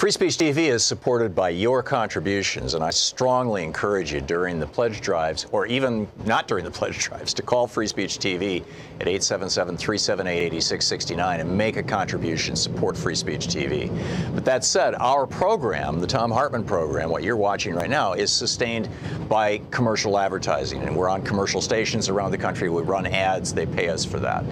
Free Speech TV is supported by your contributions, and I strongly encourage you during the pledge drives, or even not during the pledge drives, to call Free Speech TV at 877-378-8669 and make a contribution, support Free Speech TV. But that said, our program, the Thom Hartmann Program, what you're watching right now, is sustained by commercial advertising, and we're on commercial stations around the country. We run ads. They pay us for that.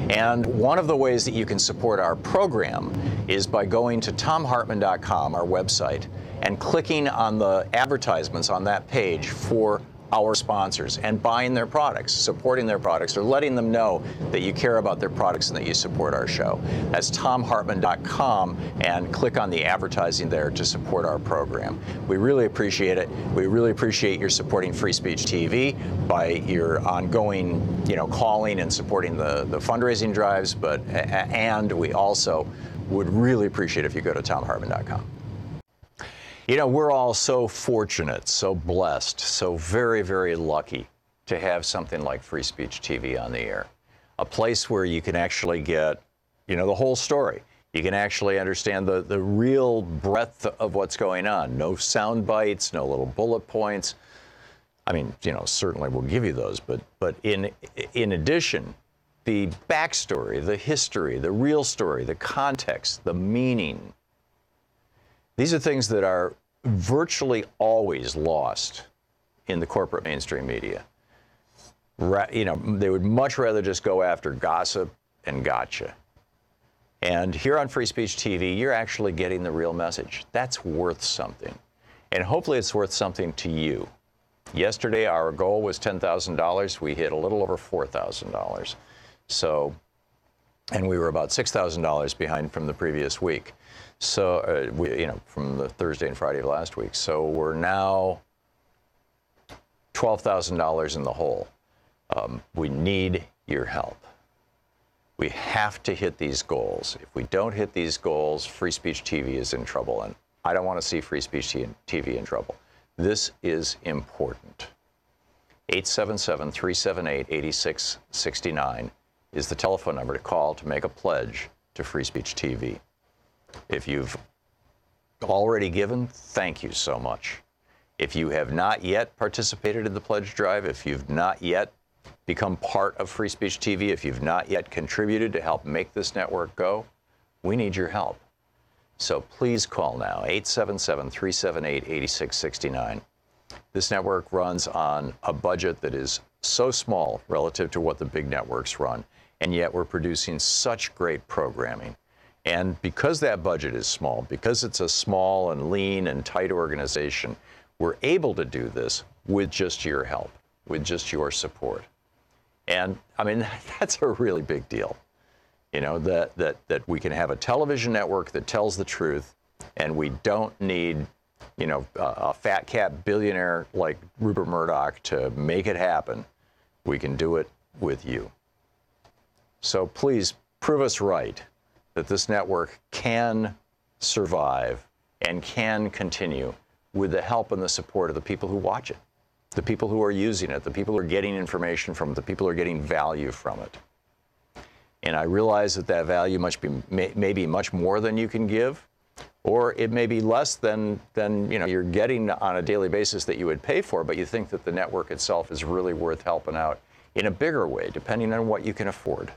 And one of the ways that you can support our program is by going to thomhartmann.com, our website, and clicking on the advertisements on that page for our sponsors and buying their products, supporting their products, or letting them know that you care about their products and that you support our show. That's thomhartmann.com, and click on the advertising there to support our program. We really appreciate it. We really appreciate your supporting Free Speech TV by your ongoing, calling and supporting the fundraising drives, and we also would really appreciate if you go to thomhartmann.com. We're all so fortunate, so blessed, so very, very lucky to have something like Free Speech TV on the air. A place where you can actually get, the whole story. You can actually understand the real breadth of what's going on. No sound bites, no little bullet points. I mean, certainly we'll give you those, but in addition, the backstory, the history, the real story, the context, the meaning. These are things that are virtually always lost in the corporate mainstream media. They would much rather just go after gossip and gotcha. And here on Free Speech TV, you're actually getting the real message. That's worth something. And hopefully it's worth something to you. Yesterday, our goal was $10,000. We hit a little over $4,000. So, and we were about $6,000 behind from the previous week. So, from the Thursday and Friday of last week. So we're now $12,000 in the hole. We need your help. We have to hit these goals. If we don't hit these goals, Free Speech TV is in trouble, and I don't want to see Free Speech TV in trouble. This is important. 877-378-8669 is the telephone number to call to make a pledge to Free Speech TV. If you've already given, thank you so much. If you have not yet participated in the pledge drive, if you've not yet become part of Free Speech TV, if you've not yet contributed to help make this network go, we need your help. So please call now, 877-378-8669. This network runs on a budget that is so small relative to what the big networks run, and yet we're producing such great programming. And because that budget is small, because it's a small and lean and tight organization, we're able to do this with just your help, with just your support. And I mean, that's a really big deal. That we can have a television network that tells the truth, and we don't need, a fat cat billionaire like Rupert Murdoch to make it happen. We can do it with you. So please prove us right that this network can survive and can continue with the help and the support of the people who watch it, the people who are using it, the people who are getting information from it, the people who are getting value from it. And I realize that value may be much more than you can give, or it may be less than you're getting on a daily basis that you would pay for, but you think that the network itself is really worth helping out in a bigger way, depending on what you can afford.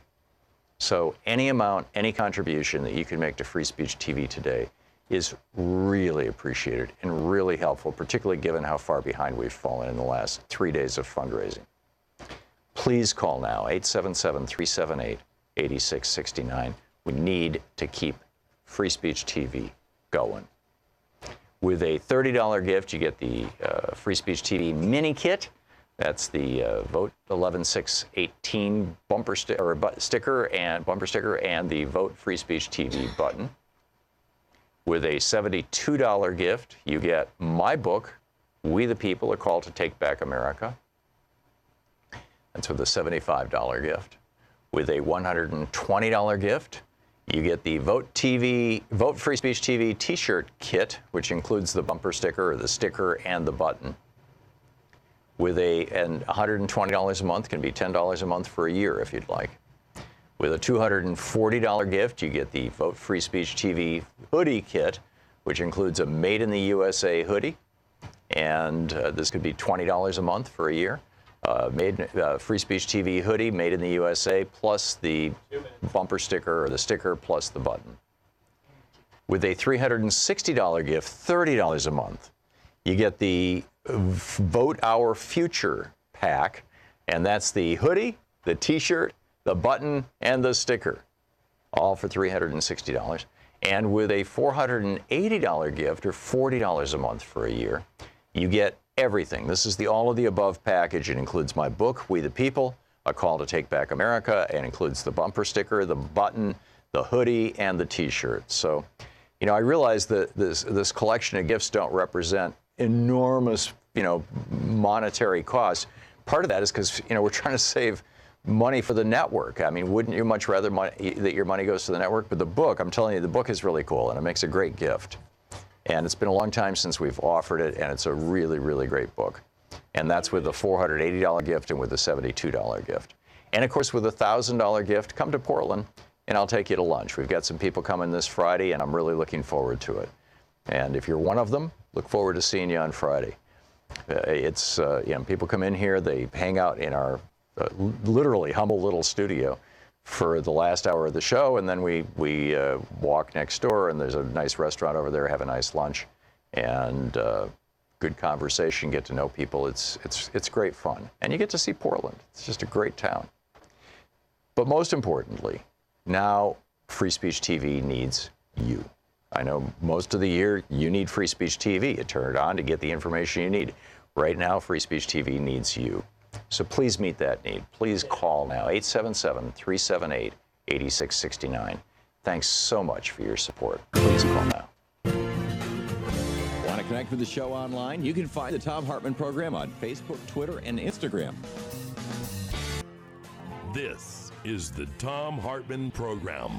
So any amount, any contribution that you can make to Free Speech TV today is really appreciated and really helpful, particularly given how far behind we've fallen in the last 3 days of fundraising. Please call now, 877-378-8669. We need to keep Free Speech TV going. With a $30 gift, you get the Free Speech TV mini kit. That's the Vote 11618 bumper sticker and the Vote Free Speech TV button. With a $72 gift, you get my book, We the People, A Call to Take Back America. That's with a $75 gift. With a $120 gift, you get the Vote Free Speech TV t-shirt kit, which includes the bumper sticker or the sticker and the button. With $120 a month, can be $10 a month for a year if you'd like. With a $240 gift, you get the Vote Free Speech TV hoodie kit, which includes a Made in the USA hoodie, and this could be $20 a month for a year. Free Speech TV hoodie, Made in the USA, plus the bumper sticker or the sticker plus the button. With a $360 gift, $30 a month, you get the Vote Our Future pack, and that's the hoodie, the t-shirt, the button, and the sticker, all for $360. And with a $480 gift, or $40 a month for a year, you get everything. This is the all of the above package. It includes my book, We the People, A Call to Take Back America. It includes the bumper sticker, the button, the hoodie, and the t-shirt. So, you know, I realize that this collection of gifts don't represent enormous, monetary costs. Part of that is because, we're trying to save money for the network. I mean, wouldn't you much rather that your money goes to the network? But the book, I'm telling you, the book is really cool, and it makes a great gift. And it's been a long time since we've offered it, and it's a really, really great book. And that's with the $480 gift and with the $72 gift. And of course, with a $1,000 gift, come to Portland, and I'll take you to lunch. We've got some people coming this Friday, and I'm really looking forward to it. And if you're one of them, look forward to seeing you on Friday. People come in here, they hang out in our literally humble little studio for the last hour of the show, and then we walk next door, and there's a nice restaurant over there, have a nice lunch, and good conversation, get to know people. It's great fun, and you get to see Portland. It's just a great town. But most importantly, now Free Speech TV needs you. I know most of the year you need Free Speech TV. You turn it on to get the information you need. Right now, Free Speech TV needs you. So please meet that need. Please call now, 877-378-8669. Thanks so much for your support. Please call now. Want to connect with the show online? You can find the Thom Hartmann Program on Facebook, Twitter, and Instagram. This is the Thom Hartmann Program.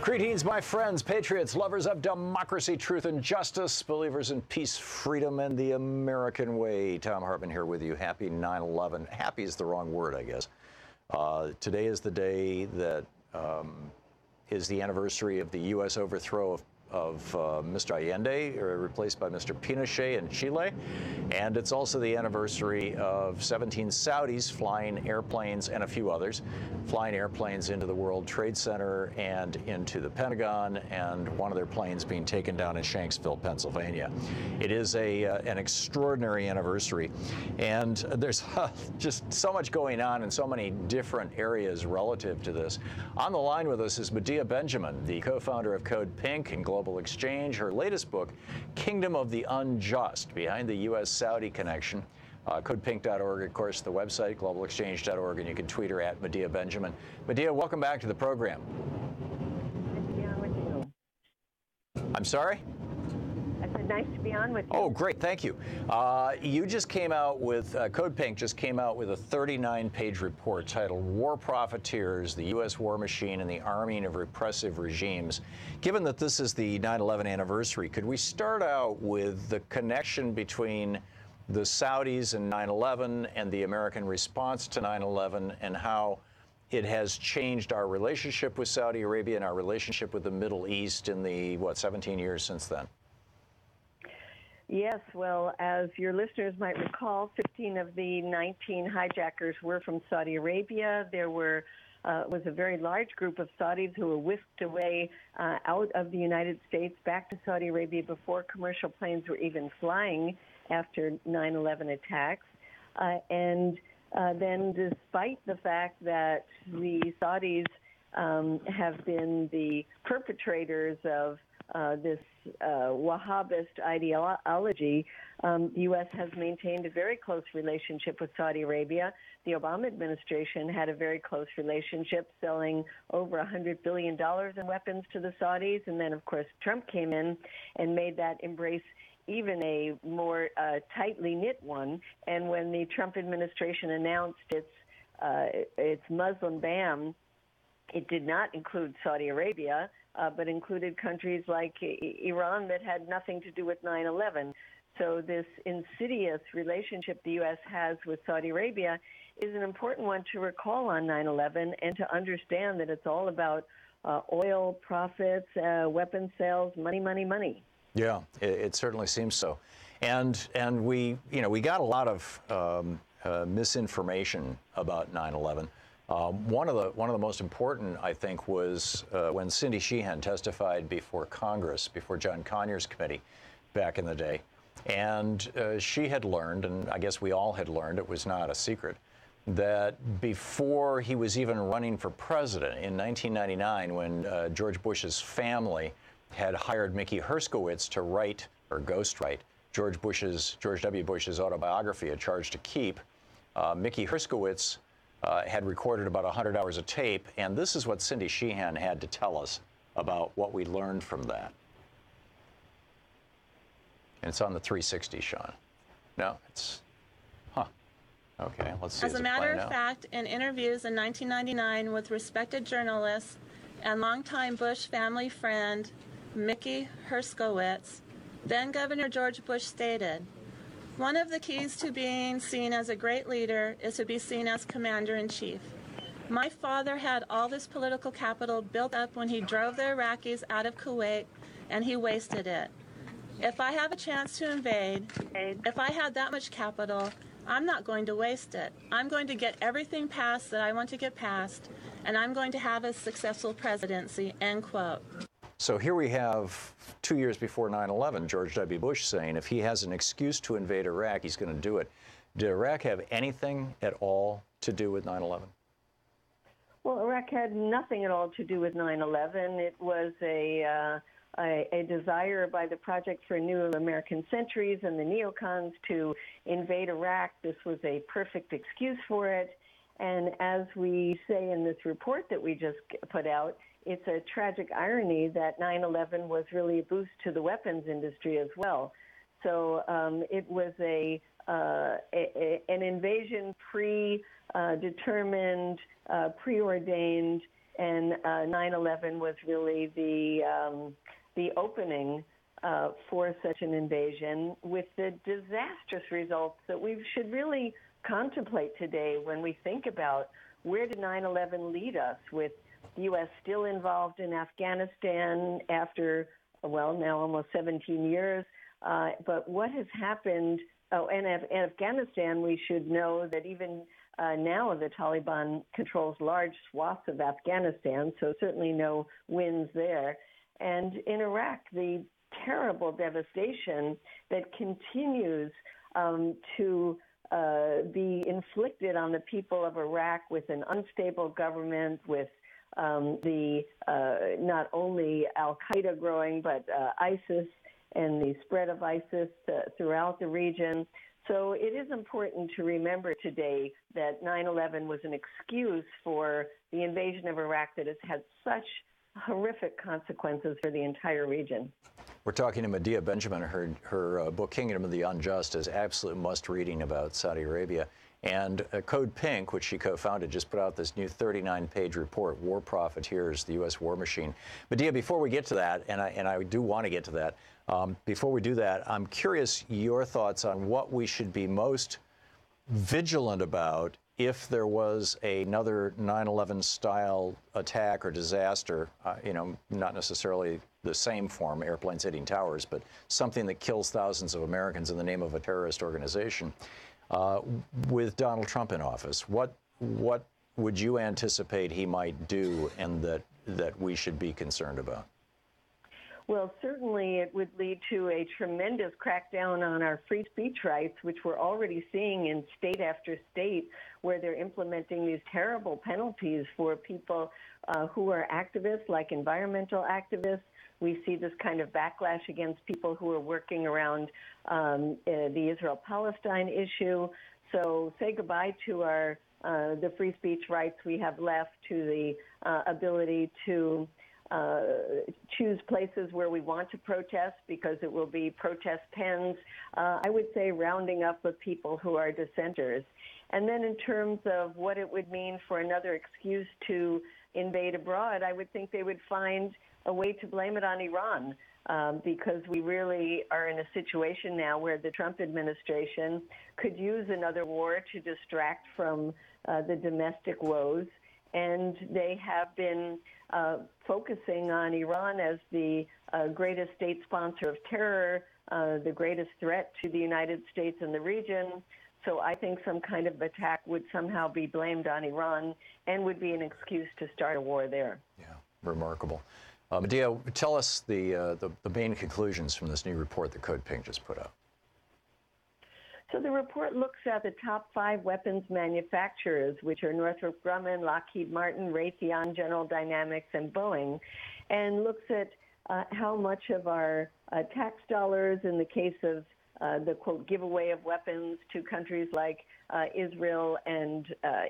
Greetings, my friends, patriots, lovers of democracy, truth, and justice, believers in peace, freedom, and the American way. Thom Hartmann here with you. Happy 9/11. Happy is the wrong word, I guess. Today is the day that is the anniversary of the U.S. overthrow of Mr. Allende, replaced by Mr. Pinochet in Chile. And it's also the anniversary of 17 Saudis flying airplanes, and a few others, flying airplanes into the World Trade Center and into the Pentagon, and one of their planes being taken down in Shanksville, Pennsylvania. It is an extraordinary anniversary, and there's just so much going on in so many different areas relative to this. On the line with us is Medea Benjamin, the co-founder of Code Pink and Global Exchange. Her latest book, Kingdom of the Unjust, Behind the U.S.-Saudi Connection. CodePink.org, of course, the website, globalexchange.org, and you can tweet her at Medea Benjamin. Medea, welcome back to the program. Nice to be on with you. I'm sorry? I said nice to be on with you. Oh, great, thank you. You just came out with, Code Pink just came out with a 39-page report titled War Profiteers, the U.S. War Machine and the Arming of Repressive Regimes. Given that this is the 9/11 anniversary, could we start out with the connection between the Saudis and 9/11 and the American response to 9/11 and how it has changed our relationship with Saudi Arabia and our relationship with the Middle East in the, 17 years since then? Yes, well, as your listeners might recall, 15 of the 19 hijackers were from Saudi Arabia. There was a very large group of Saudis who were whisked away out of the United States back to Saudi Arabia before commercial planes were even flying after 9/11 attacks. And then despite the fact that the Saudis have been the perpetrators of this Wahhabist ideology, the U.S. has maintained a very close relationship with Saudi Arabia. The Obama administration had a very close relationship, selling over $100 billion in weapons to the Saudis. And then, of course, Trump came in and made that embrace even a more tightly knit one. And when the Trump administration announced its Muslim ban, it did not include Saudi Arabia, but included countries like Iran that had nothing to do with 9/11. So this insidious relationship the U.S. has with Saudi Arabia is an important one to recall on 9/11 and to understand that it's all about oil profits, weapons sales, money, money, money. Yeah, it certainly seems so. And we got a lot of misinformation about 9/11. One of the most important, I think, was when Cindy Sheehan testified before Congress, before John Conyers' committee back in the day. And she had learned, and I guess we all had learned, it was not a secret, that before he was even running for president in 1999, when George Bush's family had hired Mickey Herskowitz to write, or ghostwrite, George W. Bush's autobiography, A Charge to Keep, Mickey Herskowitz had recorded about 100 hours of tape, and this is what Cindy Sheehan had to tell us about what we learned from that. And it's on the 360, Sean. No, it's, okay, let's see. As a matter of fact, in interviews in 1999 with respected journalists and longtime Bush family friend Mickey Herskowitz, then Governor George Bush stated, "One of the keys to being seen as a great leader is to be seen as commander-in-chief. My father had all this political capital built up when he drove the Iraqis out of Kuwait, and he wasted it. If I have a chance to invade, if I had that much capital, I'm not going to waste it. I'm going to get everything passed that I want to get passed, and I'm going to have a successful presidency," end quote. So here we have 2 years before 9/11, George W. Bush saying if he has an excuse to invade Iraq, he's going to do it. Did Iraq have anything at all to do with 9/11? Well, Iraq had nothing at all to do with 9/11. It was a desire by the Project for a New American Centuries and the neocons to invade Iraq. This was a perfect excuse for it. And as we say in this report that we just put out, it's a tragic irony that 9/11 was really a boost to the weapons industry as well. So it was an invasion predetermined, preordained, and 9/11 was really the opening for such an invasion, with the disastrous results that we should really contemplate today when we think about where did 9/11 lead us, with the U.S. still involved in Afghanistan after, well, now almost 17 years. But what has happened? Oh, and Afghanistan, we should know that even now the Taliban controls large swaths of Afghanistan, so certainly no wins there. And in Iraq, the terrible devastation that continues to be inflicted on the people of Iraq with an unstable government, with not only Al-Qaeda growing, but ISIS and the spread of ISIS throughout the region. So it is important to remember today that 9/11 was an excuse for the invasion of Iraq that has had such horrific consequences for the entire region. We're talking to Medea Benjamin. Her book, Kingdom of the Unjust, is absolute must-reading about Saudi Arabia. And Code Pink, which she co-founded, just put out this new 39-page report, War Profiteers, the U.S. War Machine. Medea, before we get to that, and I do want to get to that, before we do that, I'm curious your thoughts on what we should be most vigilant about if there was another 9/11 style attack or disaster, not necessarily the same form, airplanes hitting towers, but something that kills thousands of Americans in the name of a terrorist organization, with Donald Trump in office. What would you anticipate he might do, and that we should be concerned about? Well, certainly it would lead to a tremendous crackdown on our free speech rights, which we're already seeing in state after state, where they're implementing these terrible penalties for people who are activists, like environmental activists. We see this kind of backlash against people who are working around the Israel-Palestine issue. So say goodbye to the free speech rights we have left, to the ability to choose places where we want to protest, because it will be protest pens. I would say rounding up of people who are dissenters. And then in terms of what it would mean for another excuse to invade abroad, I would think they would find a way to blame it on Iran, because we really are in a situation now where the Trump administration could use another war to distract from the domestic woes. and they have been focusing on Iran as the greatest state sponsor of terror, the greatest threat to the United States and the region. So I think some kind of attack would somehow be blamed on Iran and would be an excuse to start a war there. Yeah, remarkable. Medea, tell us the main conclusions from this new report that Code Pink just put out. So the report looks at the top 5 weapons manufacturers, which are Northrop Grumman, Lockheed Martin, Raytheon, General Dynamics, and Boeing, and looks at how much of our tax dollars in the case of the, quote, giveaway of weapons to countries like Israel and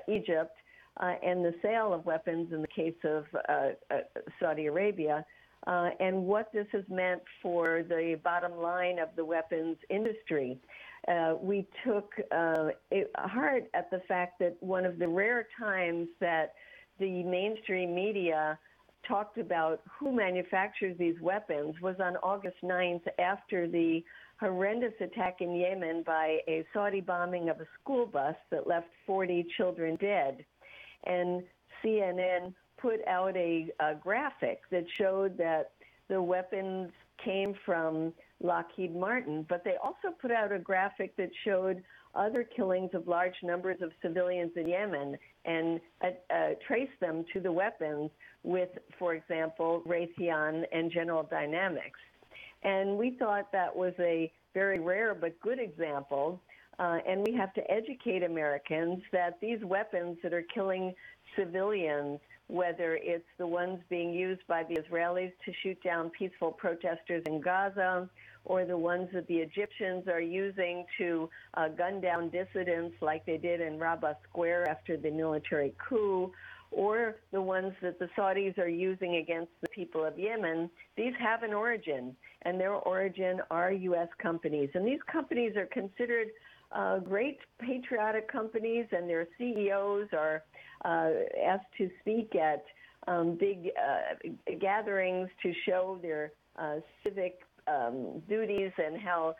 Egypt, and the sale of weapons in the case of Saudi Arabia, and what this has meant for the bottom line of the weapons industry. We took heart at the fact that one of the rare times that the mainstream media talked about who manufactures these weapons was on August 9th after the horrendous attack in Yemen by a Saudi bombing of a school bus that left 40 children dead. And CNN put out a graphic that showed that the weapons came from Lockheed Martin, but they also put out a graphic that showed other killings of large numbers of civilians in Yemen and traced them to the weapons with, for example, Raytheon and General Dynamics. And we thought that was a very rare but good example, and we have to educate Americans that these weapons that are killing civilians, whether it's the ones being used by the Israelis to shoot down peaceful protesters in Gaza, or the ones that the Egyptians are using to gun down dissidents like they did in Rabat Square after the military coup, or the ones that the Saudis are using against the people of Yemen, these have an origin, and their origin are U.S. companies. And these companies are considered great patriotic companies, and their CEOs are asked to speak at big gatherings to show their civic duties and how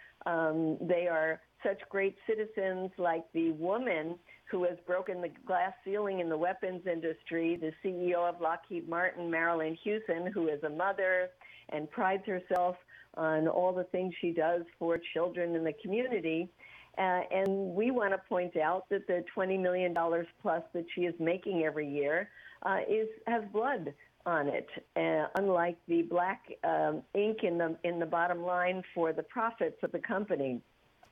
they are such great citizens, like the woman who has broken the glass ceiling in the weapons industry, the CEO of Lockheed Martin, Marilyn Hewson, who is a mother and prides herself on all the things she does for children in the community. And we want to point out that the $20 million plus that she is making every year has blood on it, unlike the black ink in the bottom line for the profits of the company.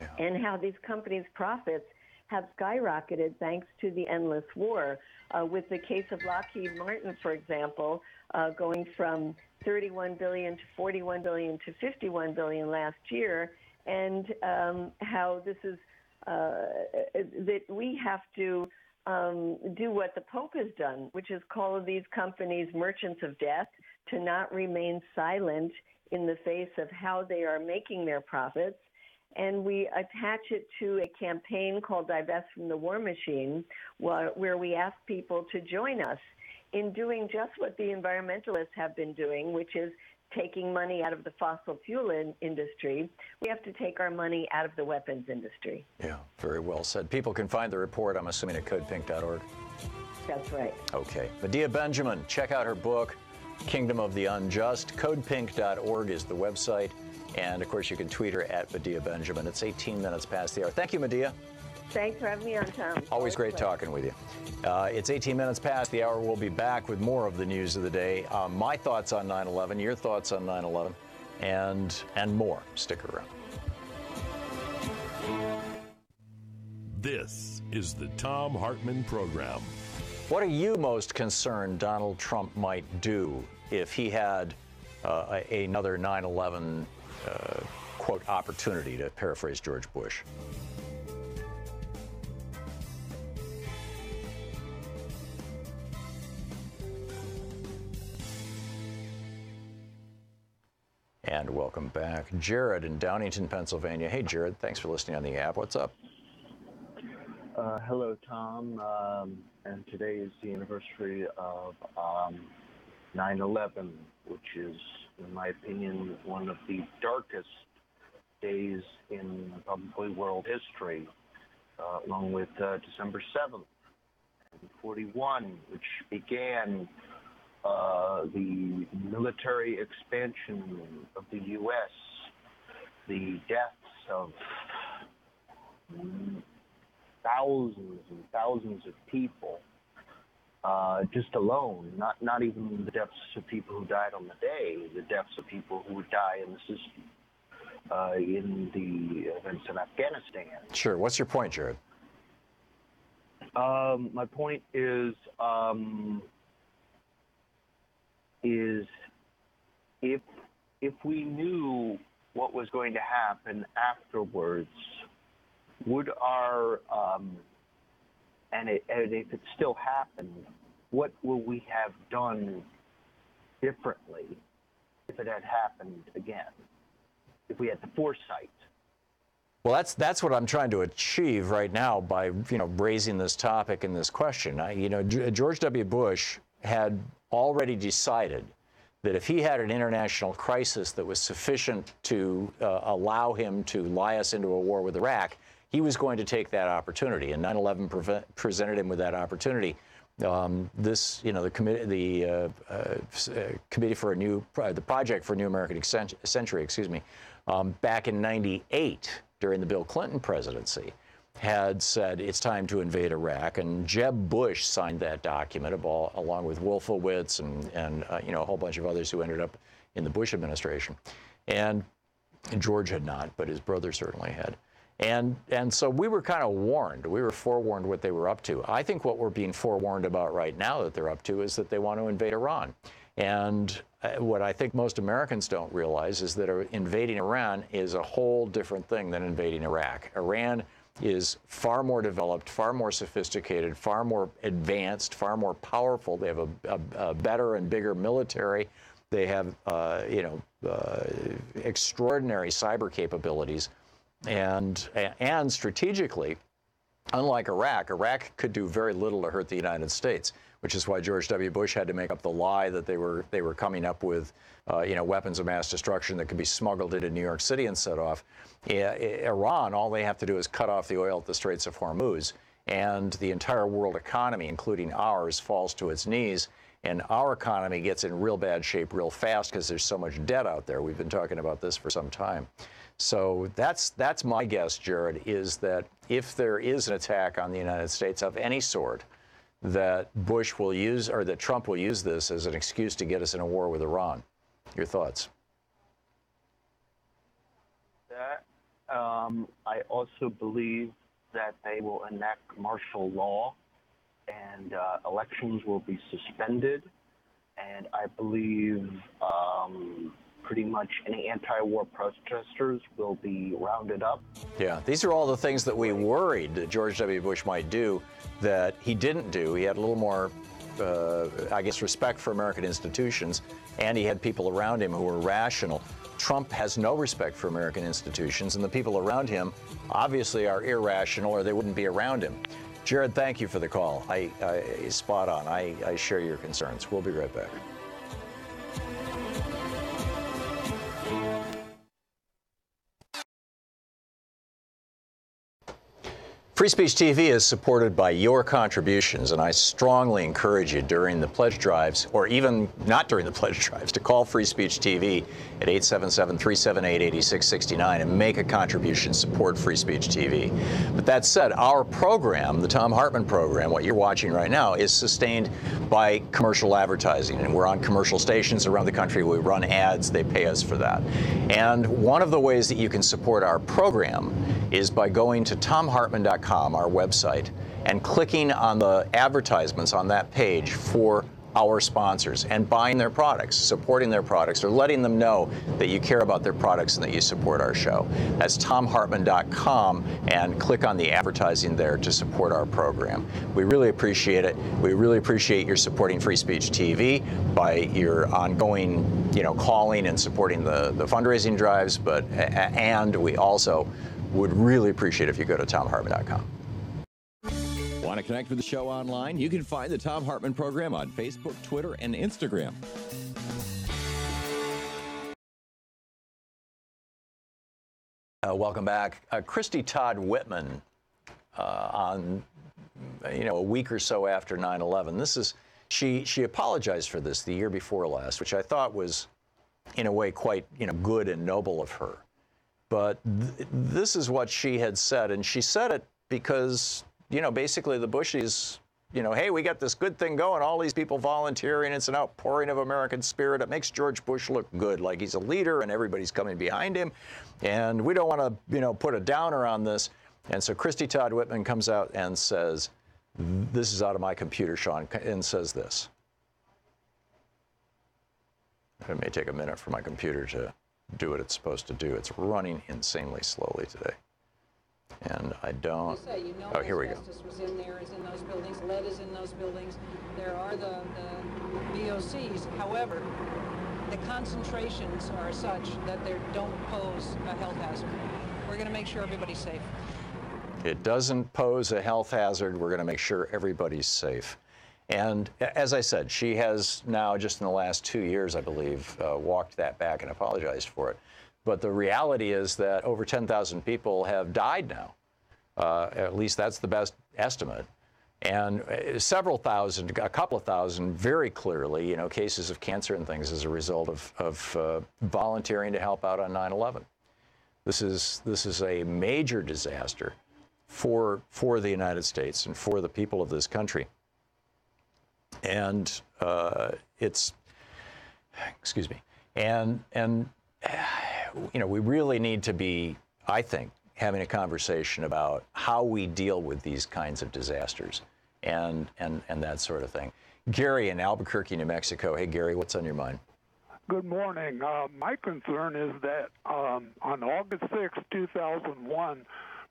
Yeah. And how these companies' profits have skyrocketed thanks to the endless war. With the case of Lockheed Martin, for example, going from $31 billion to $41 billion to $51 billion last year, and how this is that we have to do what the Pope has done, which is call these companies merchants of death, to not remain silent in the face of how they are making their profits. And we attach it to a campaign called Divest from the War Machine, where we ask people to join us in doing just what the environmentalists have been doing, which is taking money out of the fossil fuel industry. We have to take our money out of the weapons industry. Yeah, very well said. People can find the report, I'm assuming, at codepink.org. That's right. Okay. Medea Benjamin, check out her book, Kingdom of the Unjust. Codepink.org is the website. And, of course, you can tweet her at Medea Benjamin. It's 18 minutes past the hour. Thank you, Medea. Thanks for having me on, Tom. Always great talking with you. It's 18 minutes past the hour. We'll be back with more of the news of the day. My thoughts on 9/11, your thoughts on 9/11, and more. Stick around. This is the Thom Hartmann Program. What are you most concerned Donald Trump might do if he had another 9/11 quote opportunity, to paraphrase George Bush? And welcome back. Jared in Downington, Pennsylvania. Hey, Jared, thanks for listening on the app. What's up? Hello, Tom. And today is the anniversary of 9/11, which is, in my opinion, one of the darkest days in probably world history, along with December 7th. 1941, which began the military expansion of the U.S., the deaths of thousands and thousands of people, just alone, not even the deaths of people who died on the day, the deaths of people who would die in the system, in the events in Afghanistan. Sure. What's your point, Jared? My point is if we knew what was going to happen afterwards, would our and if it still happened, what would we have done differently if it had happened again? If we had the foresight? Well, that's what I'm trying to achieve right now by raising this topic and this question. George W. Bush had already decided that if he had an international crisis that was sufficient to allow him to lie us into a war with Iraq, he was going to take that opportunity, and 9/11 presented him with that opportunity. The committee for the Project for a New American Century, back in '98 during the Bill Clinton presidency, had said it's time to invade Iraq, and Jeb Bush signed that document along with Wolfowitz and a whole bunch of others who ended up in the Bush administration, and George had not, but his brother certainly had. And so we were kind of warned. We were forewarned what they were up to. I think what we're being forewarned about right now that they're up to is that they want to invade Iran. And what I think most Americans don't realize is that invading Iran is a whole different thing than invading Iraq. Iran is far more developed, far more sophisticated, far more advanced, far more powerful. They have a better and bigger military. They have extraordinary cyber capabilities. And strategically, unlike Iraq could do very little to hurt the United States, which is why George W. Bush had to make up the lie that they were coming up with, weapons of mass destruction that could be smuggled into New York City and set off. Iran, all they have to do is cut off the oil at the Straits of Hormuz, and the entire world economy, including ours, falls to its knees. And our economy gets in real bad shape real fast because there's so much debt out there. We've been talking about this for some time. So that's my guess, Jared, is that if there is an attack on the United States of any sort, that Bush will use, or that Trump will use this as an excuse to get us in a war with Iran. Your thoughts? I also believe that they will enact martial law and elections will be suspended. And I believe pretty much any anti-war protesters will be rounded up. Yeah, these are all the things that we worried that George W. Bush might do that he didn't do. He had a little more, respect for American institutions, and he had people around him who were rational. Trump has no respect for American institutions, and the people around him obviously are irrational or they wouldn't be around him. Jared, thank you for the call. Spot on. I share your concerns. We'll be right back. Free Speech TV is supported by your contributions, and I strongly encourage you during the pledge drives, or even not during the pledge drives, to call Free Speech TV at 877-378-8669 and make a contribution, support Free Speech TV. But that said, our program, the Thom Hartmann Program, what you're watching right now, is sustained by commercial advertising, and we're on commercial stations around the country. We run ads. They pay us for that. And one of the ways that you can support our program is by going to thomhartmann.com, our website, and clicking on the advertisements on that page for our sponsors and buying their products, supporting their products, or letting them know that you care about their products and that you support our show. That's thomhartmann.com, and click on the advertising there to support our program. We really appreciate it. We really appreciate your supporting Free Speech TV by your ongoing, calling and supporting the fundraising drives, and we also would really appreciate if you go to thomhartmann.com. Want to connect with the show online? You can find the Thom Hartmann Program on Facebook, Twitter, and Instagram. Welcome back. Christy Todd Whitman on a week or so after 9/11. This is she apologized for this the year before last, which I thought was, in a way, quite good and noble of her. But this is what she had said, and she said it because basically the Bushies, hey, we got this good thing going, all these people volunteering, it's an outpouring of American spirit. It makes George Bush look good, like he's a leader and everybody's coming behind him. And we don't want to, put a downer on this. And so Christy Todd Whitman comes out and says, this is out of my computer, Sean, and says this. It may take a minute for my computer to do what it's supposed to do. It's running insanely slowly today. And I don't. Oh, here we go. Asbestos was in there, is in those buildings. Lead is in those buildings. There are the VOCs. However, the concentrations are such that they don't pose a health hazard. We're going to make sure everybody's safe. It doesn't pose a health hazard. We're going to make sure everybody's safe. And as I said, she has now, just in the last 2 years, I believe, walked that back and apologized for it. But the reality is that over 10,000 people have died now. At least that's the best estimate. And several thousand, a couple of thousand, very clearly, cases of cancer and things as a result of volunteering to help out on 9/11. This is a major disaster for the United States and for the people of this country. And we really need to be, I think, having a conversation about how we deal with these kinds of disasters and that sort of thing. Gary in Albuquerque, New Mexico. Hey, Gary, what's on your mind? Good morning. My concern is that on August 6, 2001,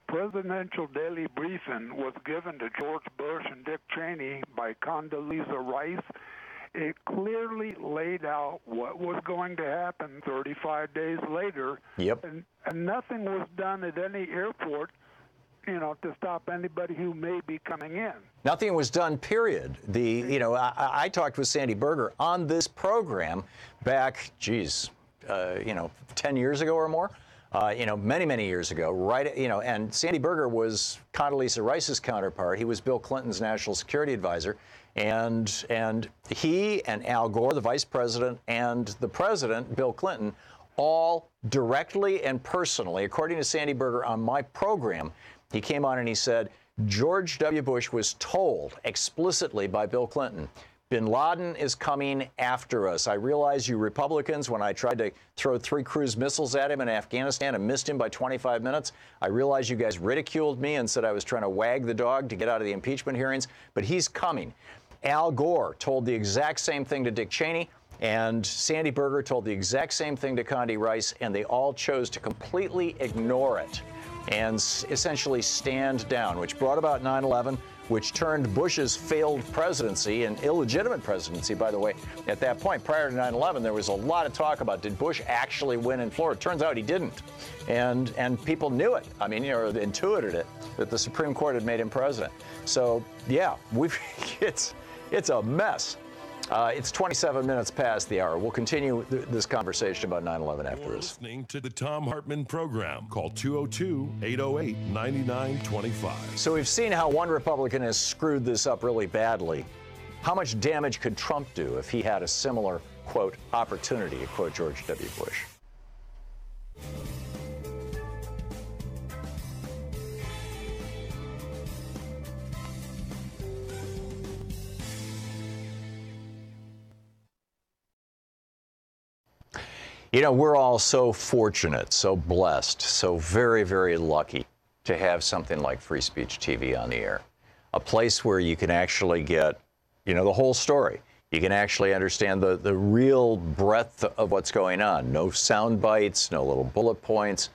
presidential daily briefing was given to George Bush and Dick Cheney by Condoleezza Rice. It clearly laid out what was going to happen 35 days later. Yep. And nothing was done at any airport, to stop anybody who may be coming in. Nothing was done, period. I talked with Sandy Berger on this program back, 10 years ago or more. Many, many years ago, right? And Sandy Berger was Condoleezza Rice's counterpart. He was Bill Clinton's national security advisor. And he and Al Gore, the vice president, and the president, Bill Clinton, all directly and personally, according to Sandy Berger on my program, he came on and he said, George W. Bush was told explicitly by Bill Clinton, Bin Laden is coming after us. I realize you Republicans, when I tried to throw 3 cruise missiles at him in Afghanistan and missed him by 25 minutes, I realize you guys ridiculed me and said I was trying to wag the dog to get out of the impeachment hearings, but he's coming. Al Gore told the exact same thing to Dick Cheney, and Sandy Berger told the exact same thing to Condi Rice, and they all chose to completely ignore it and essentially stand down, which brought about 9/11, which turned Bush's failed presidency, and illegitimate presidency, by the way, at that point. Prior to 9/11, there was a lot of talk about, did Bush actually win in Florida? Turns out he didn't. And people knew it. I mean, intuited it, that the Supreme Court had made him president. So, yeah, it's a mess. It's 27 minutes past the hour. We'll continue this conversation about 9/11 after You're this. listening to the Thom Hartmann Program. Call 202-808-9925. So we've seen how one Republican has screwed this up really badly. How much damage could Trump do if he had a similar, quote, opportunity, to quote George W. Bush? We're all so fortunate, so blessed, so very, very lucky to have something like Free Speech TV on the air. A place where you can actually get, the whole story. You can actually understand the real breadth of what's going on. No sound bites, no little bullet points.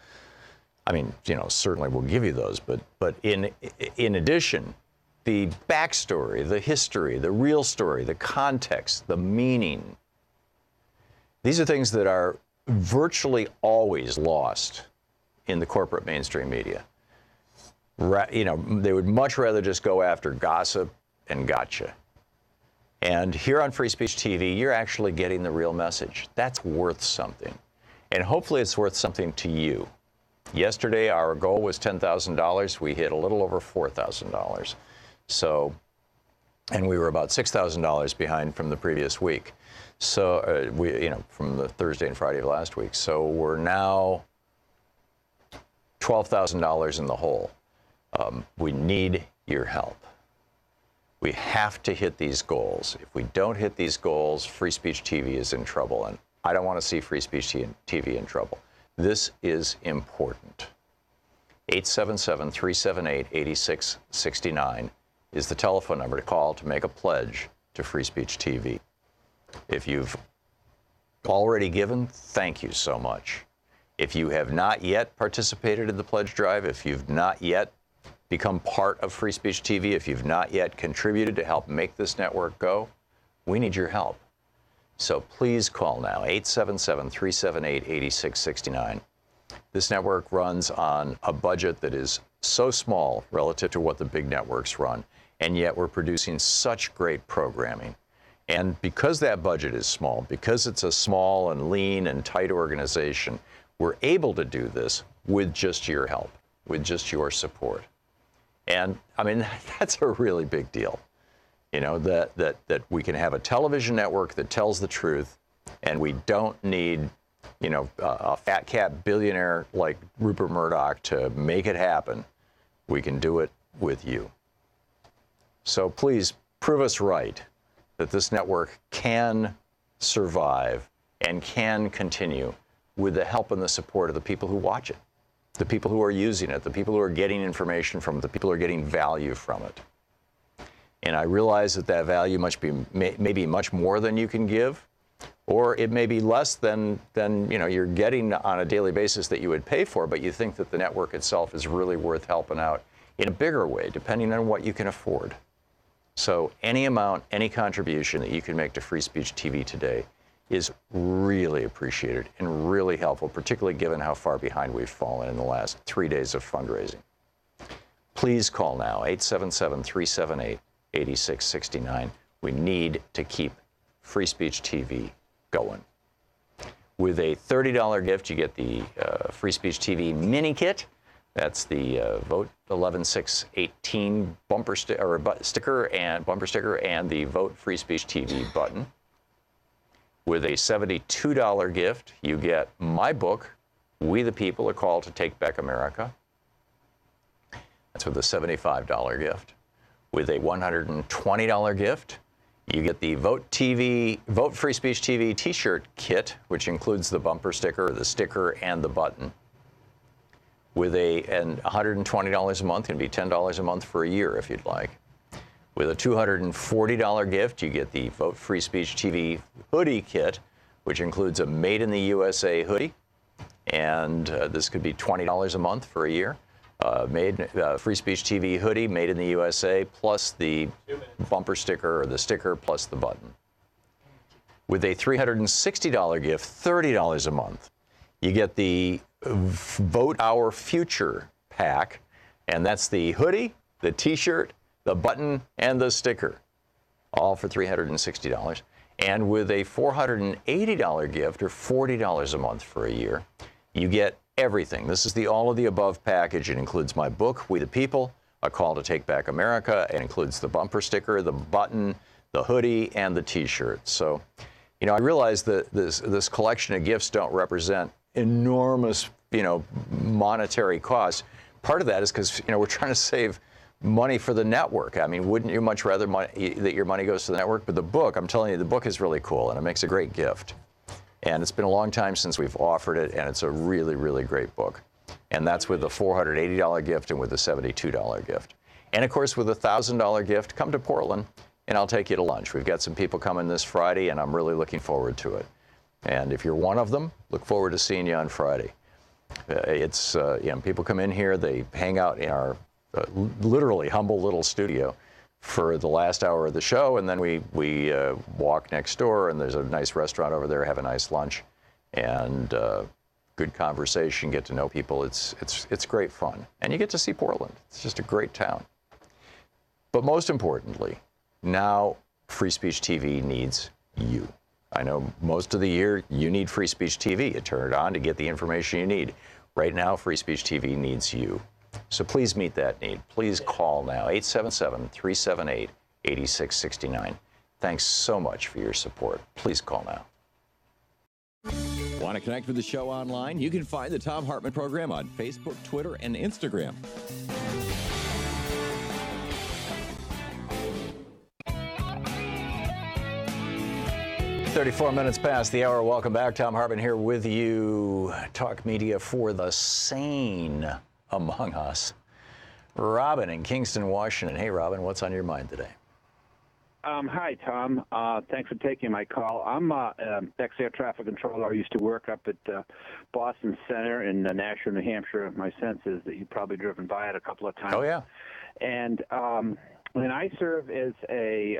I mean, certainly we'll give you those, but in addition, the backstory, the history, the real story, the context, the meaning. These are things that are virtually always lost in the corporate mainstream media. They would much rather just go after gossip and gotcha. And here on Free Speech TV, you're actually getting the real message. That's worth something. And hopefully it's worth something to you. Yesterday, our goal was $10,000. We hit a little over $4,000. So, and we were about $6,000 behind from the previous week. So from the Thursday and Friday of last week. So we're now $12,000 in the hole. We need your help. We have to hit these goals. If we don't hit these goals, Free Speech TV is in trouble, and I don't want to see Free Speech TV in trouble. This is important. 877-378-8669 is the telephone number to call to make a pledge to Free Speech TV. If you've already given, thank you so much. If you have not yet participated in the pledge drive, if you've not yet become part of Free Speech TV, if you've not yet contributed to help make this network go, we need your help. So please call now, 877-378-8669. This network runs on a budget that is so small relative to what the big networks run, and yet we're producing such great programming. And because that budget is small, because it's a small and lean and tight organization, we're able to do this with just your help, with just your support. And I mean, that's a really big deal, you know, that we can have a television network that tells the truth, and we don't need, you know, a fat cat billionaire like Rupert Murdoch to make it happen. We can do it with you. So please prove us right that this network can survive and can continue with the help and the support of the people who watch it, the people who are using it, the people who are getting information from it, the people who are getting value from it. And I realize that that value may be much more than you can give, or it may be less than you know, you're getting on a daily basis that you would pay for, but you think that the network itself is really worth helping out in a bigger way, depending on what you can afford. So any amount, any contribution that you can make to Free Speech TV today is really appreciated and really helpful, particularly given how far behind we've fallen in the last 3 days of fundraising. Please call now, 877-378-8669. We need to keep Free Speech TV going. With a $30 gift, you get the Free Speech TV mini kit. That's the Vote 11618 bumper sticker and the Vote Free Speech TV button. With a $72 gift, you get my book, We the People, A Call to Take Back America. That's with a $75 gift. With a $120 gift, you get the Vote Free Speech TV t-shirt kit, which includes the bumper sticker, the sticker, and the button. With $120 a month, can be $10 a month for a year if you'd like. With a $240 gift, you get the Vote Free Speech TV hoodie kit, which includes a Made in the USA hoodie. And this could be $20 a month for a year. Free Speech TV hoodie, Made in the USA, plus the bumper sticker or the sticker plus the button. With a $360 gift, $30 a month, you get the Vote Our Future pack, and that's the hoodie, the t-shirt, the button, and the sticker, all for $360. And with a $480 gift, or $40 a month for a year, you get everything. This is the all of the above package. It includes my book, We the People, A Call to Take Back America. It includes the bumper sticker, the button, the hoodie, and the t-shirt. So, you know, I realize that this collection of gifts don't represent enormous, you know, monetary costs. Part of that is because, you know, we're trying to save money for the network. I mean, wouldn't you much rather that your money goes to the network? But the book, I'm telling you, the book is really cool, and it makes a great gift. And it's been a long time since we've offered it, and it's a really, really great book. And that's with the $480 gift and with the $72 gift. And of course, with a $1,000 gift, come to Portland, and I'll take you to lunch. We've got some people coming this Friday, and I'm really looking forward to it. And if you're one of them, look forward to seeing you on Friday. You know, people come in here, they hang out in our literally humble little studio for the last hour of the show, and then we walk next door, and there's a nice restaurant over there, have a nice lunch, and good conversation, get to know people. It's great fun, and you get to see Portland. It's just a great town. But most importantly, now Free Speech TV needs you. I know most of the year you need Free Speech TV. You turn it on to get the information you need. Right now, Free Speech TV needs you. So please meet that need. Please call now, 877-378-8669. Thanks so much for your support. Please call now. Want to connect with the show online? You can find the Thom Hartmann Program on Facebook, Twitter, and Instagram. "34 minutes past the hour. Welcome back. Thom Hartmann here with you. Talk media for the sane among us. Robin in Kingston, Washington. Hey, Robin, what's on your mind today? Hi, Tom. Thanks for taking my call. I'm ex-air traffic controller. I used to work up at Boston Center in Nashua, New Hampshire. My sense is that you've probably driven by it a couple of times. Oh, yeah. And I serve as a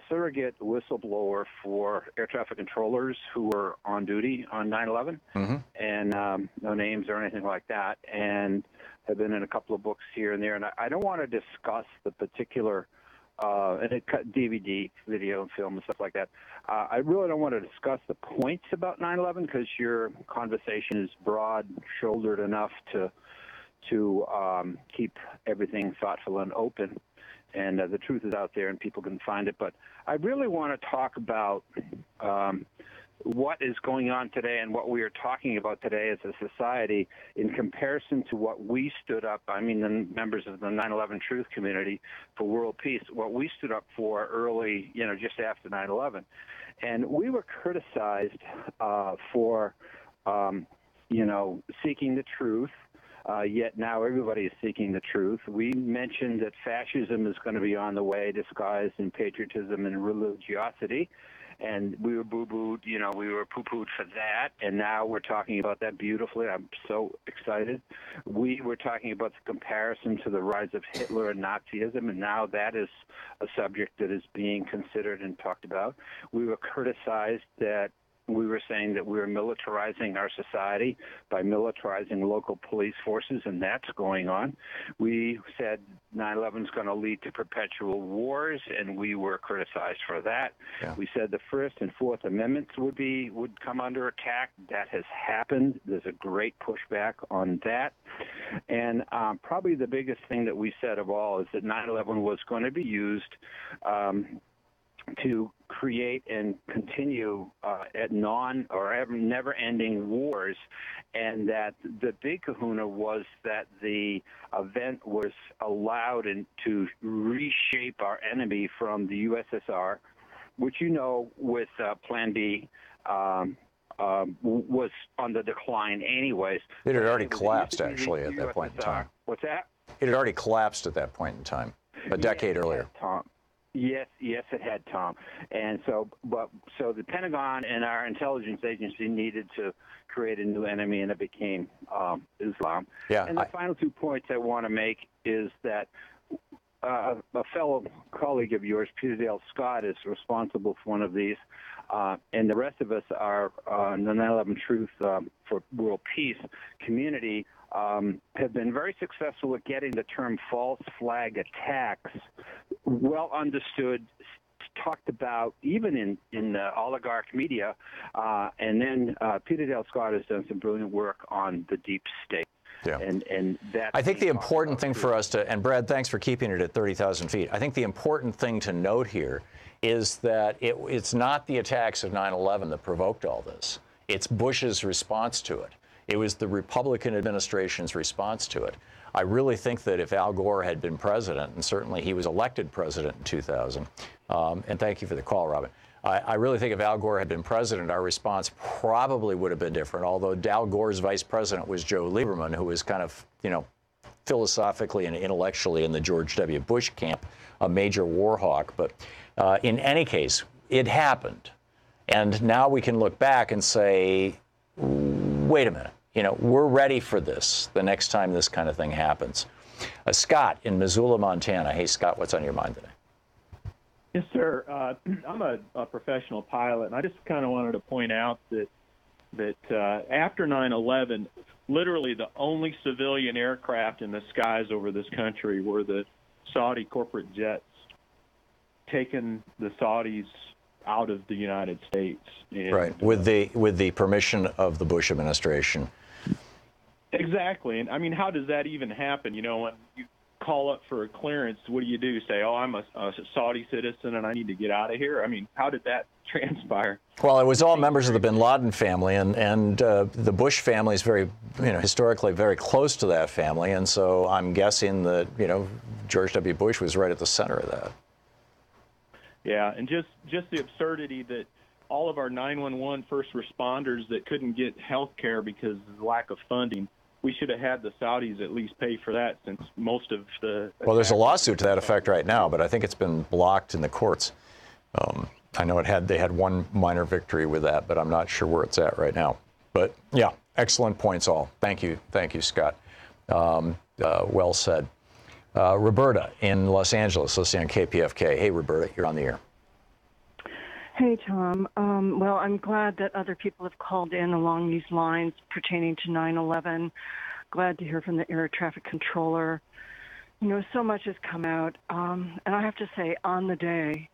surrogate whistleblower for air traffic controllers who were on duty on 9/11, and no names or anything like that, and have been in a couple of books here and there. And I don't want to discuss the particular and it cut DVD, video, and film and stuff like that. I really don't want to discuss the points about 9/11 because your conversation is broad-shouldered enough to keep everything thoughtful and open. And the truth is out there, and people can find it. But I really want to talk about what is going on today and what we are talking about today as a society in comparison to what we stood up, I mean the members of the 9/11 Truth community for world peace, what we stood up for early, just after 9/11. And we were criticized for, seeking the truth. Yet now everybody is seeking the truth. We mentioned that fascism is going to be on the way, disguised in patriotism and religiosity. And we were boo-booed, we were poo-pooed for that. And now we're talking about that beautifully. I'm so excited. We were talking about the comparison to the rise of Hitler and Nazism, and now that is a subject that is being considered and talked about. We were criticized that we were saying that we were militarizing our society by militarizing local police forces, and that's going on. We said 9/11 is going to lead to perpetual wars, and we were criticized for that. Yeah. We said the First and Fourth Amendments would come under attack. That has happened. There's a great pushback on that. And probably the biggest thing that we said of all is that 9/11 was going to be used to create and continue at never-ending wars, and that the big kahuna was that the event was allowed to reshape our enemy from the USSR, which with Plan B was on the decline anyways. It had already collapsed, actually, at that point in time. What's that? It had already collapsed at that point in time, a decade earlier. Tom. Yes, it had, Tom. And so the Pentagon and our intelligence agency needed to create a new enemy, and it became Islam. Yeah. And the final 2 points I want to make is that a fellow colleague of yours, Peter Dale Scott, is responsible for one of these, and the rest of us are the 9/11 Truth for World Peace community have been very successful at getting the term false flag attacks well understood, talked about even in the oligarch media, and then Peter Dale Scott has done some brilliant work on the deep state. Yeah. And that I think the important thing for us to, and Brad, thanks for keeping it at 30,000 feet. I think the important thing to note here is that it's not the attacks of 9/11 that provoked all this. It's Bush's response to it. It was the Republican administration's response to it. I really think that if Al Gore had been president, and certainly he was elected president in 2000, and thank you for the call, Robin. I really think if Al Gore had been president, our response probably would have been different, although Al Gore's vice president was Joe Lieberman, who was kind of, philosophically and intellectually in the George W. Bush camp, a major war hawk. But in any case, it happened. And now we can look back and say, wait a minute, we're ready for this the next time this kind of thing happens. Scott in Missoula, Montana. Hey, Scott, what's on your mind today? Yes, sir. I'm a professional pilot, and I just kind of wanted to point out that after 9/11, literally the only civilian aircraft in the skies over this country were the Saudi corporate jets, taking the Saudis out of the United States. And, right, with the permission of the Bush administration. Exactly. And I mean, how does that even happen? You know, when you call up for a clearance, what do? Say, oh, I'm a Saudi citizen and I need to get out of here? I mean, how did that transpire? Well, it was all members of the bin Laden family, and the Bush family is very, historically very close to that family, and so I'm guessing that, George W. Bush was right at the center of that. Yeah, and just the absurdity that all of our 911 first responders that couldn't get health care because of the lack of funding, we should have had the Saudis at least pay for that, since most of the... Well, there's a lawsuit to that effect right now, but I think it's been blocked in the courts. I know they had one minor victory with that, but I'm not sure where it's at right now. But yeah, excellent points all. Thank you, Scott. Well said. Roberta in Los Angeles, listening on KPFK. Hey, Roberta, you're on the air. Hey, Tom. Well, I'm glad that other people have called in along these lines pertaining to 9/11. Glad to hear from the air traffic controller. So much has come out. And I have to say, on the day,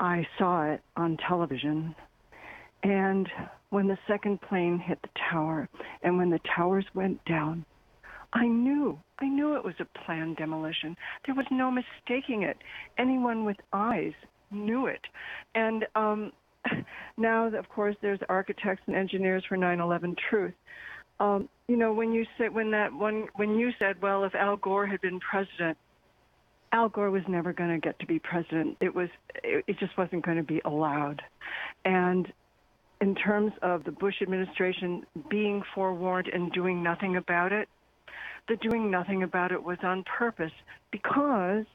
I saw it on television. And when the second plane hit the tower and when the towers went down, I knew it was a planned demolition. There was no mistaking it. Anyone with eyes knew it. And now, of course, there's architects and engineers for 9/11 truth. When you said, well, if Al Gore had been president, Al Gore was never going to get to be president. It just wasn't going to be allowed. And in terms of the Bush administration being forewarned and doing nothing about it, the doing nothing about it was on purpose, because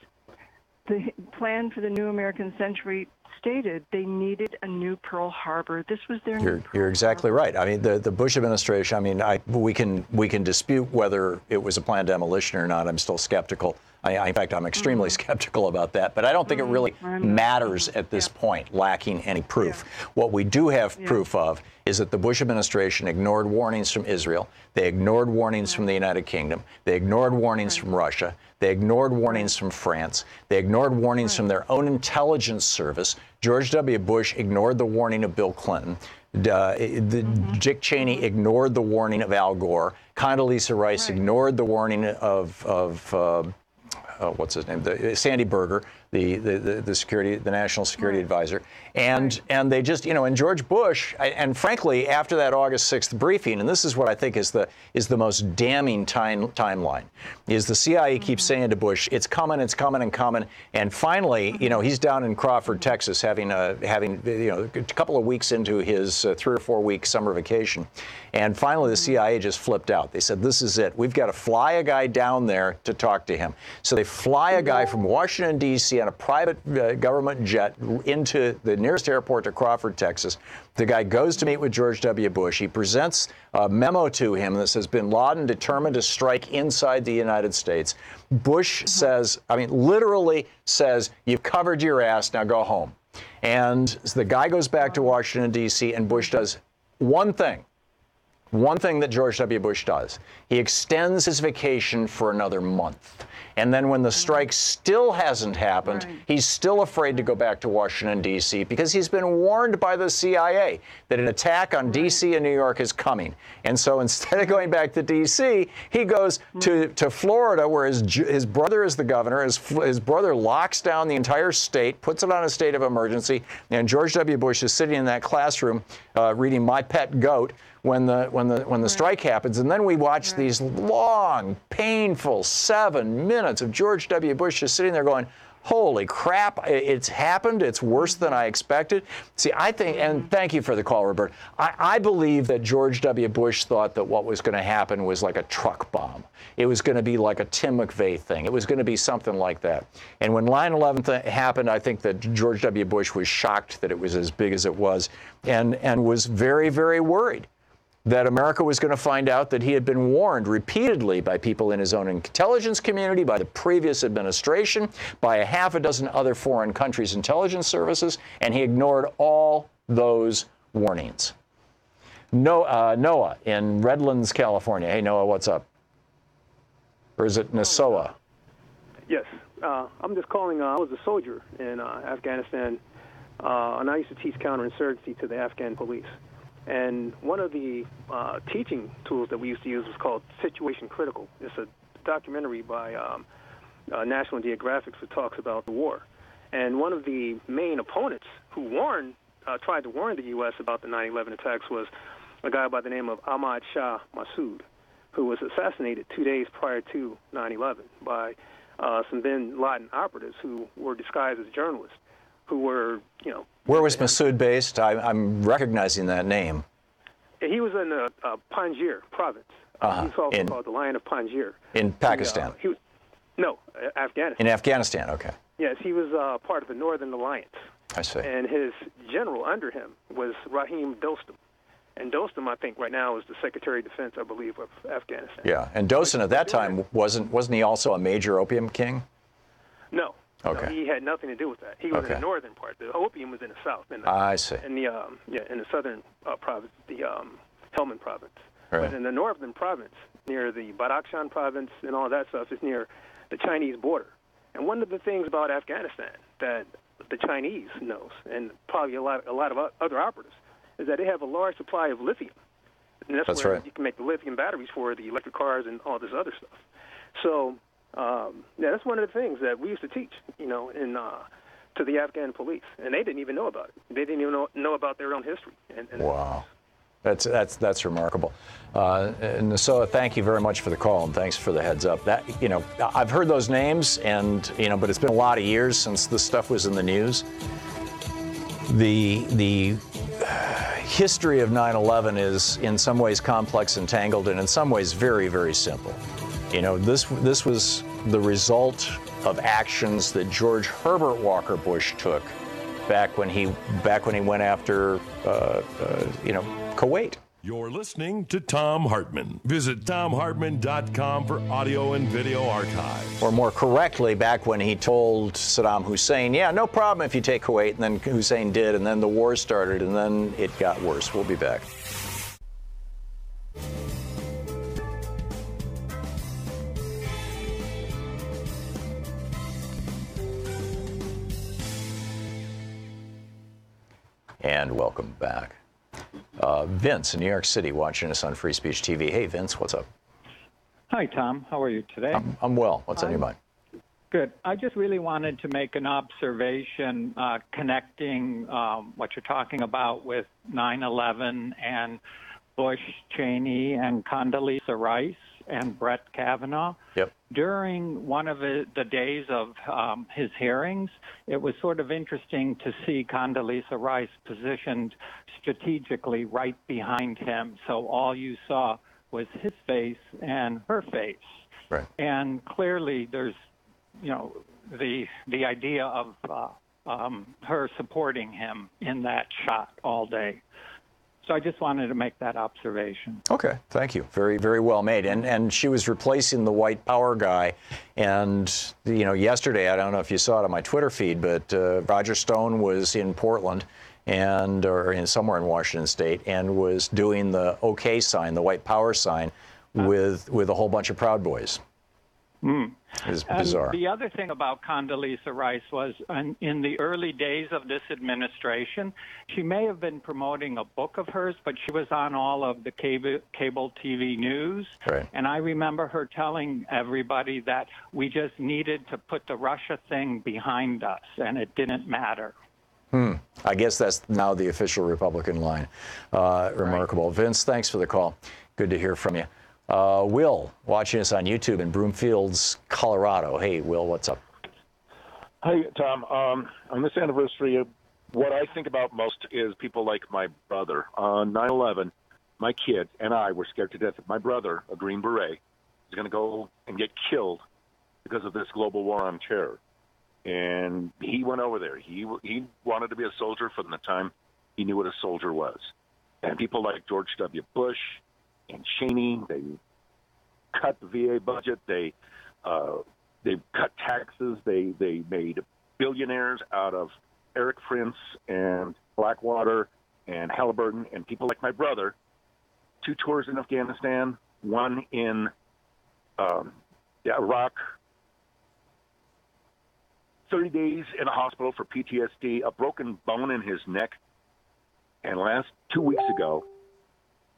the plan for the new American century stated they needed a new Pearl Harbor. This was their new Pearl You're exactly Harbor. right. I mean, the Bush administration, we can dispute whether it was a planned demolition or not. I'm still skeptical. In fact, I'm extremely skeptical about that, but I don't think it really matters at this point, lacking any proof. Yeah. What we do have proof of is that the Bush administration ignored warnings from Israel. They ignored warnings from the United Kingdom. They ignored warnings from Russia. They ignored warnings from France. They ignored warnings from their own intelligence service. George W. Bush ignored the warning of Bill Clinton. Dick Cheney ignored the warning of Al Gore. Condoleezza Rice ignored the warning of what's his name? Sandy Berger, the national security advisor, and they just, and George Bush, and frankly, after that August 6th briefing, and this is what I think is the most damning timeline, is the CIA keeps saying to Bush, it's coming, and finally, he's down in Crawford, Texas, having a couple of weeks into his 3 or 4 week summer vacation, and finally the CIA just flipped out. They said, this is it. We've got to fly a guy down there to talk to him. So they fly a guy from Washington, D.C. on a private government jet into the nearest airport to Crawford, Texas. The guy goes to meet with George W. Bush. He presents a memo to him that says, bin Laden determined to strike inside the United States. Bush says, literally says, you've covered your ass, now go home. And the guy goes back to Washington, D.C., and Bush does one thing that George W. Bush does. He extends his vacation for another month. And then when the strike still hasn't happened, he's still afraid to go back to Washington, D.C., because he's been warned by the CIA that an attack on D.C. and New York is coming. And so instead of going back to D.C., he goes to Florida, where his brother is the governor. His brother locks down the entire state, puts it on a state of emergency, and George W. Bush is sitting in that classroom reading My Pet Goat when the strike happens. And then we watch these long, painful 7 minutes of George W. Bush just sitting there going, holy crap, it's happened. It's worse than I expected. See, I think, and thank you for the call, Robert, I believe that George W. Bush thought that what was going to happen was like a truck bomb. It was going to be like a Tim McVeigh thing. It was going to be something like that. And when 9/11 happened, I think that George W. Bush was shocked that it was as big as it was, and was very, very worried that America was going to find out that he had been warned repeatedly by people in his own intelligence community, by the previous administration, by a half a dozen other foreign countries' intelligence services, and he ignored all those warnings. Noah in Redlands, California. Hey, Noah, what's up? Or is it Nassau? Yes. I'm just calling. I was a soldier in Afghanistan, and I used to teach counterinsurgency to the Afghan police. And one of the teaching tools that we used to use was called Situation Critical. It's a documentary by National Geographic that talks about the war. And one of the main opponents who tried to warn the U.S. about the 9/11 attacks was a guy by the name of Ahmad Shah Massoud, who was assassinated 2 days prior to 9/11 by some bin Laden operatives who were disguised as journalists, who were, Where was Massoud based? I'm recognizing that name. He was in Panjshir province. He's also called the Lion of Panjshir. In Pakistan? Afghanistan. In Afghanistan, okay. Yes, he was part of the Northern Alliance. I see. And his general under him was Rahim Dostum. And Dostum, I think, right now is the Secretary of Defense, I believe, of Afghanistan. Yeah, and Dostum at that time wasn't he also a major opium king? No. Okay. No, he had nothing to do with that. He was in the northern part. The opium was in the south. I see. In the southern province, the Helmand province. Right. But in the northern province, near the Badakhshan province and all that stuff, is near the Chinese border. And one of the things about Afghanistan that the Chinese knows, and probably a lot of other operatives, is that they have a large supply of lithium. And that's where right. you can make the lithium batteries for the electric cars and all this other stuff. So, that's one of the things that we used to teach, to the Afghan police, and they didn't even know about it. They didn't even know about their own history. Wow, that's remarkable. And so, thank you very much for the call, and thanks for the heads up. That I've heard those names, and but it's been a lot of years since this stuff was in the news. The history of 9/11 is in some ways complex and tangled, and in some ways very, very simple. This was the result of actions that George Herbert Walker Bush took back when he went after Kuwait. You're listening to Thom Hartmann. Visit thomhartmann.com for audio and video archive. Or more correctly, back when he told Saddam Hussein, yeah, no problem if you take Kuwait, and then Hussein did, and then the war started, and then it got worse. We'll be back. And welcome back. Vince in New York City watching us on Free Speech TV. Hey, Vince, what's up? Hi, Tom. How are you today? I'm well. What's on your mind? Good. I just really wanted to make an observation connecting what you're talking about with 9/11 and Bush, Cheney, and Condoleezza Rice and Brett Kavanaugh. Yep. During one of the days of his hearings, it was sort of interesting to see Condoleezza Rice positioned strategically right behind him. So all you saw was his face and her face. Right. And clearly there's, the idea of her supporting him in that shot all day. So I just wanted to make that observation. Okay, thank you. Very, very well made. And she was replacing the white power guy. And, yesterday, I don't know if you saw it on my Twitter feed, but Roger Stone was in Portland or somewhere in Washington State and was doing the OK sign, the white power sign, with a whole bunch of Proud Boys. It's bizarre. And the other thing about Condoleezza Rice was in the early days of this administration, she may have been promoting a book of hers, but she was on all of the cable TV news. Right. And I remember her telling everybody that we just needed to put the Russia thing behind us, and it didn't matter. I guess that's now the official Republican line. Remarkable. Right. Vince, thanks for the call. Good to hear from you. Will, watching us on YouTube in Broomfields, Colorado. Hey, Will, what's up? Hi, Tom. On this anniversary, what I think about most is people like my brother. On 9/11, my kid and I were scared to death that my brother, a Green Beret, was going to go and get killed because of this global war on terror. And he went over there. He wanted to be a soldier from the time he knew what a soldier was. And people like George W. Bush and Cheney, they cut the VA budget. They cut taxes. They made billionaires out of Eric Prince and Blackwater and Halliburton and people like my brother. 2 tours in Afghanistan, 1 in Iraq, 30 days in a hospital for PTSD, a broken bone in his neck. And last 2 weeks ago,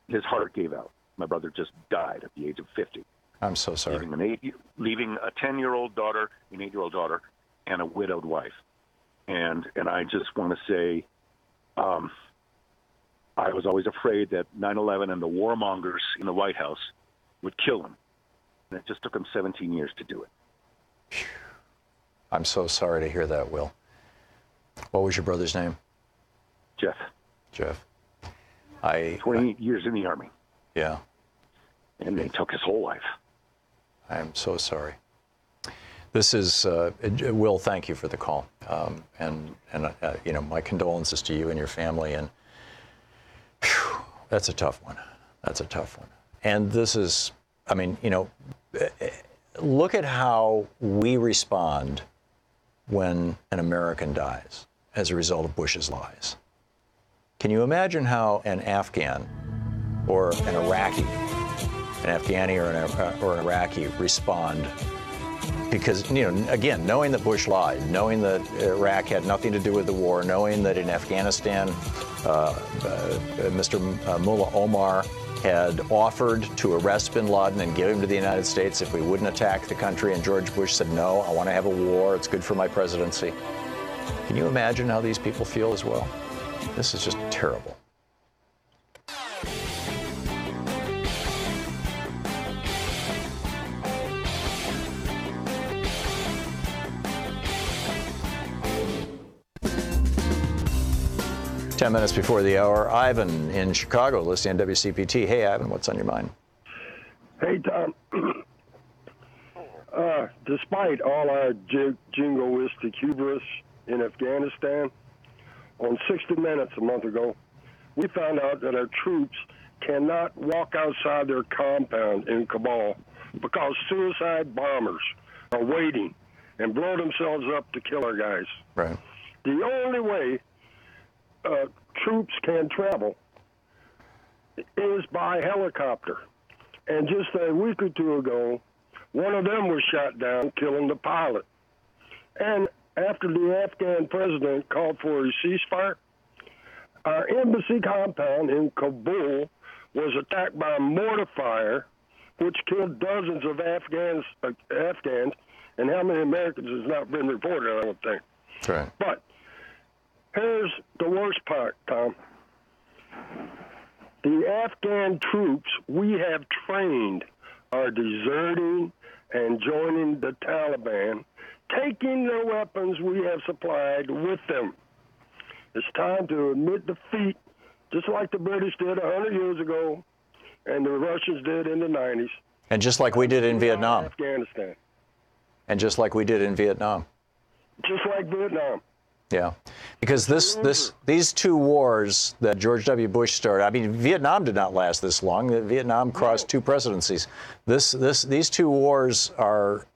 his heart gave out. My brother just died at the age of 50. I'm so sorry. Leaving a 10-year-old daughter, an 8-year-old daughter, and a widowed wife. And I just want to say, I was always afraid that 9/11 and the warmongers in the White House would kill him. And it just took him 17 years to do it. I'm so sorry to hear that, Will. What was your brother's name? Jeff. Jeff. 28 years in the Army. Yeah. And they took his whole life. I'm so sorry. This is, Will, thank you for the call. And you know, my condolences to you and your family. And whew, that's a tough one. That's a tough one. And this is, I mean, you know, look at how we respond when an American dies as a result of Bush's lies. Can you imagine how an Afghan or an Iraqi, an Afghani or an Iraqi respond? Because, you know, again, knowing that Bush lied, knowing that Iraq had nothing to do with the war, knowing that in Afghanistan, Mr. Mullah Omar had offered to arrest bin Laden and give him to the United States if we wouldn't attack the country, and George Bush said, no, I want to have a war, it's good for my presidency. Can you imagine how these people feel as well? This is just terrible. Ten minutes before the hour, Ivan in Chicago, listening on WCPT. Hey, Ivan, what's on your mind? Hey, Tom. Despite all our jingoistic hubris in Afghanistan, on 60 Minutes a month ago, we found out that our troops cannot walk outside their compound in Kabul because suicide bombers are waiting and blow themselves up to kill our guys. Right. The only way troops can travel is by helicopter. And just a week or two ago, one of them was shot down, killing the pilot. And after the Afghan president called for a ceasefire, our embassy compound in Kabul was attacked by a mortar fire, which killed dozens of Afghans, and how many Americans has not been reported, I don't think. Right. But here's the worst part, Tom. The Afghan troops we have trained are deserting and joining the Taliban, taking the weapons we have supplied with them. It's time to admit defeat, just like the British did 100 years ago and the Russians did in the 90s. And just like we did in Vietnam. Afghanistan. And just like we did in Vietnam. Just like Vietnam. Yeah, because these two wars that George W. Bush started, I mean, Vietnam did not last this long. Vietnam crossed two presidencies. These two wars are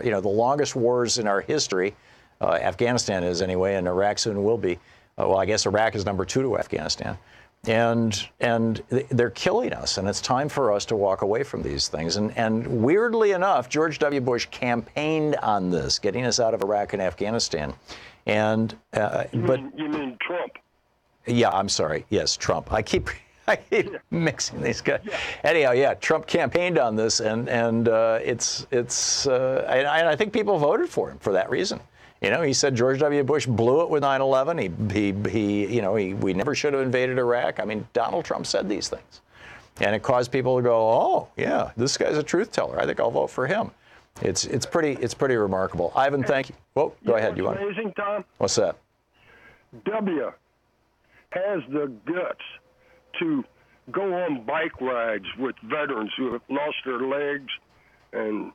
you know, the longest wars in our history. Afghanistan is anyway, and Iraq soon will be. Well, I guess Iraq is number 2 to Afghanistan. And they're killing us, and it's time for us to walk away from these things. And weirdly enough, George W. Bush campaigned on this, getting us out of Iraq and Afghanistan. And you mean Trump? Yeah, I'm sorry. Yes, Trump. I keep mixing these guys. Yeah. Anyhow, yeah, Trump campaigned on this, and it's I think people voted for him for that reason. You know, he said George W. Bush blew it with 9/11. We never should have invaded Iraq. I mean, Donald Trump said these things, and it caused people to go, oh yeah, this guy's a truth teller. I think I'll vote for him. It's pretty remarkable. Ivan, thank you. Well, go ahead. You want? Amazing, Tom. What's that? W has the guts to go on bike rides with veterans who have lost their legs and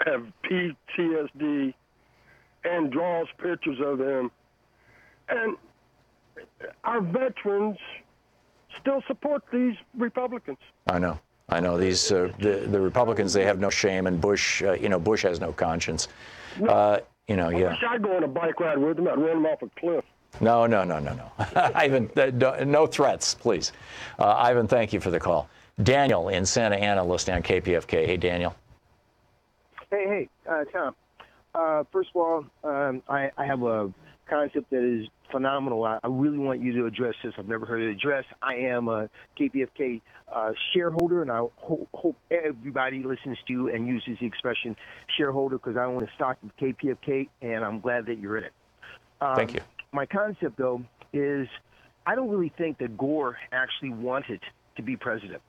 have PTSD, and draws pictures of them. And our veterans still support these Republicans. I know. These the Republicans, they have no shame, and Bush, Bush has no conscience. I wish I'd go on a bike ride with him. I'd run him off a cliff. No. Ivan, no threats, please. Ivan, thank you for the call. Daniel in Santa Ana, listening on KPFK. Hey, Daniel. Hey, Tom. First of all, I have a concept that is phenomenal. I really want you to address this. I've never heard it addressed. I am a KPFK shareholder, and I hope everybody listens to and uses the expression shareholder, because I own a stock of KPFK, and I'm glad that you're in it. Thank you. My concept, though, is I don't really think that Gore actually wanted to be president.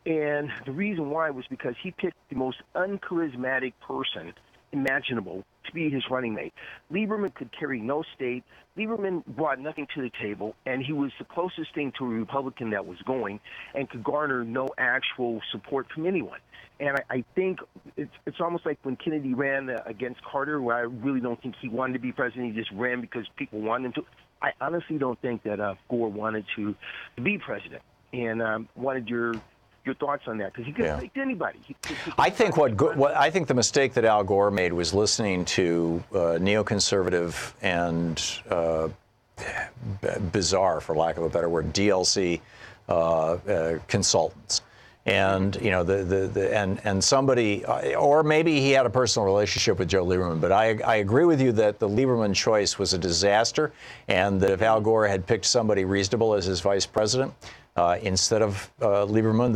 And the reason why was because he picked the most uncharismatic person imaginable to be his running mate. Lieberman could carry no state. Lieberman brought nothing to the table, and he was the closest thing to a Republican that was going and could garner no actual support from anyone. And I think it's almost like when Kennedy ran against Carter, where I really don't think he wanted to be president. He just ran because people wanted him to. I honestly don't think that Gore wanted to be president, and wanted your thoughts on that, because he could have picked anybody. I think I think the mistake that Al Gore made was listening to neoconservative and bizarre, for lack of a better word, DLC consultants. And and somebody, or maybe he had a personal relationship with Joe Lieberman. But I agree with you that the Lieberman choice was a disaster, and that if Al Gore had picked somebody reasonable as his vice president instead of Lieberman,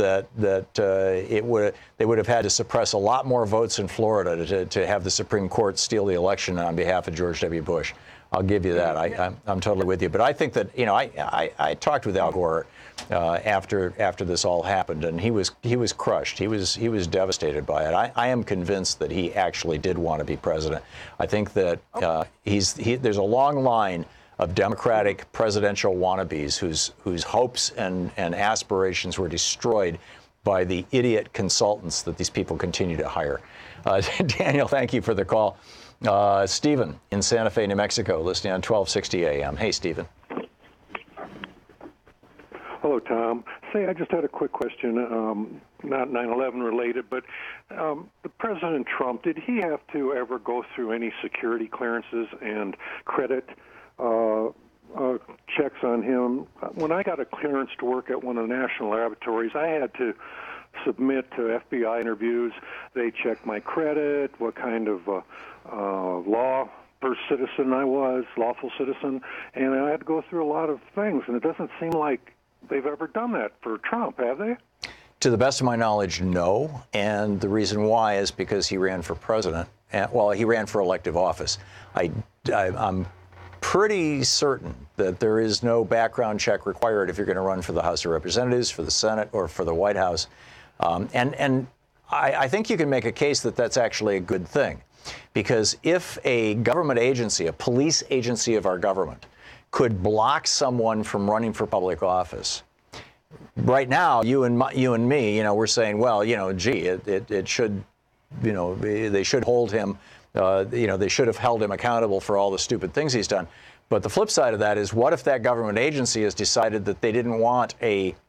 they would have had to suppress a lot more votes in Florida to have the Supreme Court steal the election on behalf of George W. Bush. I'll give you that. I'm totally with you. But I think that I talked with Al Gore after this all happened, and he was crushed. He was devastated by it. I am convinced that he actually did want to be president. I think that there's a long line of Democratic presidential wannabes whose hopes and aspirations were destroyed by the idiot consultants that these people continue to hire. Daniel, thank you for the call. Stephen in Santa Fe, New Mexico, listening on 1260 AM. Hey, Stephen. Hello, Tom. Say, I just had a quick question, not 9/11 related, but the President Trump, did he have to ever go through any security clearances and credit checks on him? When I got a clearance to work at one of the national laboratories, I had to submit to FBI interviews. They checked my credit, what kind of lawful citizen I was, and I had to go through a lot of things, and it doesn't seem like they've ever done that for Trump, have they? To the best of my knowledge, no. And the reason why is because he ran for president. Well, he ran for elective office. I'm pretty certain that there is no background check required if you're going to run for the House of Representatives, for the Senate, or for the White House. And I think you can make a case that that's actually a good thing. Because if a government agency, a police agency of our government, could block someone from running for public office, right now, you and me, we're saying, well, gee, it should, they should hold him, they should have held him accountable for all the stupid things he's done. But the flip side of that is, what if that government agency has decided that they didn't want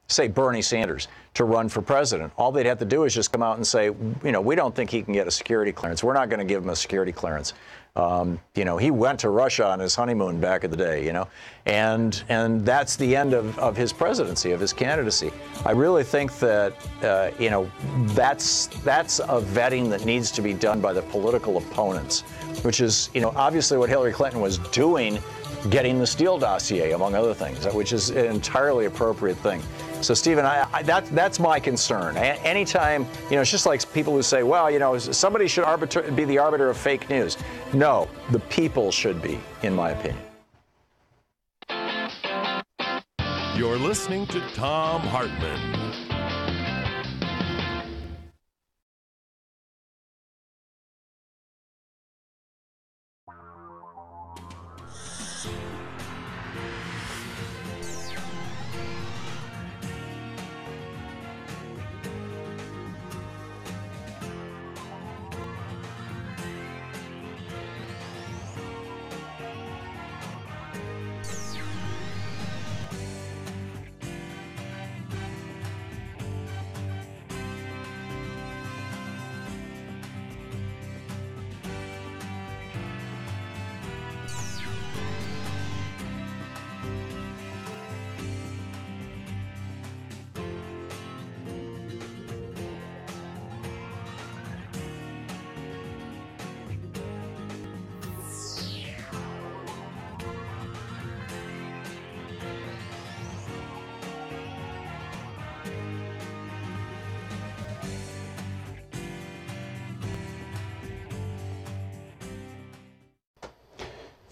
say Bernie Sanders to run for president? All they'd have to do is just come out and say, we don't think he can get a security clearance. We're not going to give him a security clearance. He went to Russia on his honeymoon back in the day, and that's the end of his presidency, of his candidacy. I really think that, that's a vetting that needs to be done by the political opponents, which is, obviously what Hillary Clinton was doing, getting the Steele dossier, among other things, which is an entirely appropriate thing. So, Stephen, that's my concern. Anytime, it's just like people who say, well, somebody should be the arbiter of fake news. No, the people should be, in my opinion. You're listening to Thom Hartmann.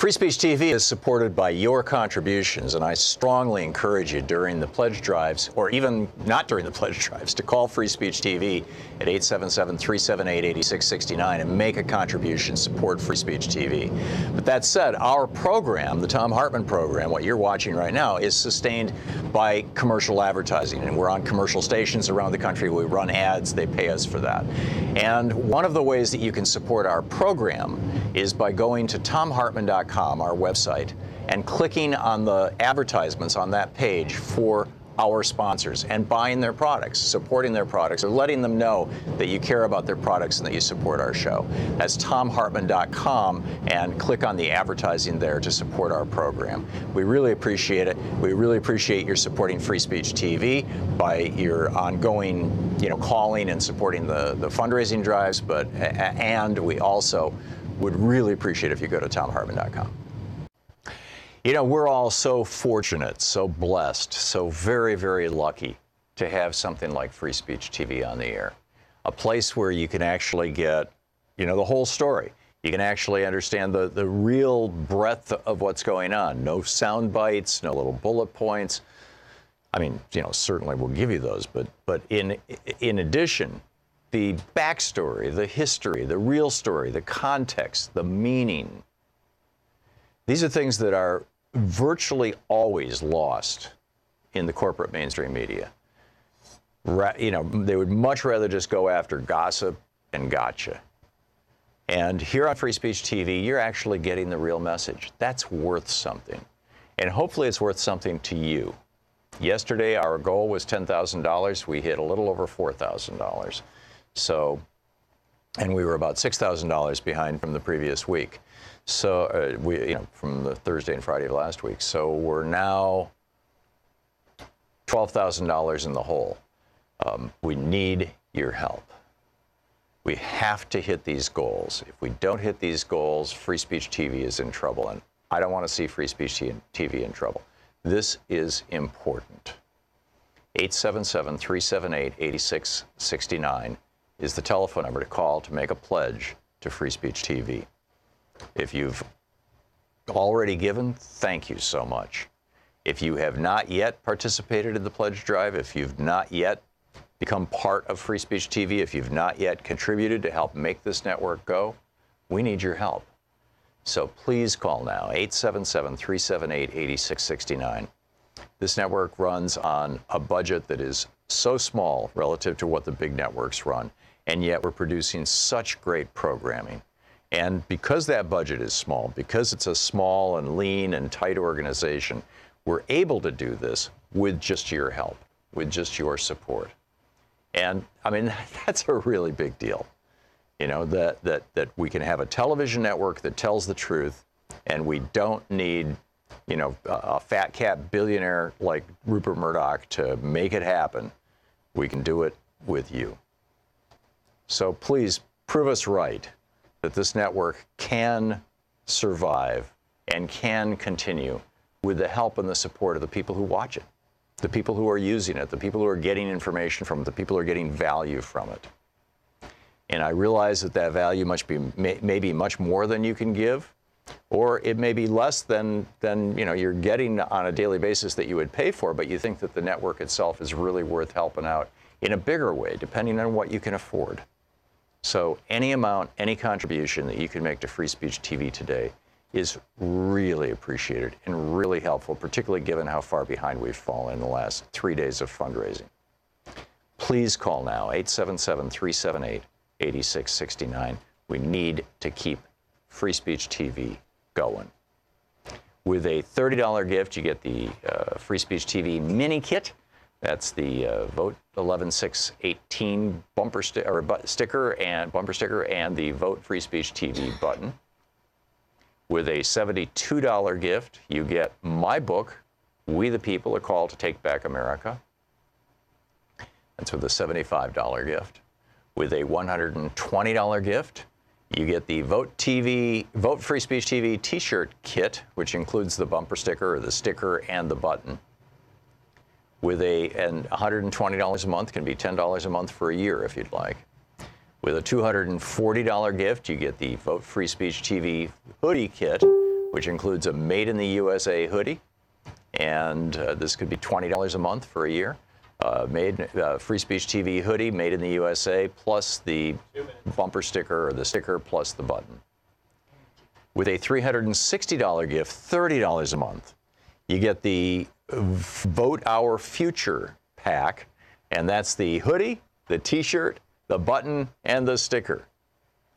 Free Speech TV is supported by your contributions, and I strongly encourage you during the pledge drives, or even not during the pledge drives, to call Free Speech TV at 877-378-8669 and make a contribution, support Free Speech TV. But that said, our program, the Thom Hartmann Program, what you're watching right now, is sustained by commercial advertising, and we're on commercial stations around the country. We run ads, they pay us for that. And one of the ways that you can support our program is by going to thomhartmann.com, our website, and clicking on the advertisements on that page for our sponsors and buying their products, supporting their products, or letting them know that you care about their products and that you support our show. That's thomhartmann.com, and click on the advertising there to support our program. We really appreciate it. We really appreciate your supporting Free Speech TV by your ongoing, calling and supporting the fundraising drives, and we also would really appreciate if you go to thomhartmann.com. We're all so fortunate, so blessed, so very, very lucky to have something like Free Speech TV on the air. A place where you can actually get, the whole story. You can actually understand the real breadth of what's going on. No sound bites, no little bullet points. I mean, certainly we'll give you those, but in addition, the backstory, the history, the real story, the context, the meaning. These are things that are virtually always lost in the corporate mainstream media. They would much rather just go after gossip and gotcha. And here on Free Speech TV, you're actually getting the real message. That's worth something. And hopefully it's worth something to you. Yesterday, our goal was $10,000. We hit a little over $4,000. So, and we were about $6,000 behind from the previous week. So from the Thursday and Friday of last week. So we're now $12,000 in the hole. We need your help. We have to hit these goals. If we don't hit these goals, Free Speech TV is in trouble, and I don't want to see Free Speech TV in trouble. This is important. 877-378-8669 is the telephone number to call to make a pledge to Free Speech TV. If you've already given, thank you so much. If you have not yet participated in the pledge drive, if you've not yet become part of Free Speech TV, if you've not yet contributed to help make this network go, we need your help. So please call now, 877-378-8669. This network runs on a budget that is so small relative to what the big networks run, and yet we're producing such great programming. And because that budget is small, because it's a small and lean and tight organization, we're able to do this with just your help, with just your support. And I mean, that's a really big deal. That we can have a television network that tells the truth, and we don't need, a fat cat billionaire like Rupert Murdoch to make it happen. We can do it with you. So please prove us right that this network can survive and can continue with the help and the support of the people who watch it, the people who are using it, the people who are getting information from it, the people who are getting value from it. And I realize that value may be much more than you can give, or it may be less than you're getting on a daily basis that you would pay for, but you think that the network itself is really worth helping out in a bigger way, depending on what you can afford. So any amount, any contribution that you can make to Free Speech TV today is really appreciated and really helpful, particularly given how far behind we've fallen in the last 3 days of fundraising. Please call now, 877-378-8669. We need to keep Free Speech TV going. With a $30 gift, you get the Free Speech TV mini kit. That's the Vote 11618 sticker and the Vote Free Speech TV button. With a $72 gift, you get my book, We the People, A Call to Take Back America. That's with a $75 gift. With a $120 gift, you get the Vote Free Speech TV t-shirt kit, which includes the bumper sticker or the sticker and the button. With $120 a month, can be $10 a month for a year if you'd like. With a $240 gift, you get the Vote Free Speech TV hoodie kit which includes a Made in the USA hoodie, and this could be $20 a month for a year. Free Speech TV hoodie, Made in the USA, plus the bumper sticker or the sticker plus the button. With a $360 gift, $30 a month, you get the Vote Our Future pack, and that's the hoodie, the t-shirt, the button, and the sticker,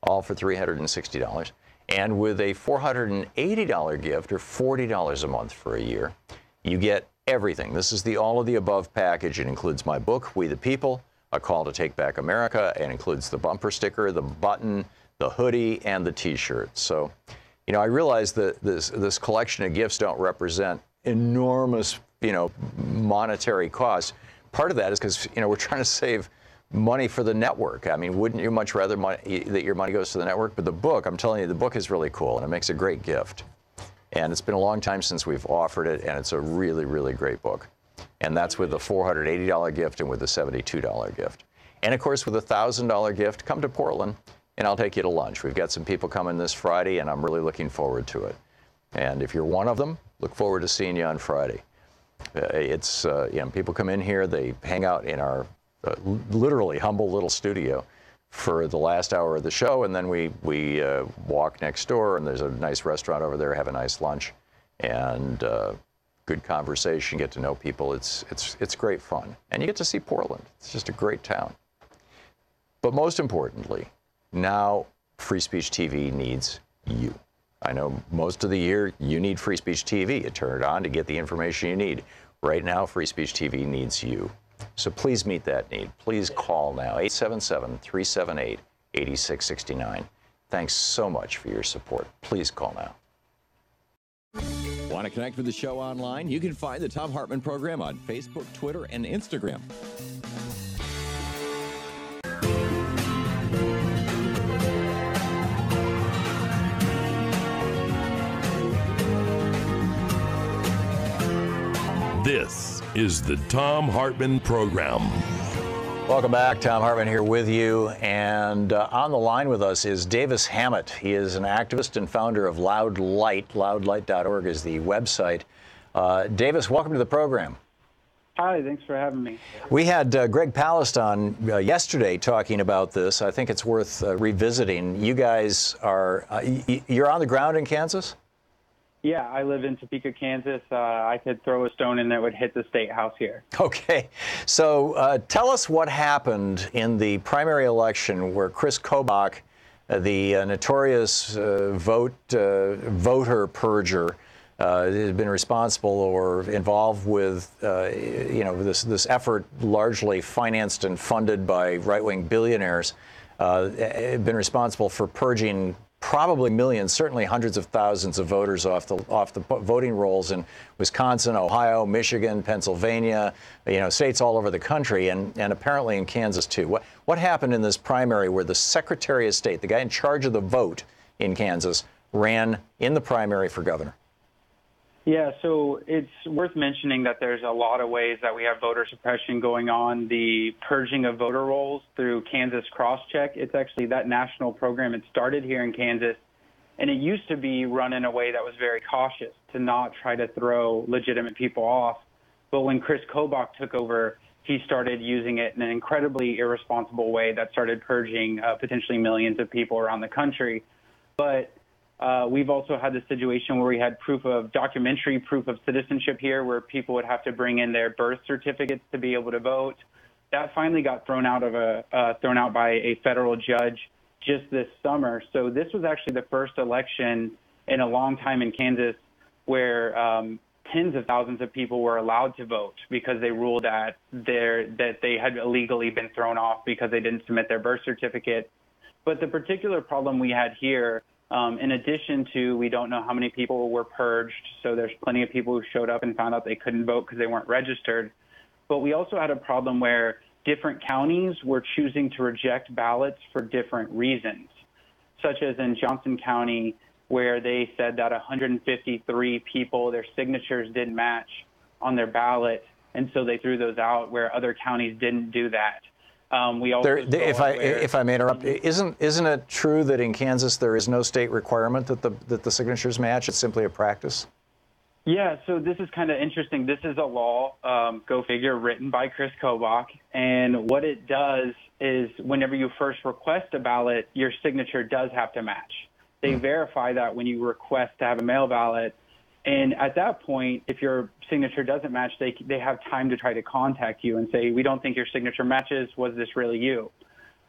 all for $360. And with a $480 gift, or $40 a month for a year, you get everything. This is the all of the above package. It includes my book, We the People, A Call to Take Back America. It includes the bumper sticker, the button, the hoodie, and the t-shirt. So, you know, I realize that this collection of gifts don't represent enormous, you know, monetary costs. Part of that is because, you know, we're trying to save money for the network. I mean, wouldn't you much rather that your money goes to the network? But the book, I'm telling you, the book is really cool, and it makes a great gift. And it's been a long time since we've offered it, and it's a really, really great book. And that's with the $480 gift and with the $72 gift. And of course, with a $1,000 gift, come to Portland, and I'll take you to lunch. We've got some people coming this Friday, and I'm really looking forward to it. And if you're one of them, look forward to seeing you on Friday. You know, people come in here, they hang out in our literally humble little studio for the last hour of the show, and then we walk next door, and there's a nice restaurant over there, have a nice lunch, and good conversation, get to know people. It's great fun, and you get to see Portland. It's just a great town. But most importantly, now Free Speech TV needs you. I know most of the year you need Free Speech TV. You turn it on to get the information you need. Right now, Free Speech TV needs you. So please meet that need. Please call now, 877-378-8669. Thanks so much for your support. Please call now. Want to connect with the show online? You can find the Thom Hartmann Program on Facebook, Twitter, and Instagram. This is the Thom Hartmann Program. Welcome back. Thom Hartmann here with you. And on the line with us is Davis Hammett. He is an activist and founder of Loud Light. Loudlight.org is the website. Davis, welcome to the program. Hi, thanks for having me. We had Greg Palast on yesterday talking about this. I think it's worth revisiting. You guys are, you're on the ground in Kansas? Yeah, I live in Topeka, Kansas. I could throw a stone and it would hit the State House here. Okay. So tell us what happened in the primary election where Chris Kobach, the notorious voter purger, has been responsible or involved with, you know, this effort largely financed and funded by right-wing billionaires, been responsible for purging probably millions, certainly hundreds of thousands of voters off the voting rolls in Wisconsin, Ohio, Michigan, Pennsylvania, you know, states all over the country, and apparently in Kansas too. What happened in this primary where the Secretary of State, the guy in charge of the vote in Kansas, ran in the primary for governor? Yeah, so it's worth mentioning that there's a lot of ways that we have voter suppression going on. The purging of voter rolls through Kansas Crosscheck, it's actually that national program. It started here in Kansas, and it used to be run in a way that was very cautious to not try to throw legitimate people off. But when Chris Kobach took over, he started using it in an incredibly irresponsible way that started purging potentially millions of people around the country. But we've also had the situation where we had documentary proof of citizenship here, where people would have to bring in their birth certificates to be able to vote. That finally got thrown out by a federal judge just this summer. So this was actually the first election in a long time in Kansas where tens of thousands of people were allowed to vote because they ruled that they had illegally been thrown off because they didn't submit their birth certificate. But the particular problem we had here, in addition to we don't know how many people were purged, so there's plenty of people who showed up and found out they couldn't vote because they weren't registered. But we also had a problem where different counties were choosing to reject ballots for different reasons, such as in Johnson County, where they said that 153 people, their signatures didn't match on their ballot, and so they threw those out, where other counties didn't do that. We also if I may interrupt, isn't it true that in Kansas there is no state requirement that the signatures match? It's simply a practice. Yeah, so this is kind of interesting. This is a law, go figure, written by Chris Kobach. And what it does is whenever you first request a ballot, your signature does have to match. They verify that when you request to have a mail ballot. And at that point, if your signature doesn't match, they have time to try to contact you and say, we don't think your signature matches. Was this really you?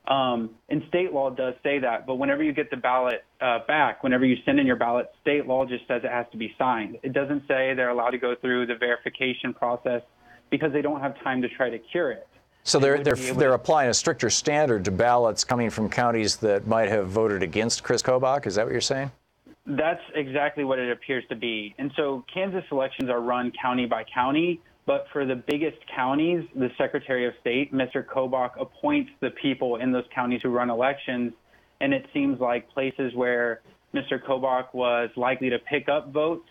And state law does say that, but whenever you get the ballot back, whenever you send in your ballot, state law just says it has to be signed. It doesn't say they're allowed to go through the verification process because they don't have time to try to cure it. So they're applying a stricter standard to ballots coming from counties that might have voted against Chris Kobach. Is that what you're saying? That's exactly what it appears to be. And so Kansas elections are run county by county. But for the biggest counties, the Secretary of State, Mr. Kobach, appoints the people in those counties who run elections. And it seems like places where Mr. Kobach was likely to pick up votes,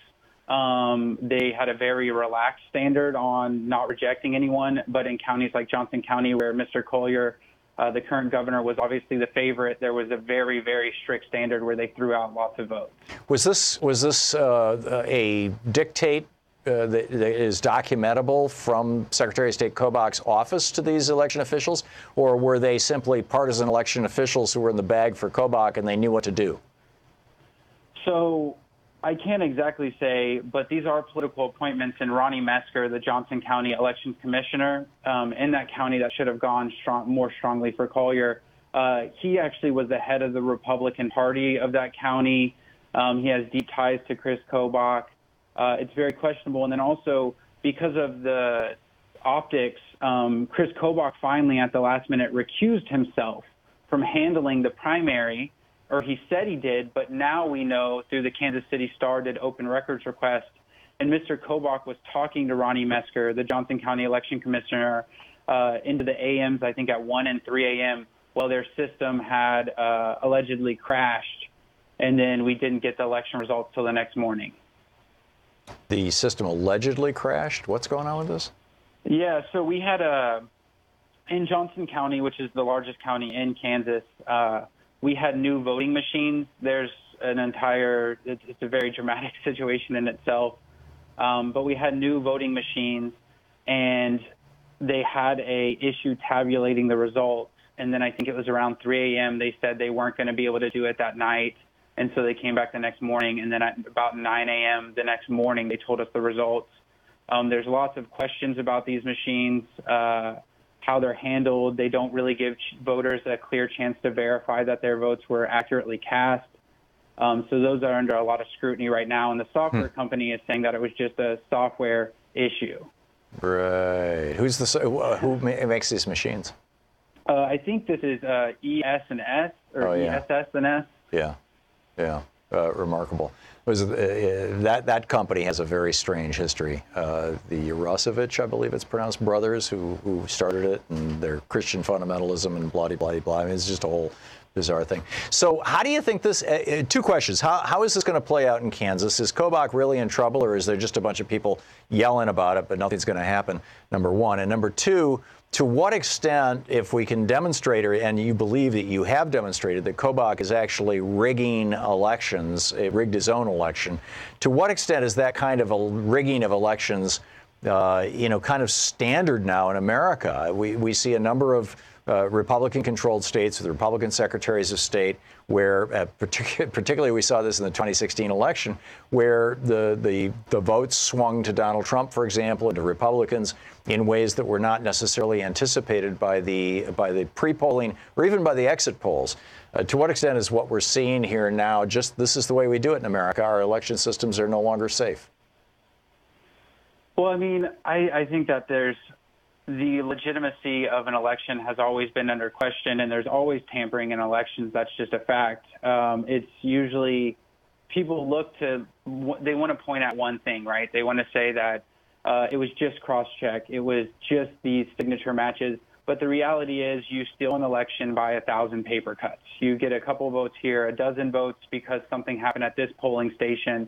they had a very relaxed standard on not rejecting anyone. But in counties like Johnson County, where Mr. Collier, the current governor, was obviously the favorite, there was a very, very strict standard where they threw out lots of votes. Was this a dictate that is documentable from Secretary of State Kobach's office to these election officials, or were they simply partisan election officials who were in the bag for Kobach and they knew what to do? So I can't exactly say, but these are political appointments, and Ronnie Metzger, the Johnson County Elections Commissioner, in that county that should have gone more strongly for Collier, he actually was the head of the Republican Party of that county. He has deep ties to Chris Kobach. It's very questionable. And then also, because of the optics, Chris Kobach finally at the last minute recused himself from handling the primary, or he said he did, but now we know through the Kansas City Star did open records request, and Mr. Kobach was talking to Ronnie Metzger, the Johnson County Election Commissioner, into the AMs, I think at 1 and 3 a.m., while their system had allegedly crashed, and then we didn't get the election results till the next morning. The system allegedly crashed? What's going on with this? Yeah, so we had in Johnson County, which is the largest county in Kansas, we had new voting machines. There's it's a very dramatic situation in itself. But we had new voting machines, and they had a issue tabulating the results. And then I think it was around 3 a.m. they said they weren't going to be able to do it that night. And so they came back the next morning, and then at about 9 a.m. the next morning, they told us the results. There's lots of questions about these machines, how they're handled. They don't really give voters a clear chance to verify that their votes were accurately cast. So those are under a lot of scrutiny right now, and the software company is saying that it was just a software issue. Right. Who makes these machines? I think this is ES&S or ESS&S. Yeah. Yeah, remarkable. That company has a very strange history. The Yarosevich, I believe it's pronounced, brothers who started it, and their Christian fundamentalism and blah, blah, blah. I mean, it's just a whole bizarre thing. So how do you think this, two questions. How is this going to play out in Kansas? Is Kobach really in trouble, or is there just a bunch of people yelling about it, but nothing's going to happen, number one? And number two, to what extent, if we can demonstrate, and you believe that you have demonstrated that Kobach is actually rigging elections, rigged his own election, to what extent is that kind of a rigging of elections, kind of standard now in America? We see a number of Republican-controlled states with Republican secretaries of state where, particularly we saw this in the 2016 election, where the votes swung to Donald Trump, for example, and to Republicans in ways that were not necessarily anticipated by the pre-polling or even by the exit polls. To what extent is what we're seeing here now just this is the way we do it in America? Our election systems are no longer safe. Well, I mean, I think that the legitimacy of an election has always been under question, and there's always tampering in elections. That's just a fact. It's usually people they want to point out one thing, right? They want to say that it was just cross-check. It was just these signature matches. But the reality is you steal an election by 1,000 paper cuts. You get a couple votes here, a dozen votes because something happened at this polling station.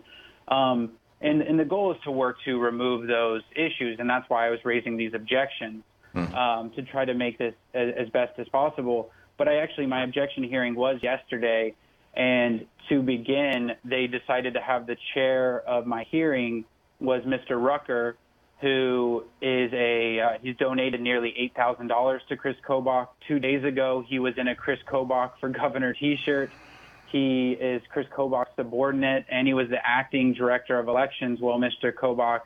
And the goal is to work to remove those issues, and that's why I was raising these objections. to try to make this as best as possible. But my objection hearing was yesterday, and to begin, they decided to have the chair of my hearing was Mr. Rucker, who is he's donated nearly $8,000 to Chris Kobach. 2 days ago, he was in a Chris Kobach for Governor T-shirt. He is Chris Kobach's subordinate, and he was the acting director of elections while Mr. Kobach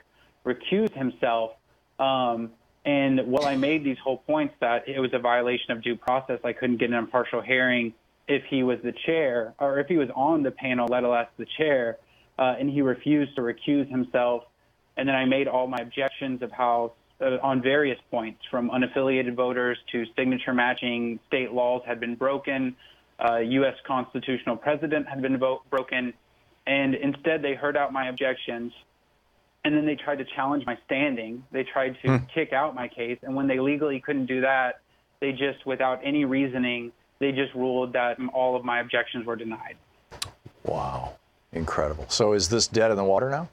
recused himself. And while I made these whole points that it was a violation of due process, I couldn't get an impartial hearing if he was the chair, or if he was on the panel, let alone the chair, and he refused to recuse himself. And then I made all my objections of how, on various points, from unaffiliated voters to signature matching, state laws had been broken, U.S. constitutional precedent had been broken, and instead they heard out my objections. And then they tried to challenge my standing. They tried to kick out my case. And when they legally couldn't do that, they just, without any reasoning, they just ruled that all of my objections were denied. Wow. Incredible. So is this dead in the water now?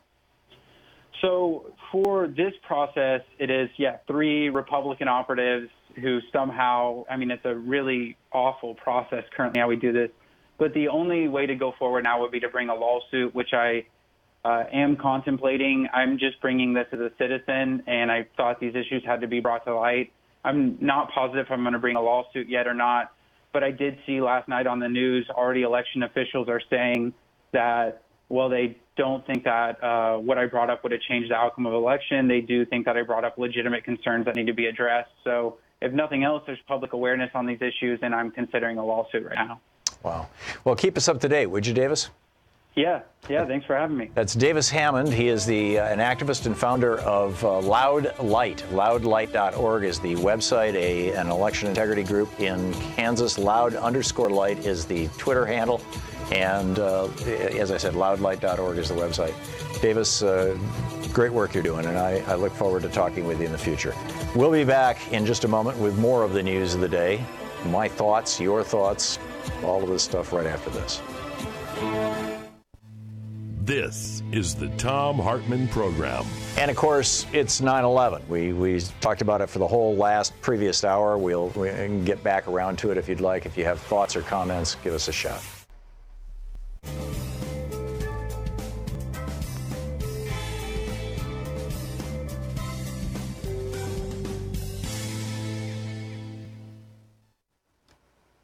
So for this process, it is, 3 Republican operatives who somehow, it's a really awful process currently how we do this. But the only way to go forward now would be to bring a lawsuit, which I am contemplating. I'm just bringing this as a citizen, and I thought these issues had to be brought to light. I'm not positive if I'm going to bring a lawsuit yet or not, but I did see last night on the news already election officials are saying that, well, they don't think that what I brought up would have changed the outcome of the election. They do think that I brought up legitimate concerns that need to be addressed. So if nothing else, there's public awareness on these issues, and I'm considering a lawsuit right now. Wow. Well, keep us up to date, would you, Davis? Yeah, thanks for having me. That's Davis Hammond. He is an activist and founder of Loud Light. Loudlight.org is the website, an election integrity group in Kansas. Loud_light is the Twitter handle. And as I said, loudlight.org is the website. Davis, great work you're doing, and I look forward to talking with you in the future. We'll be back in just a moment with more of the news of the day. My thoughts, your thoughts, all of this stuff right after this. This is the Thom Hartmann Program. And, of course, it's 9/11. We talked about it for the whole previous hour. We can get back around to it if you'd like. If you have thoughts or comments, give us a shout.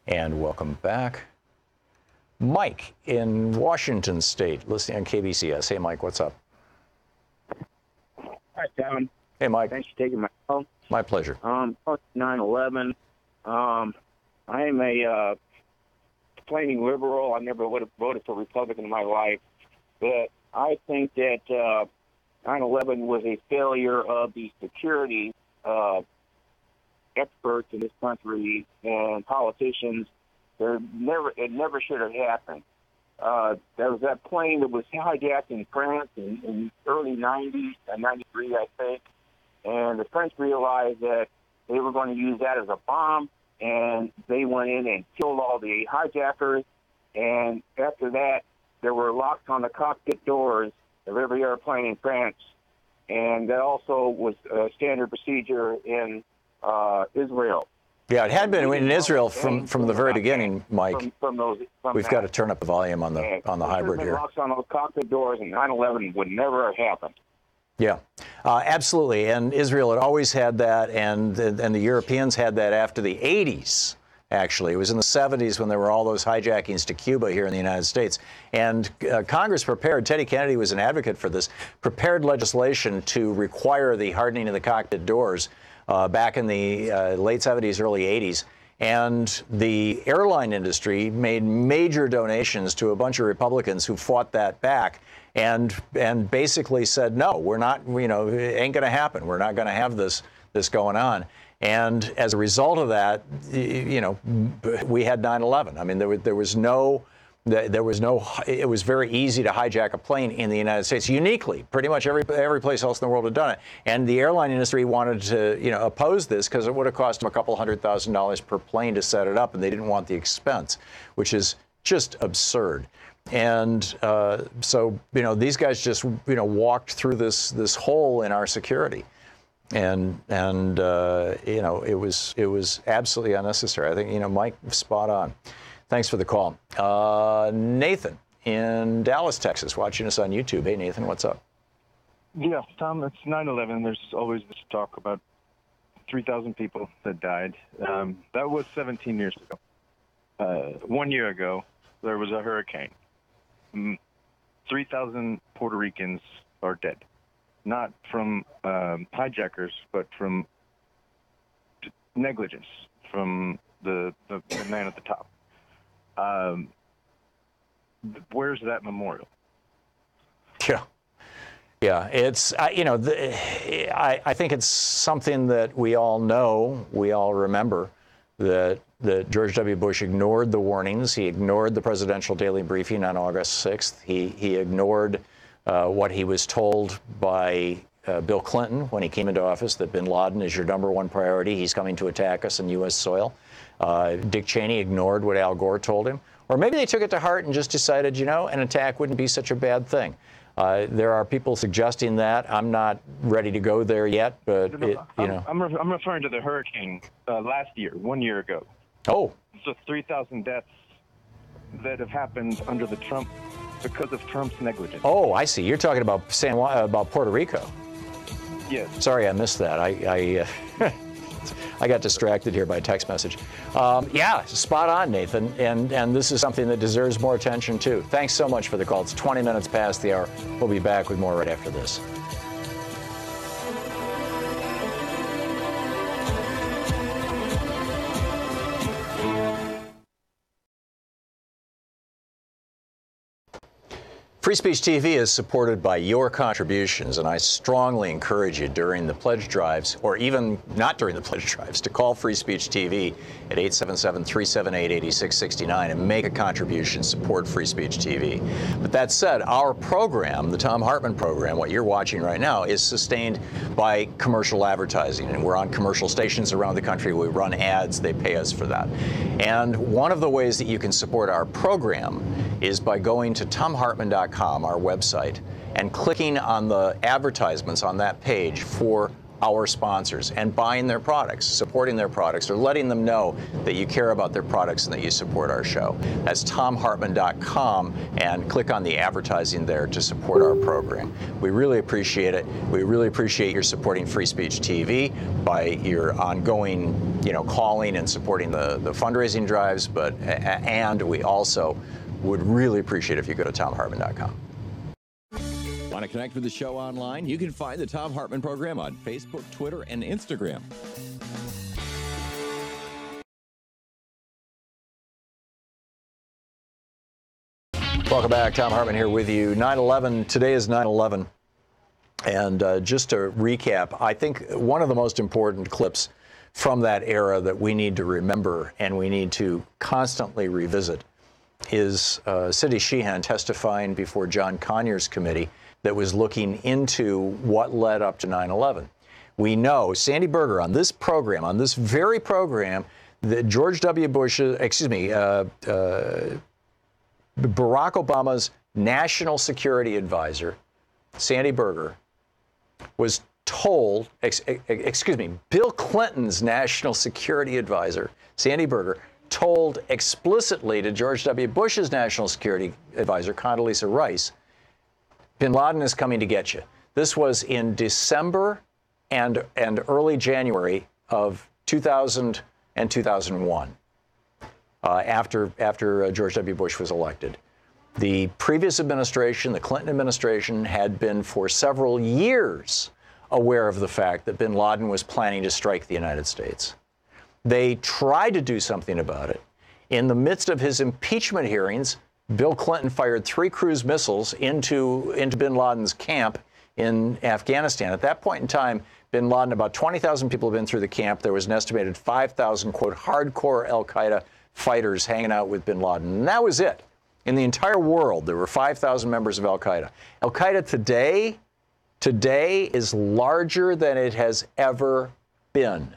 And welcome back. Mike in Washington State, listening on KBCS. Hey, Mike, what's up? Hi, Tom. Hey, Mike. Thanks for taking my call. My pleasure. 9/11. I am a flaming liberal. I never would have voted for Republican in my life, but I think that 9/11 was a failure of the security experts in this country and politicians. It never should have happened. There was that plane that was hijacked in France in early 90s, 93, I think, and the French realized that they were going to use that as a bomb, and they went in and killed all the hijackers, and after that, there were locks on the cockpit doors of every airplane in France, and that also was a standard procedure in Israel. Yeah, it had been in Israel from the very beginning, Mike. We've got to turn up the volume on the hybrid here. Locks on those cockpit doors, and 9/11 would never have happened. Yeah, absolutely. And Israel had always had that, and the Europeans had that after the 80s. Actually, it was in the 70s when there were all those hijackings to Cuba here in the United States. And Congress prepared, Teddy Kennedy was an advocate for this, prepared legislation to require the hardening of the cockpit doors back in the late 70s, early 80s. And the airline industry made major donations to a bunch of Republicans who fought that back and basically said, no, we're not, it ain't going to happen. We're not going to have this going on. And as a result of that, we had 9/11. I mean, it was very easy to hijack a plane in the United States, uniquely. Pretty much every place else in the world had done it. And the airline industry wanted to, oppose this because it would have cost them a couple $100,000 per plane to set it up, and they didn't want the expense, which is just absurd. And so, these guys just, walked through this hole in our security. And you know, it was absolutely unnecessary. I think, you know, Mike, spot on. Thanks for the call. Nathan in Dallas, Texas, watching us on YouTube. Hey, Nathan, what's up? Yeah, Tom, it's 9/11. There's always this talk about 3,000 people that died. That was 17 years ago. 1 year ago, there was a hurricane. 3,000 Puerto Ricans are dead. Not from hijackers, but from negligence from the man at the top. Where's that memorial? Yeah, it's, you know, I think it's something that we all know, we all remember, that George W. Bush ignored the warnings. He ignored the presidential daily briefing on August 6th. He ignored what he was told by Bill Clinton when he came into office, that bin Laden is your #1 priority. He's coming to attack us on U.S. soil. Dick Cheney ignored what Al Gore told him. Or maybe they took it to heart and just decided, you know, an attack wouldn't be such a bad thing. There are people suggesting that. I'm not ready to go there yet, but you know. I'm referring to the hurricane last year, 1 year ago. Oh. So 3,000 deaths that have happened under the Trump, because of Trump's negligence. Oh, I see. You're talking about about Puerto Rico. Yes. Sorry, I missed that. I got distracted here by text message. Yeah, spot on, Nathan. And this is something that deserves more attention, too. Thanks so much for the call. It's 20 minutes past the hour. We'll be back with more right after this. Free Speech TV is supported by your contributions, and I strongly encourage you during the pledge drives, or even not during the pledge drives, to call Free Speech TV at 877-378-8669 and make a contribution, support Free Speech TV. But that said, our program, the Thom Hartmann Program, what you're watching right now, is sustained by commercial advertising, and we're on commercial stations around the country. We run ads. They pay us for that. And one of the ways that you can support our program is by going to thomhartmann.com, our website, and clicking on the advertisements on that page for our sponsors and buying their products, supporting their products, or letting them know that you care about their products and that you support our show. That's thomhartmann.com, and click on the advertising there to support our program. We really appreciate it. We really appreciate your supporting Free Speech TV by your ongoing, you know, calling and supporting the fundraising drives, and we also would really appreciate if you go to thomhartmann.com. Want to connect with the show online? You can find the Thom Hartmann Program on Facebook, Twitter, and Instagram. Welcome back. Thom Hartmann here with you. 9/11. Today is 9/11. And just to recap, I think one of the most important clips from that era that we need to remember and we need to constantly revisit is Cindy Sheehan testifying before John Conyers' committee that was looking into what led up to 9/11. We know Sandy Berger on this program, on this very program, that George W. Bush, Barack Obama's national security advisor, Sandy Berger, was told, Bill Clinton's national security advisor, Sandy Berger, told explicitly to George W. Bush's national security advisor, Condoleezza Rice, bin Laden is coming to get you. This was in December and early January of 2000 and 2001, after George W. Bush was elected. The previous administration, the Clinton administration, had been for several years aware of the fact that bin Laden was planning to strike the United States. They tried to do something about it. In the midst of his impeachment hearings, Bill Clinton fired 3 cruise missiles into bin Laden's camp in Afghanistan. At that point in time, bin Laden, about 20,000 people had been through the camp. There was an estimated 5,000, quote, hardcore al-Qaeda fighters hanging out with bin Laden. And that was it. In the entire world, there were 5,000 members of al-Qaeda. Al-Qaeda today is larger than it has ever been.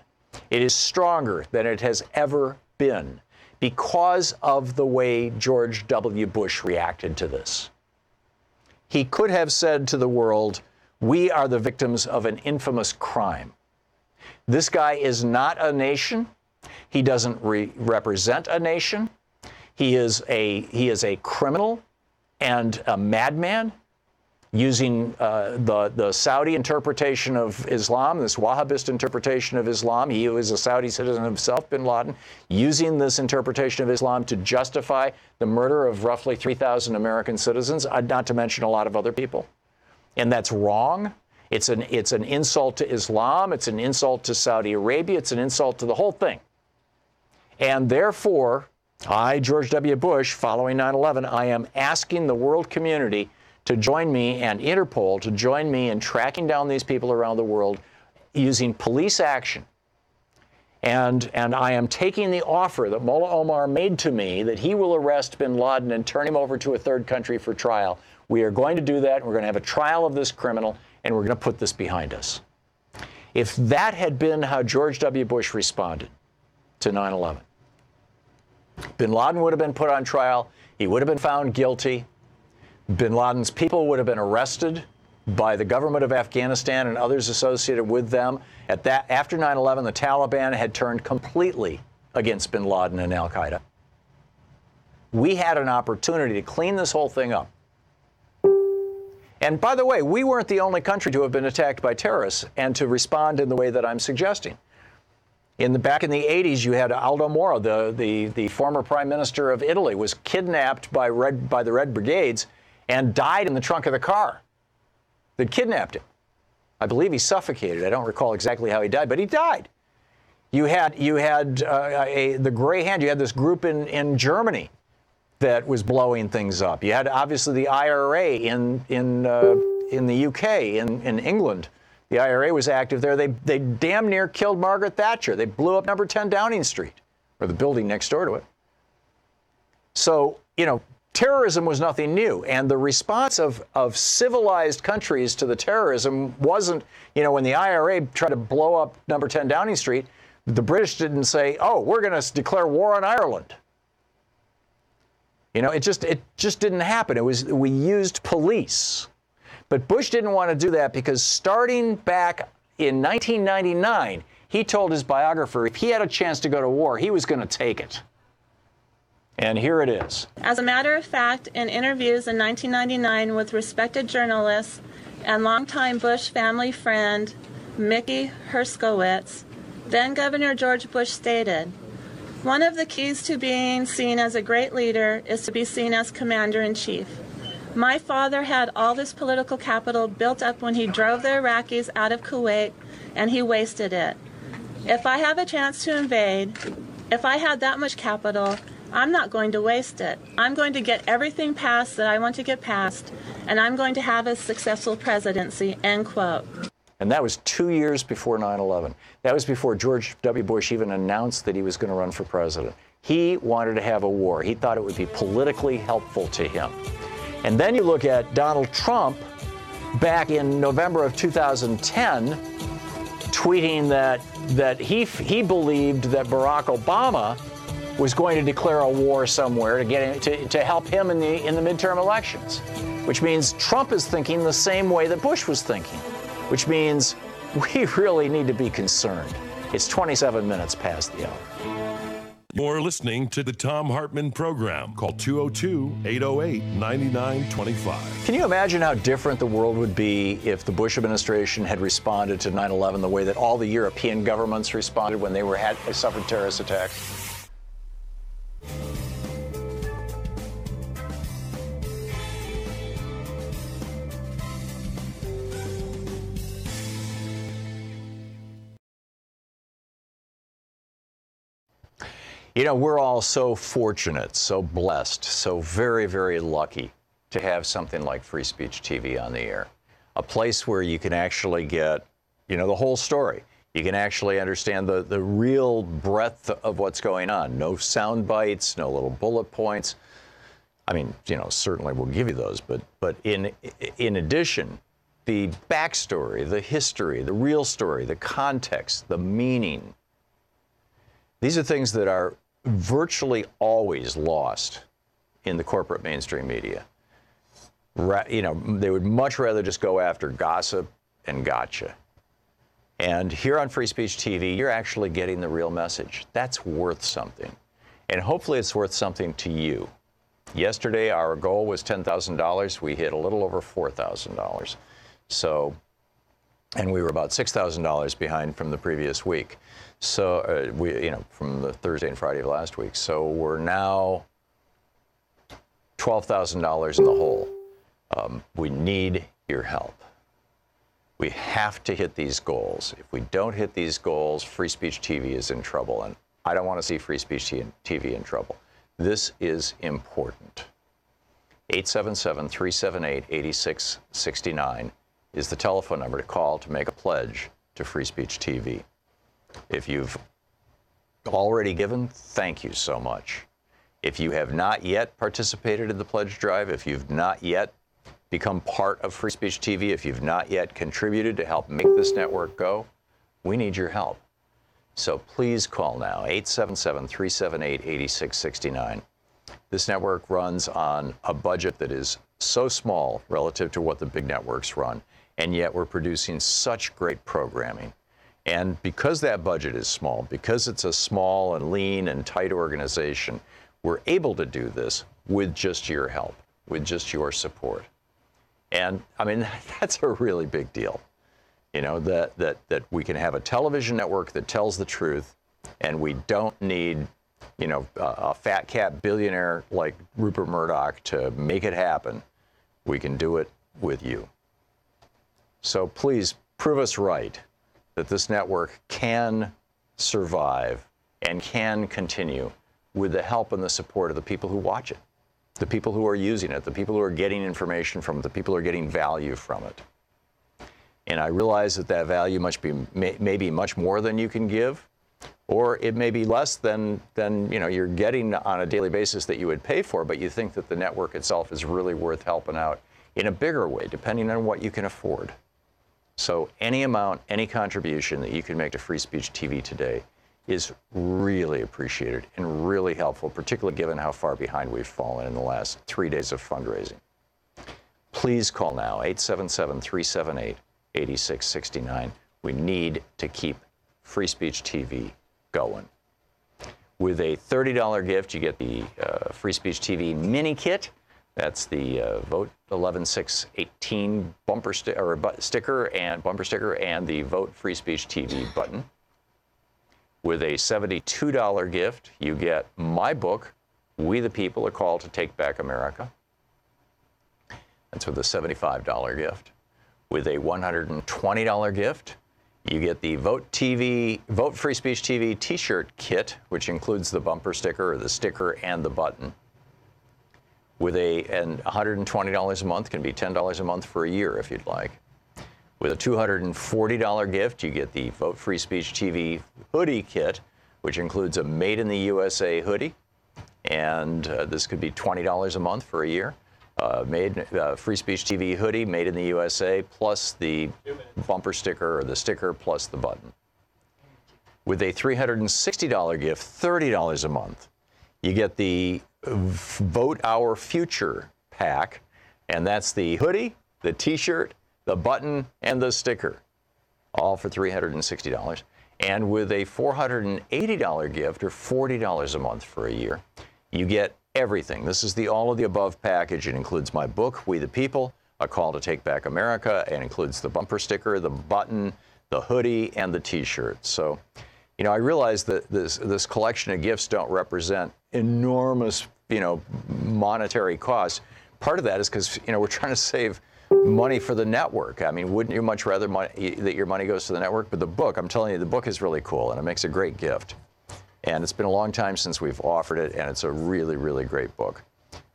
It is stronger than it has ever been because of the way George W. Bush reacted to this. He could have said to the world, we are the victims of an infamous crime. This guy is not a nation. He doesn't represent a nation. He is a criminal and a madman using the Saudi interpretation of Islam, this Wahhabist interpretation of Islam. He was a Saudi citizen himself, bin Laden, using this interpretation of Islam to justify the murder of roughly 3,000 American citizens, not to mention a lot of other people. And that's wrong. It's an insult to Islam. It's an insult to Saudi Arabia. It's an insult to the whole thing. And therefore, I, George W. Bush, following 9/11, I am asking the world community to join me and Interpol to join me in tracking down these people around the world using police action. And I am taking the offer that Mullah Omar made to me that he will arrest bin Laden and turn him over to a third country for trial. We are going to do that. We're going to have a trial of this criminal, and we're going to put this behind us. If that had been how George W. Bush responded to 9/11, bin Laden would have been put on trial. He would have been found guilty. Bin Laden's people would have been arrested by the government of Afghanistan and others associated with them. After 9/11, the Taliban had turned completely against bin Laden and al-Qaeda. We had an opportunity to clean this whole thing up. And by the way, we weren't the only country to have been attacked by terrorists and to respond in the way that I'm suggesting. Back in the 80s, you had Aldo Moro, the former prime minister of Italy, was kidnapped by the Red Brigades and died in the trunk of the car that kidnapped him. I believe he suffocated. I don't recall exactly how he died, but he died. You had the Gray Hand. You had this group in Germany that was blowing things up. You had obviously the IRA in the UK, in England. The IRA was active there. They damn near killed Margaret Thatcher. They blew up number 10 Downing Street, or the building next door to it. So, terrorism was nothing new. And the response of civilized countries to the terrorism wasn't, when the IRA tried to blow up number 10 Downing Street, the British didn't say, oh, we're going to declare war on Ireland. It just didn't happen. We used police. But Bush didn't want to do that because starting back in 1999, he told his biographer if he had a chance to go to war, he was going to take it. And here it is. As a matter of fact, in interviews in 1999 with respected journalists and longtime Bush family friend Mickey Herskowitz, then Governor George Bush stated, "One of the keys to being seen as a great leader is to be seen as commander-in-chief. My father had all this political capital built up when he drove the Iraqis out of Kuwait, and he wasted it. If I have a chance to invade, if I had that much capital, I'm not going to waste it. I'm going to get everything passed that I want to get passed, and I'm going to have a successful presidency," end quote. And that was 2 years before 9/11. That was before George W. Bush even announced that he was going to run for president. He wanted to have a war. He thought it would be politically helpful to him. And then you look at Donald Trump back in November of 2010, tweeting that he believed that Barack Obama was going to declare a war somewhere to help him in the midterm elections, which means Trump is thinking the same way that Bush was thinking, which means we really need to be concerned. It's 27 minutes past the hour. You're listening to the Thom Hartmann Program. Call 202-808-9925. Can you imagine how different the world would be if the Bush administration had responded to 9/11 the way that all the European governments responded when they suffered terrorist attacks? We're all so fortunate, so blessed, so very, very lucky to have something like Free Speech TV on the air. A place where you can actually get, the whole story. You can actually understand the real breadth of what's going on. No sound bites, no little bullet points. I mean, certainly we'll give you those, but in addition, the backstory, the history, the real story, the context, the meaning. These are things that are virtually always lost in the corporate mainstream media. They would much rather just go after gossip and gotcha. And here on Free Speech TV, you're actually getting the real message. That's worth something. And hopefully it's worth something to you. Yesterday, our goal was $10,000. We hit a little over $4,000. So, and we were about $6,000 behind from the previous week. So, from the Thursday and Friday of last week. So we're now $12,000 in the hole. We need your help. We have to hit these goals. If we don't hit these goals, Free Speech TV is in trouble, and I don't want to see Free Speech TV in trouble. This is important. 877-378-8669 is the telephone number to call to make a pledge to Free Speech TV. If you've already given, thank you so much. If you have not yet participated in the pledge drive, if you've not yet become part of Free Speech TV, if you've not yet contributed to help make this network go, we need your help. So please call now, 877-378-8669. This network runs on a budget that is so small relative to what the big networks run, and yet we're producing such great programming. And because that budget is small, because it's a small and lean and tight organization, we're able to do this with just your help, with just your support. And I mean, that's a really big deal, you know, that we can have a television network that tells the truth, and we don't need, you know, a fat cat billionaire like Rupert Murdoch to make it happen. We can do it with you. So please prove us right that this network can survive and can continue with the help and the support of the people who watch it, the people who are using it, the people who are getting information from it, the people who are getting value from it. And I realize that that value may be much more than you can give, or it may be less than you know, you're getting on a daily basis that you would pay for, but you think that the network itself is really worth helping out in a bigger way, depending on what you can afford. So any amount, any contribution that you can make to Free Speech TV today is really appreciated and really helpful, particularly given how far behind we've fallen in the last 3 days of fundraising. Please call now, 877-378-8669. We need to keep Free Speech TV going. With a $30 gift, you get the Free Speech TV mini kit. That's the Vote 11618 bumper sticker and the Vote Free Speech TV button. With a $72 gift, you get my book, We the People, A Call to Take Back America. That's with a $75 gift. With a $120 gift, you get the Vote Free Speech TV t-shirt kit, which includes the bumper sticker or the sticker and the button. With and $120 a month, can be $10 a month for a year if you'd like. With a $240 gift, you get the Vote Free Speech TV hoodie kit, which includes a Made in the USA hoodie. And this could be $20 a month for a year. Free Speech TV hoodie, Made in the USA, plus the bumper sticker or the sticker plus the button. With a $360 gift, $30 a month, you get the Vote Our Future pack, and that's the hoodie, the t-shirt, the button, and the sticker, all for $360. And with a $480 gift, or $40 a month for a year, you get everything. This is the all of the above package. It includes my book, We the People, A Call to Take Back America. It includes the bumper sticker, the button, the hoodie, and the t-shirt. So, you know, I realize that this collection of gifts don't represent enormous, you know, monetary costs. Part of that is because, you know, we're trying to save money for the network. I mean, wouldn't you much rather that your money goes to the network? But the book, I'm telling you, the book is really cool, and it makes a great gift. And it's been a long time since we've offered it, and it's a really, really great book.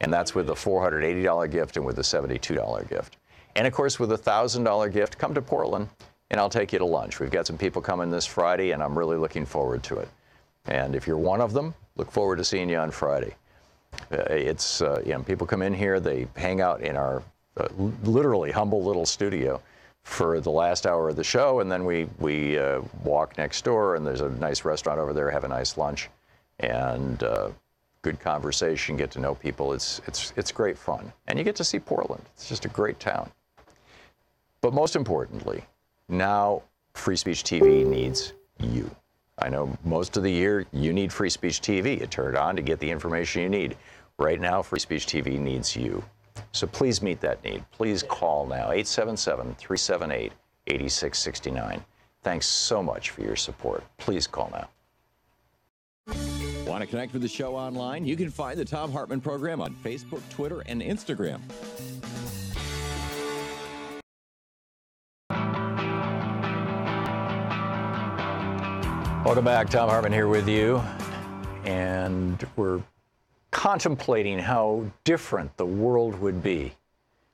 And that's with the $480 gift and with the $72 gift. And of course, with a $1,000 gift, come to Portland, and I'll take you to lunch. We've got some people coming this Friday, and I'm really looking forward to it. And if you're one of them, look forward to seeing you on Friday. You know, people come in here, they hang out in our literally humble little studio for the last hour of the show, and then we walk next door, and there's a nice restaurant over there, have a nice lunch, and good conversation, get to know people. It's great fun, and you get to see Portland. It's just a great town. But most importantly, now Free Speech TV needs you. I know most of the year you need Free Speech TV. You turn it on to get the information you need. Right now, Free Speech TV needs you. So please meet that need. Please call now, 877-378-8669. Thanks so much for your support. Please call now. Want to connect with the show online? You can find the Thom Hartmann Program on Facebook, Twitter, and Instagram. Welcome back. Thom Hartmann here with you. And we're contemplating how different the world would be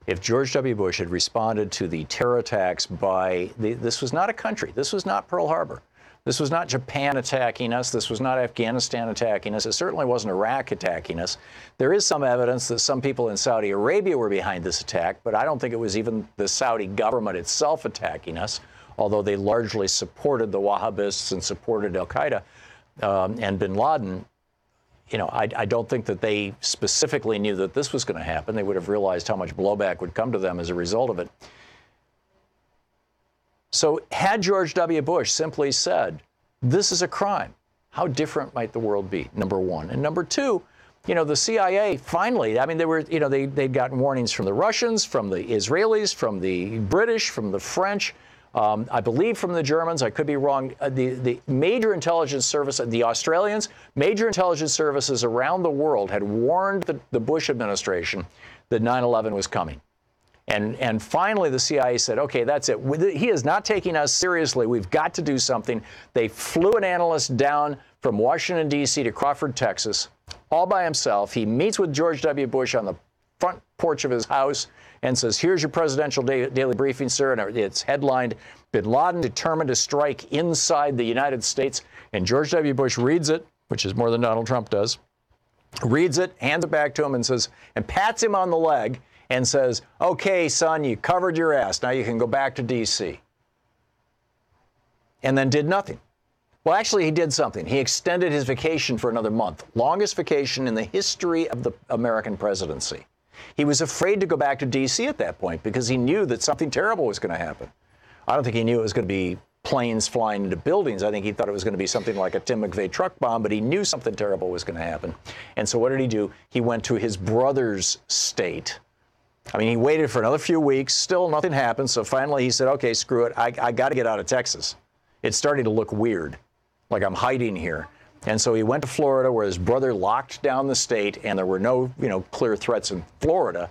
if George W. Bush had responded to the terror attacks by, this was not a country. This was not Pearl Harbor. This was not Japan attacking us. This was not Afghanistan attacking us. It certainly wasn't Iraq attacking us. There is some evidence that some people in Saudi Arabia were behind this attack, but I don't think it was even the Saudi government itself attacking us, although they largely supported the Wahhabists and supported al-Qaeda and bin Laden. You know, I don't think that they specifically knew that this was going to happen. They would have realized how much blowback would come to them as a result of it. So had George W. Bush simply said, this is a crime, how different might the world be, number one. And number two, you know, the CIA finally, I mean, they were, you know, they'd gotten warnings from the Russians, from the Israelis, from the British, from the French, I believe from the Germans. I could be wrong. The major intelligence service, the Australians, major intelligence services around the world had warned the Bush administration that 9/11 was coming. And finally, the CIA said, okay, that's it. He is not taking us seriously. We've got to do something. They flew an analyst down from Washington, D.C. to Crawford, Texas, all by himself. He meets with George W. Bush on the front porch of his house and says, here's your presidential daily briefing, sir. And it's headlined, bin Laden determined to strike inside the United States. And George W. Bush reads it, which is more than Donald Trump does, reads it, hands it back to him and says, and pats him on the leg and says, okay, son, you covered your ass. Now you can go back to D.C. And then did nothing. Well, actually, he did something. He extended his vacation for another month, longest vacation in the history of the American presidency. He was afraid to go back to D.C. at that point because he knew that something terrible was going to happen. I don't think he knew it was going to be planes flying into buildings. I think he thought it was going to be something like a Tim McVeigh truck bomb, but he knew something terrible was going to happen. And so what did he do? He went to his brother's state. I mean, he waited for another few weeks. Still nothing happened. So finally he said, okay, screw it. I got to get out of Texas. It's starting to look weird, like I'm hiding here. And so he went to Florida, where his brother locked down the state, and there were no, clear threats in Florida.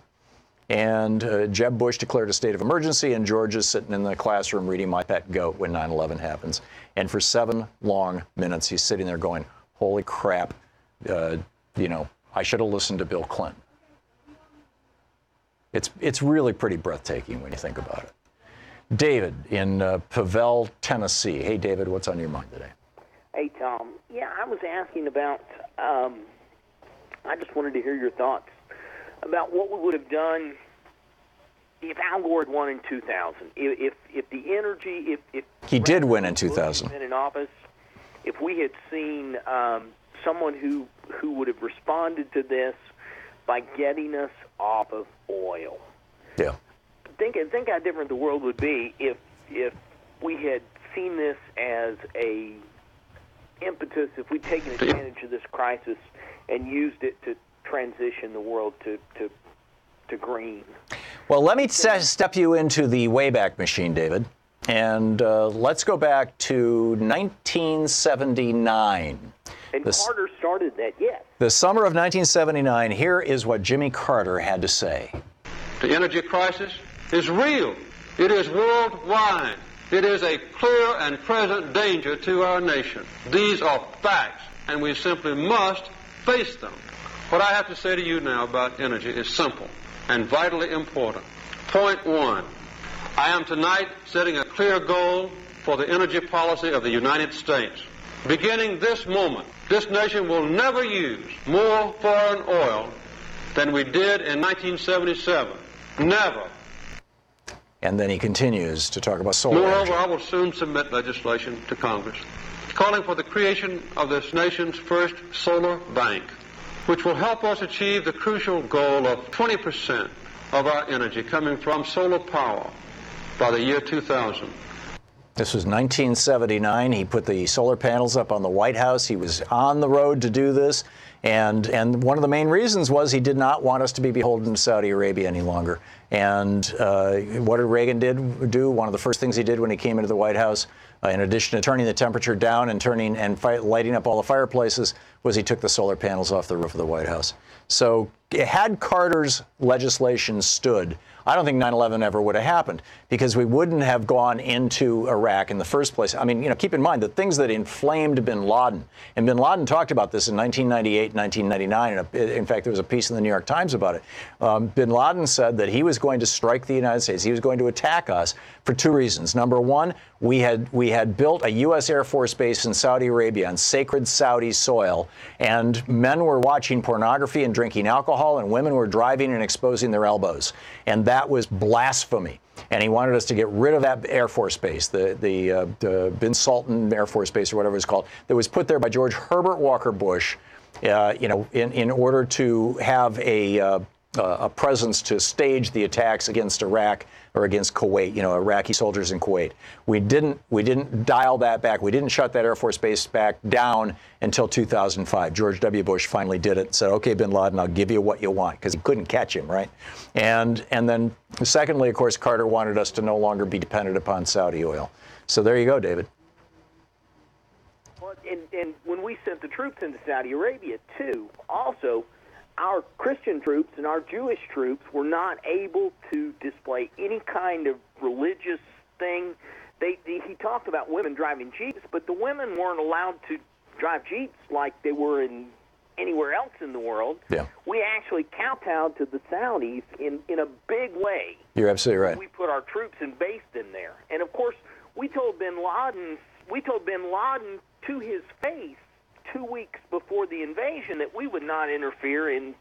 And Jeb Bush declared a state of emergency, and George is sitting in the classroom reading My Pet Goat when 9/11 happens. And for 7 long minutes, he's sitting there going, holy crap, I should have listened to Bill Clinton. It's really pretty breathtaking when you think about it. David in Pavel, Tennessee. Hey, David, what's on your mind today? Hey, Tom. Yeah, I was asking about, I just wanted to hear your thoughts about what we would have done if Al Gore had won in 2000. If the energy, if he did win in 2000. Been in office, if we had seen someone who would have responded to this by getting us off of oil. Yeah. Think how different the world would be if we had seen this as a impetus, if we'd taken advantage of this crisis and used it to transition the world to green. Well, let me step you into the Wayback Machine, David, and let's go back to 1979. And Carter started that, yes. The summer of 1979, here is what Jimmy Carter had to say. The energy crisis is real. It is worldwide. It is a clear and present danger to our nation. These are facts, and we simply must face them. What I have to say to you now about energy is simple and vitally important. Point 1, I am tonight setting a clear goal for the energy policy of the United States. Beginning this moment, this nation will never use more foreign oil than we did in 1977. Never. And then he continues to talk about solar energy. energy. Moreover, I will soon submit legislation to Congress calling for the creation of this nation's first solar bank, which will help us achieve the crucial goal of 20% of our energy coming from solar power by the year 2000. This was 1979. He put the solar panels up on the White House. He was on the road to do this. And one of the main reasons was he did not want us to be beholden to Saudi Arabia any longer. And what did Reagan do? One of the first things he did when he came into the White House, in addition to turning the temperature down and lighting up all the fireplaces, was he took the solar panels off the roof of the White House. So had Carter's legislation stood, I don't think 9/11 ever would have happened, because we wouldn't have gone into Iraq in the first place. I mean, keep in mind the things that inflamed bin Laden, and bin Laden talked about this in 1998, 1999. And in fact, there was a piece in the New York Times about it. Bin Laden said that he was going to strike the United States. He was going to attack us for two reasons. Number one, we had built a U.S. Air Force base in Saudi Arabia on sacred Saudi soil, and men were watching pornography and drinking alcohol, and women were driving and exposing their elbows. And that was blasphemy. And he wanted us to get rid of that Air Force base, the Bin Sultan Air Force Base, or whatever it was called, that was put there by George Herbert Walker Bush, in order to have a presence to stage the attacks against Iraq or against Kuwait, Iraqi soldiers in Kuwait. We didn't dial that back. We didn't shut that Air Force base back down until 2005. George W. Bush finally did it and said, okay, bin Laden, I'll give you what you want, because he couldn't catch him, right? And then secondly, of course, Carter wanted us to no longer be dependent upon Saudi oil. So there you go, David. Well, and when we sent the troops into Saudi Arabia, too, also, our Christian troops and our Jewish troops were not able to display any kind of religious thing. He talked about women driving Jeeps, but the women weren't allowed to drive Jeeps like they were in anywhere else in the world. Yeah. We actually kowtowed to the Saudis in a big way. You're absolutely right. We put our troops and based in there. And, of course, we told bin Laden to his face 2 weeks before the invasion that we would not interfere in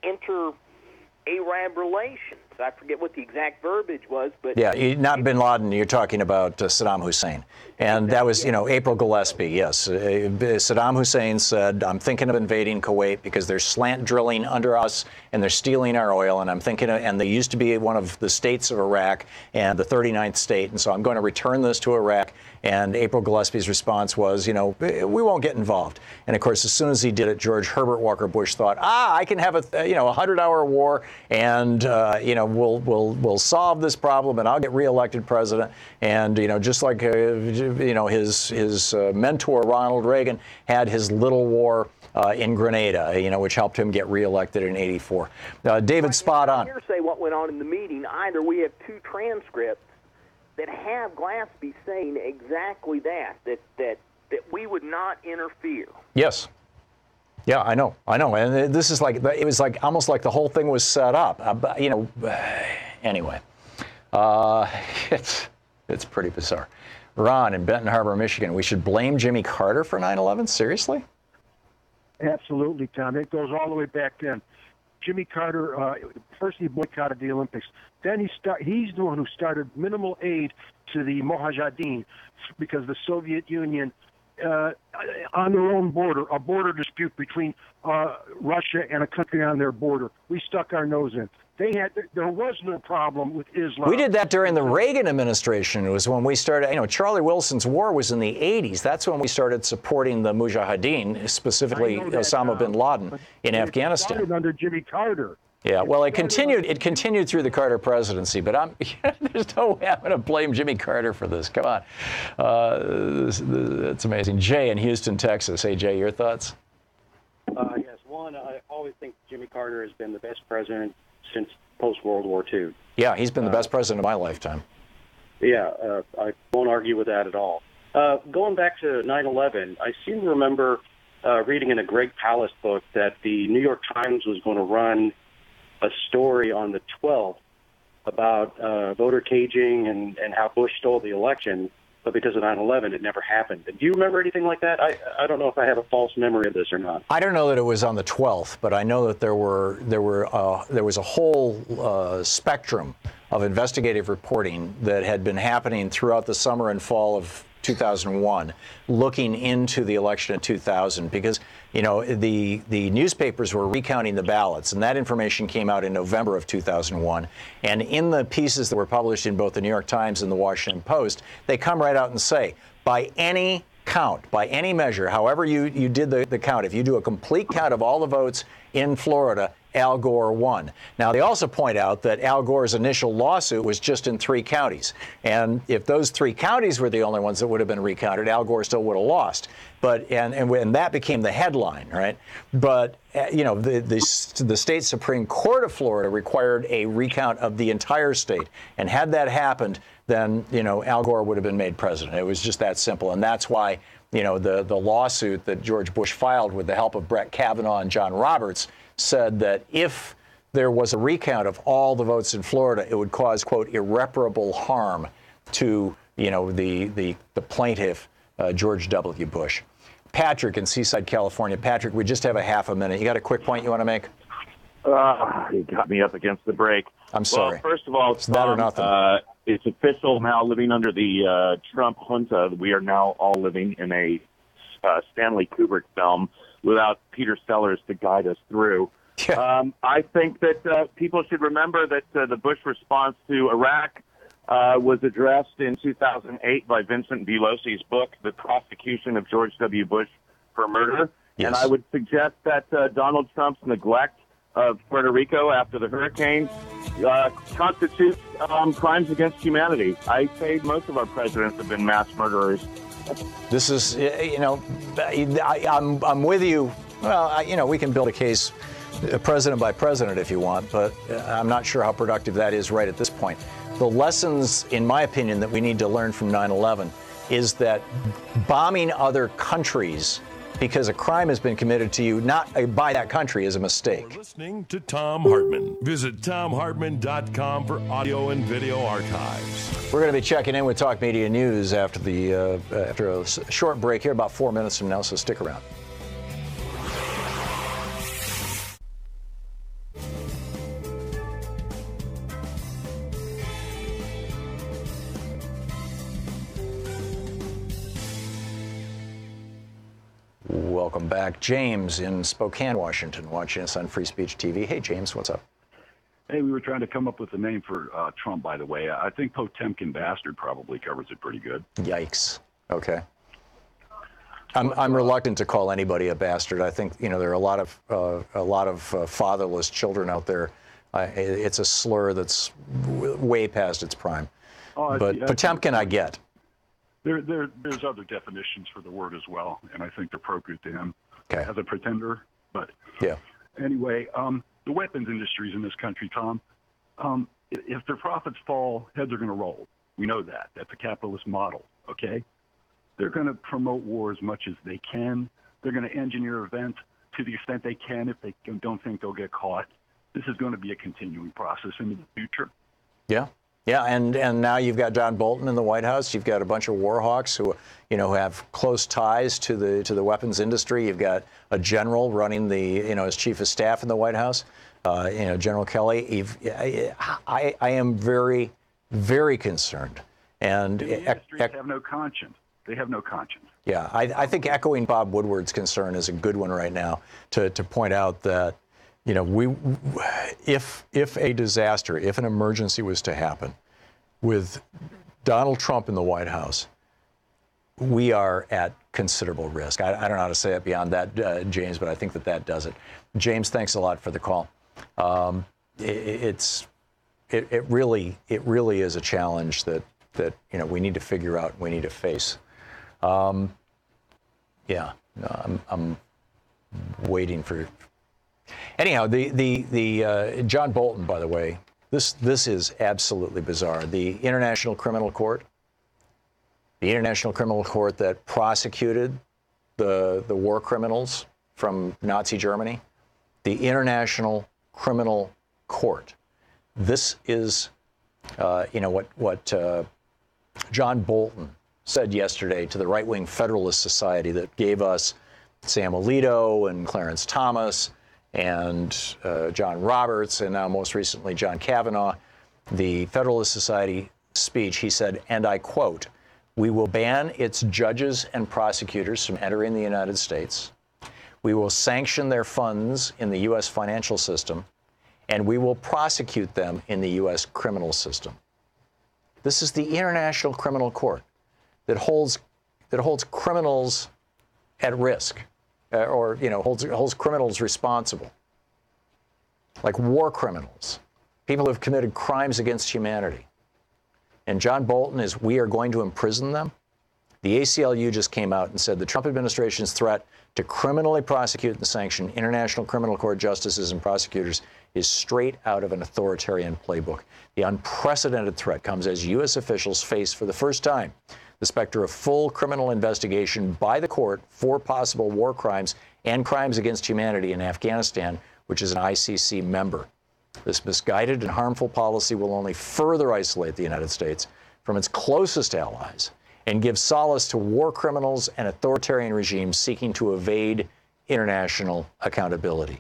inter-Arab relations. I forget what the exact verbiage was, but... Yeah, not bin Laden, you're talking about Saddam Hussein. And that was, April Gillespie, yes. Saddam Hussein said, I'm thinking of invading Kuwait because they're slant drilling under us and they're stealing our oil. And I'm thinking, and they used to be one of the states of Iraq and the 39th state. And so I'm going to return this to Iraq. And April Gillespie's response was, we won't get involved. And of course, as soon as he did it, George Herbert Walker Bush thought, I can have a 100-hour war, and we'll solve this problem, and I'll get reelected president. And just like his mentor Ronald Reagan had his little war in Grenada, which helped him get reelected in '84. David, spot on. Hearsay what went on in the meeting. Either we have two transcripts that have Gillespie saying exactly that we would not interfere. Yes. Yeah, I know. And this is it was almost like the whole thing was set up. Anyway, it's pretty bizarre. Ron in Benton Harbor, Michigan, we should blame Jimmy Carter for 9/11? Seriously? Absolutely, Tom. It goes all the way back then. Jimmy Carter, first he boycotted the Olympics. Then he's the one who started minimal aid to the Mujahideen because the Soviet Union, on their own border, a border dispute between Russia and a country on their border. We stuck our nose in. There was no problem with Islam. We did that during the Reagan administration. It was when we started, Charlie Wilson's war was in the 80s. That's when we started supporting the Mujahideen, specifically Osama bin Laden in Afghanistan. It started under Jimmy Carter. Yeah, well, it continued through the Carter presidency, but there's no way I'm going to blame Jimmy Carter for this. Come on. That's amazing. Jay in Houston, Texas. Hey, Jay, your thoughts? Yes. One, I always think Jimmy Carter has been the best president since post-World War II. Yeah, he's been the best president of my lifetime. Yeah, I won't argue with that at all. Going back to 9/11, I seem to remember reading in a Greg Palast book that the New York Times was going to run a story on the 12th about voter caging and how Bush stole the election, but because of 9/11, it never happened. Do you remember anything like that? I don't know if I have a false memory of this or not. I don't know that it was on the 12th, but I know that there was a whole spectrum of investigative reporting that had been happening throughout the summer and fall of 2001, looking into the election of 2000, because the newspapers were recounting the ballots, and that information came out in November of 2001. And in the pieces that were published in both the New York Times and the Washington Post, they come right out and say, by any count, by any measure, however you did the count, if you do a complete count of all the votes in Florida, Al Gore won. Now, they also point out that Al Gore's initial lawsuit was just in 3 counties. And if those 3 counties were the only ones that would have been recounted, Al Gore still would have lost. But and that became the headline, right? But the state Supreme Court of Florida required a recount of the entire state. And had that happened, then Al Gore would have been made president. It was just that simple. And that's why the lawsuit that George Bush filed with the help of Brett Kavanaugh and John Roberts said that if there was a recount of all the votes in Florida, it would cause, quote, irreparable harm to, the plaintiff, George W. Bush. Patrick in Seaside, California. Patrick, we just have a half a minute. You got a quick point you want to make? You got me up against the break. I'm sorry. Well, first of all, it's that or nothing. It's official now, living under the Trump junta. We are now all living in a Stanley Kubrick film without Peter Sellers to guide us through. Yeah. I think that people should remember that the Bush response to Iraq was addressed in 2008 by Vincent Bulosi's book, The Prosecution of George W. Bush for Murder. Yes. And I would suggest that Donald Trump's neglect of Puerto Rico after the hurricane constitutes crimes against humanity. I say most of our presidents have been mass murderers. This is, I'm with you. Well, we can build a case president by president if you want, but I'm not sure how productive that is right at this point. The lessons, in my opinion, that we need to learn from 9/11 is that bombing other countries because a crime has been committed to you, not by that country, is a mistake. You're listening to Thom Hartmann. Visit ThomHartmann.com for audio and video archives. We're going to be checking in with Talk Media News after a short break here, about 4 minutes from now, so stick around. Welcome back. James in Spokane, Washington, watching us on Free Speech TV. Hey, James, what's up? Hey, we were trying to come up with a name for Trump, by the way. I think Potemkin Bastard probably covers it pretty good. Yikes. Okay. I'm reluctant to call anybody a bastard. I think there are a lot of fatherless children out there. It's a slur that's way past its prime. But Potemkin, I get. There's other definitions for the word as well, and I think they're appropriate to him as a pretender. But anyway, the weapons industries in this country, Tom, if their profits fall, heads are going to roll. We know that. That's a capitalist model, okay? They're going to promote war as much as they can. They're going to engineer events to the extent they can if they don't think they'll get caught. This is going to be a continuing process in the future. Yeah. Yeah, and now you've got John Bolton in the White House. You've got a bunch of war hawks who have close ties to the weapons industry. You've got a general running as chief of staff in the White House. General Kelly. I am very, very concerned. And the industries have no conscience. They have no conscience. Yeah, I think echoing Bob Woodward's concern is a good one right now to point out that. If a disaster, if an emergency was to happen with Donald Trump in the White House, we are at considerable risk. I don't know how to say it beyond that, James, but I think that does it. James, thanks a lot for the call. It really is a challenge that we need to figure out, we need to face. I'm waiting for. Anyhow, the John Bolton, by the way, this is absolutely bizarre. The International Criminal Court that prosecuted the war criminals from Nazi Germany, the International Criminal Court. This is, what John Bolton said yesterday to the right-wing Federalist Society that gave us Sam Alito and Clarence Thomas and John Roberts, and now most recently John Kavanaugh, the Federalist Society speech. He said, and I quote, We will ban its judges and prosecutors from entering the United States. We will sanction their funds in the U.S. financial system, and we will prosecute them in the U.S. criminal system. This is the International Criminal Court that holds criminals at risk, or holds criminals responsible, like war criminals, people who have committed crimes against humanity. And John Bolton is, we are going to imprison them. The ACLU just came out and said the Trump administration's threat to criminally prosecute and sanction International Criminal Court justices and prosecutors is straight out of an authoritarian playbook. The unprecedented threat comes as U.S. officials face for the first time the specter of full criminal investigation by the court for possible war crimes and crimes against humanity in Afghanistan, which is an ICC member. This misguided and harmful policy will only further isolate the United States from its closest allies and give solace to war criminals and authoritarian regimes seeking to evade international accountability.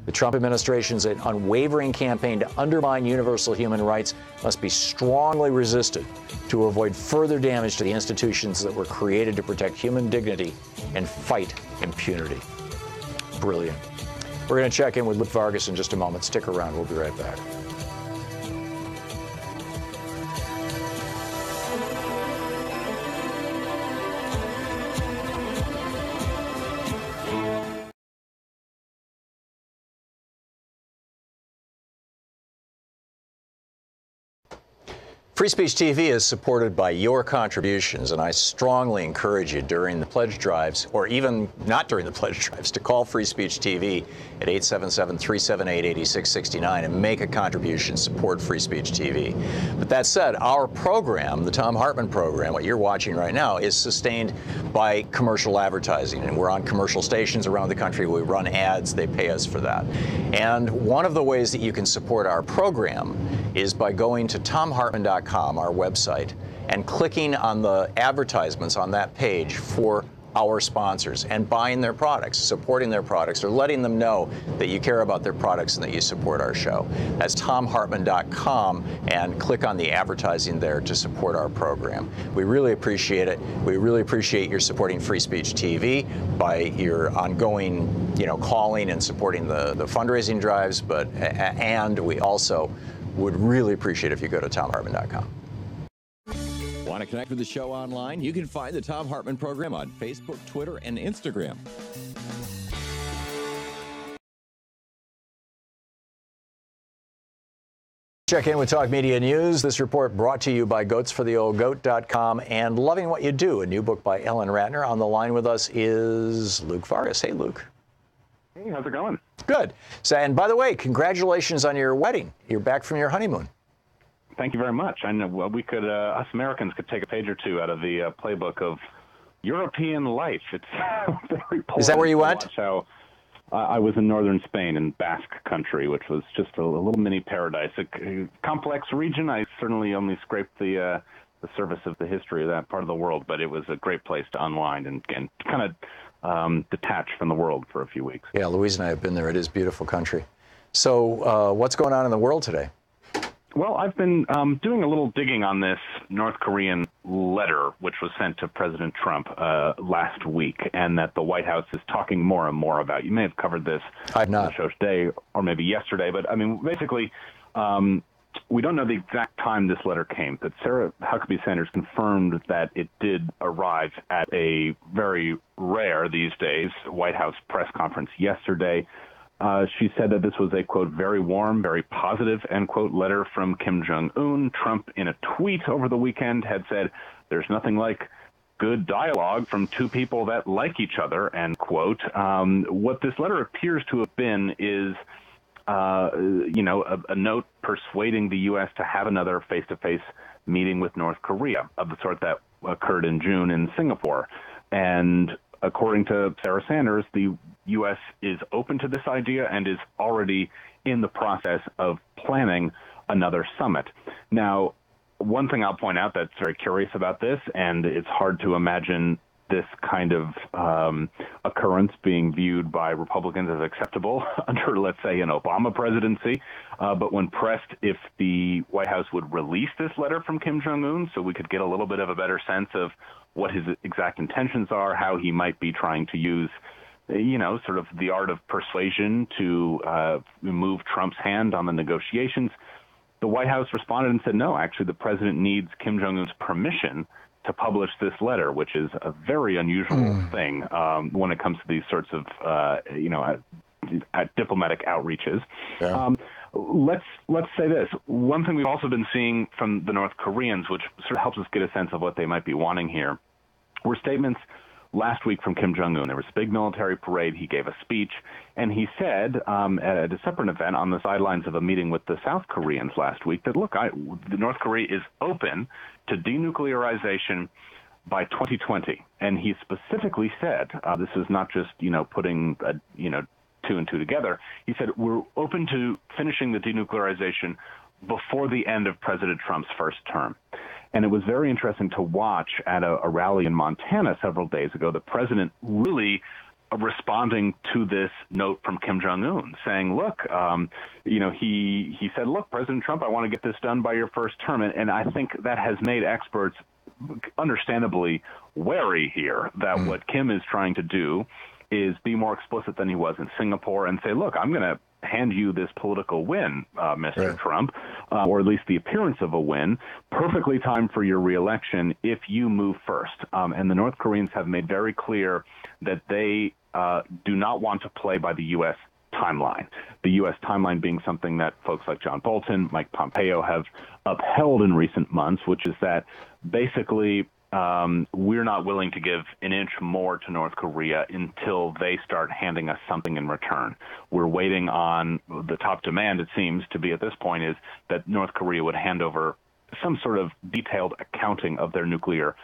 The Trump administration's unwavering campaign to undermine universal human rights must be strongly resisted to avoid further damage to the institutions that were created to protect human dignity and fight impunity. Brilliant. We're going to check in with Luke Vargas in just a moment. Stick around. We'll be right back. Free Speech TV is supported by your contributions, and I strongly encourage you during the pledge drives, or even not during the pledge drives, to call Free Speech TV at 877-378-8669 and make a contribution, support Free Speech TV. But that said, our program, the Thom Hartmann Program, what you're watching right now, is sustained by commercial advertising, and we're on commercial stations around the country. We run ads. They pay us for that. And one of the ways that you can support our program is by going to thomhartmann.com, our website, and clicking on the advertisements on that page for our sponsors and buying their products, supporting their products, or letting them know that you care about their products and that you support our show. That's thomhartmann.com, and click on the advertising there to support our program. We really appreciate it. We really appreciate your supporting Free Speech TV by your ongoing, calling and supporting the fundraising drives, and we also would really appreciate if you go to thomhartmann.com. Want to connect with the show online? You can find the Thom Hartmann Program on Facebook, Twitter, and Instagram. Check in with Talk Media News. This report brought to you by goatsfortheoldgoat.com and Loving What You Do, a new book by Ellen Ratner. On the line with us is Luke Vargas. Hey, Luke. Hey, how's it going? Good. So, and by the way, congratulations on your wedding. You're back from your honeymoon. Thank you very much. I know we could, us Americans could take a page or two out of the playbook of European life. It's very important. Is that where you went? How I was in northern Spain, in Basque country, which was just a little mini paradise. A complex region. I certainly only scraped the surface of the history of that part of the world, but it was a great place to unwind and kind of detach from the world for a few weeks. Yeah, Louise and I have been there. It is beautiful country. So what's going on in the world today? Well, I've been doing a little digging on this North Korean letter, which was sent to President Trump last week, and that the White House is talking more and more about. You may have covered this on the show today or maybe yesterday, but I mean, basically, we don't know the exact time this letter came, but Sarah Huckabee Sanders confirmed that it did arrive at a very rare these days White House press conference yesterday. She said that this was a, quote, very warm, very positive, end quote, letter from Kim Jong-un. Trump, in a tweet over the weekend, had said, there's nothing like good dialogue from two people that like each other, end quote. What this letter appears to have been is, a note persuading the U.S. to have another face-to-face meeting with North Korea of the sort that occurred in June in Singapore. And according to Sarah Sanders, the U.S. is open to this idea and is already in the process of planning another summit. Now, one thing I'll point out that's very curious about this, and it's hard to imagine this kind of occurrence being viewed by Republicans as acceptable under, let's say, an Obama presidency. But when pressed if the White House would release this letter from Kim Jong-un so we could get a little bit of a better sense of what his exact intentions are, how he might be trying to use, sort of the art of persuasion to move Trump's hand on the negotiations, the White House responded and said, no, actually, the president needs Kim Jong-un's permission to publish this letter, which is a very unusual thing when it comes to these sorts of, diplomatic outreaches. Yeah. Let's say this. One thing we've also been seeing from the North Koreans, which sort of helps us get a sense of what they might be wanting here, were statements last week from Kim Jong-un. There was a big military parade. He gave a speech, and he said at a separate event on the sidelines of a meeting with the South Koreans last week that, look, the North Korea is open to denuclearization by 2020. And he specifically said, this is not just, putting, two and two together. He said, we're open to finishing the denuclearization before the end of President Trump's first term. And it was very interesting to watch at a rally in Montana several days ago, the president really responding to this note from Kim Jong-un, saying, look, he said, look, President Trump, I want to get this done by your first term. And I think that has made experts understandably wary here that what Kim is trying to do is be more explicit than he was in Singapore and say, look, I'm going to hand you this political win, Mr. Trump, or at least the appearance of a win, perfectly timed for your reelection if you move first. And the North Koreans have made very clear that they do not want to play by the U.S. timeline. The U.S. timeline being something that folks like John Bolton, Mike Pompeo have upheld in recent months, which is that basically we're not willing to give an inch more to North Korea until they start handing us something in return. We're waiting on the top demand, it seems to be at this point, is that North Korea would hand over some sort of detailed accounting of their nuclear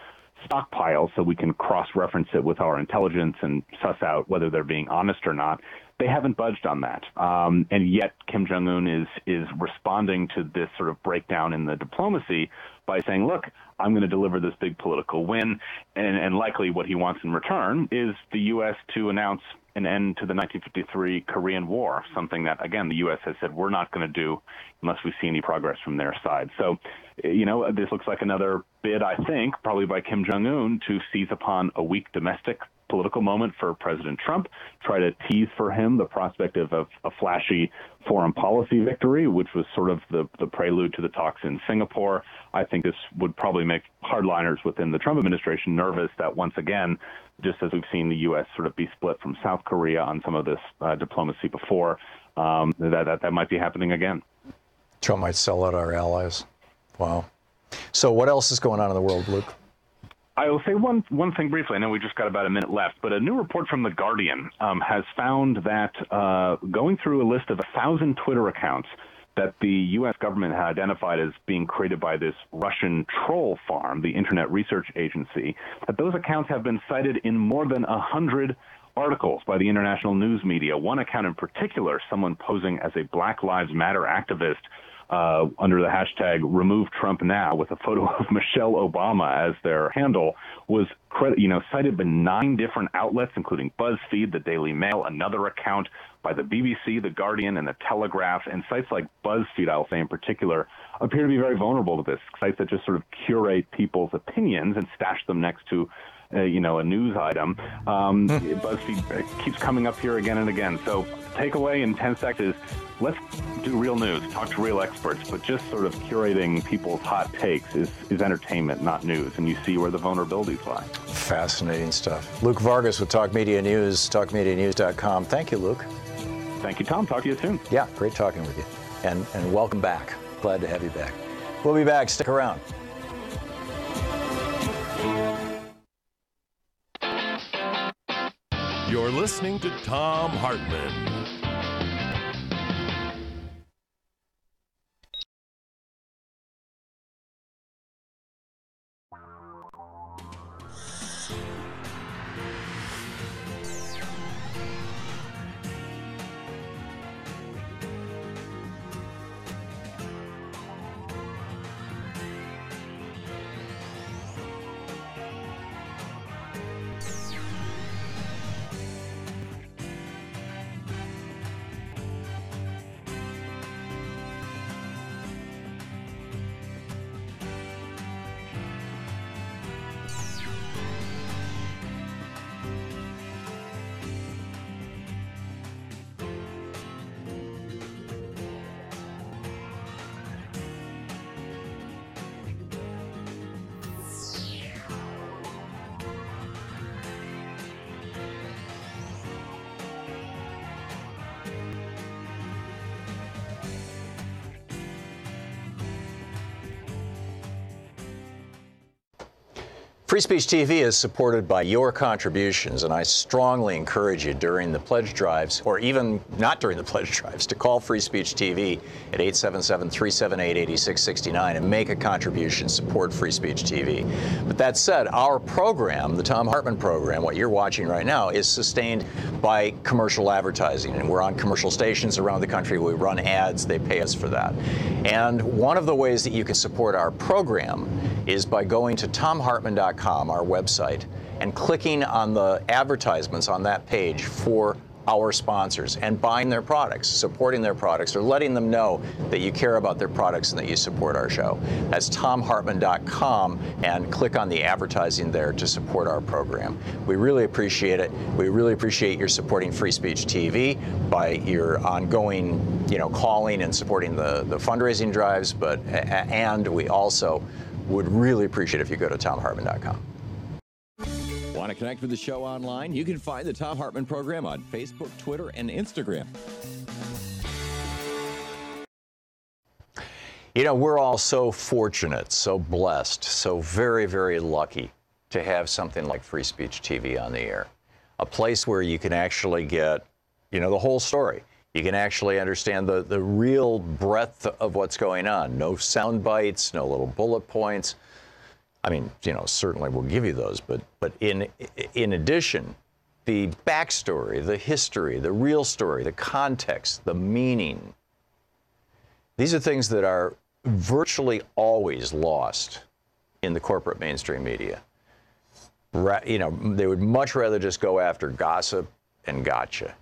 stockpile so we can cross-reference it with our intelligence and suss out whether they're being honest or not. They haven't budged on that. And yet Kim Jong-un is responding to this sort of breakdown in the diplomacy by saying, look, I'm going to deliver this big political win. And likely what he wants in return is the U.S. to announce an end to the 1953 Korean War, something that, again, the U.S. has said we're not going to do unless we see any progress from their side. So, this looks like another bid, I think, probably by Kim Jong-un to seize upon a weak domestic political moment for President Trump, try to tease for him the prospect of a flashy foreign policy victory, which was sort of the prelude to the talks in Singapore. I think this would probably make hardliners within the Trump administration nervous that once again, just as we've seen the U.S. sort of be split from South Korea on some of this diplomacy before, that might be happening again. Trump might sell out our allies. Wow. So what else is going on in the world, Luke? I will say one thing briefly. I know we just got about a minute left, but a new report from The Guardian has found that going through a list of 1,000 Twitter accounts that the U.S. government had identified as being created by this Russian troll farm, the Internet Research Agency, that those accounts have been cited in more than 100 articles by the international news media. One account in particular, someone posing as a Black Lives Matter activist, under the hashtag Remove Trump Now, with a photo of Michelle Obama as their handle, was cited by 9 different outlets, including BuzzFeed, the Daily Mail, another account by the BBC, The Guardian, and The Telegraph. And sites like BuzzFeed, I'll say in particular, appear to be very vulnerable to this. Sites that just sort of curate people's opinions and stash them next to a news item. BuzzFeed keeps coming up here again and again. So takeaway in 10 seconds is let's do real news, talk to real experts, but just sort of curating people's hot takes is entertainment, not news. And you see where the vulnerabilities lie. Fascinating stuff. Luke Vargas with Talk Media News, talkmedianews.com. Thank you, Luke. Thank you, Tom. Talk to you soon. Yeah, great talking with you. And welcome back. Glad to have you back. We'll be back. Stick around. You're listening to Thom Hartmann. Free Speech TV is supported by your contributions, and I strongly encourage you during the pledge drives, or even not during the pledge drives, to call Free Speech TV at 877-378-8669 and make a contribution, support Free Speech TV. But that said, our program, the Thom Hartmann Program, what you're watching right now, is sustained by commercial advertising, and we're on commercial stations around the country. We run ads, they pay us for that. And one of the ways that you can support our program is by going to thomhartmann.com, our website, and clicking on the advertisements on that page for our sponsors and buying their products, supporting their products, or letting them know that you care about their products and that you support our show. That's thomhartmann.com, and click on the advertising there to support our program. We really appreciate it. We really appreciate your supporting Free Speech TV by your ongoing, calling and supporting the fundraising drives, and we also would really appreciate if you go to thomhartmann.com. Want to connect with the show online? You can find the Thom Hartmann Program on Facebook, Twitter, and Instagram. We're all so fortunate, so blessed, so very, very lucky to have something like Free Speech TV on the air. A place where you can actually get, the whole story. You can actually understand the real breadth of what's going on. No sound bites, no little bullet points. I mean, certainly we'll give you those, but in addition, the backstory, the history, the real story, the context, the meaning. These are things that are virtually always lost in the corporate mainstream media. They would much rather just go after gossip and gotcha.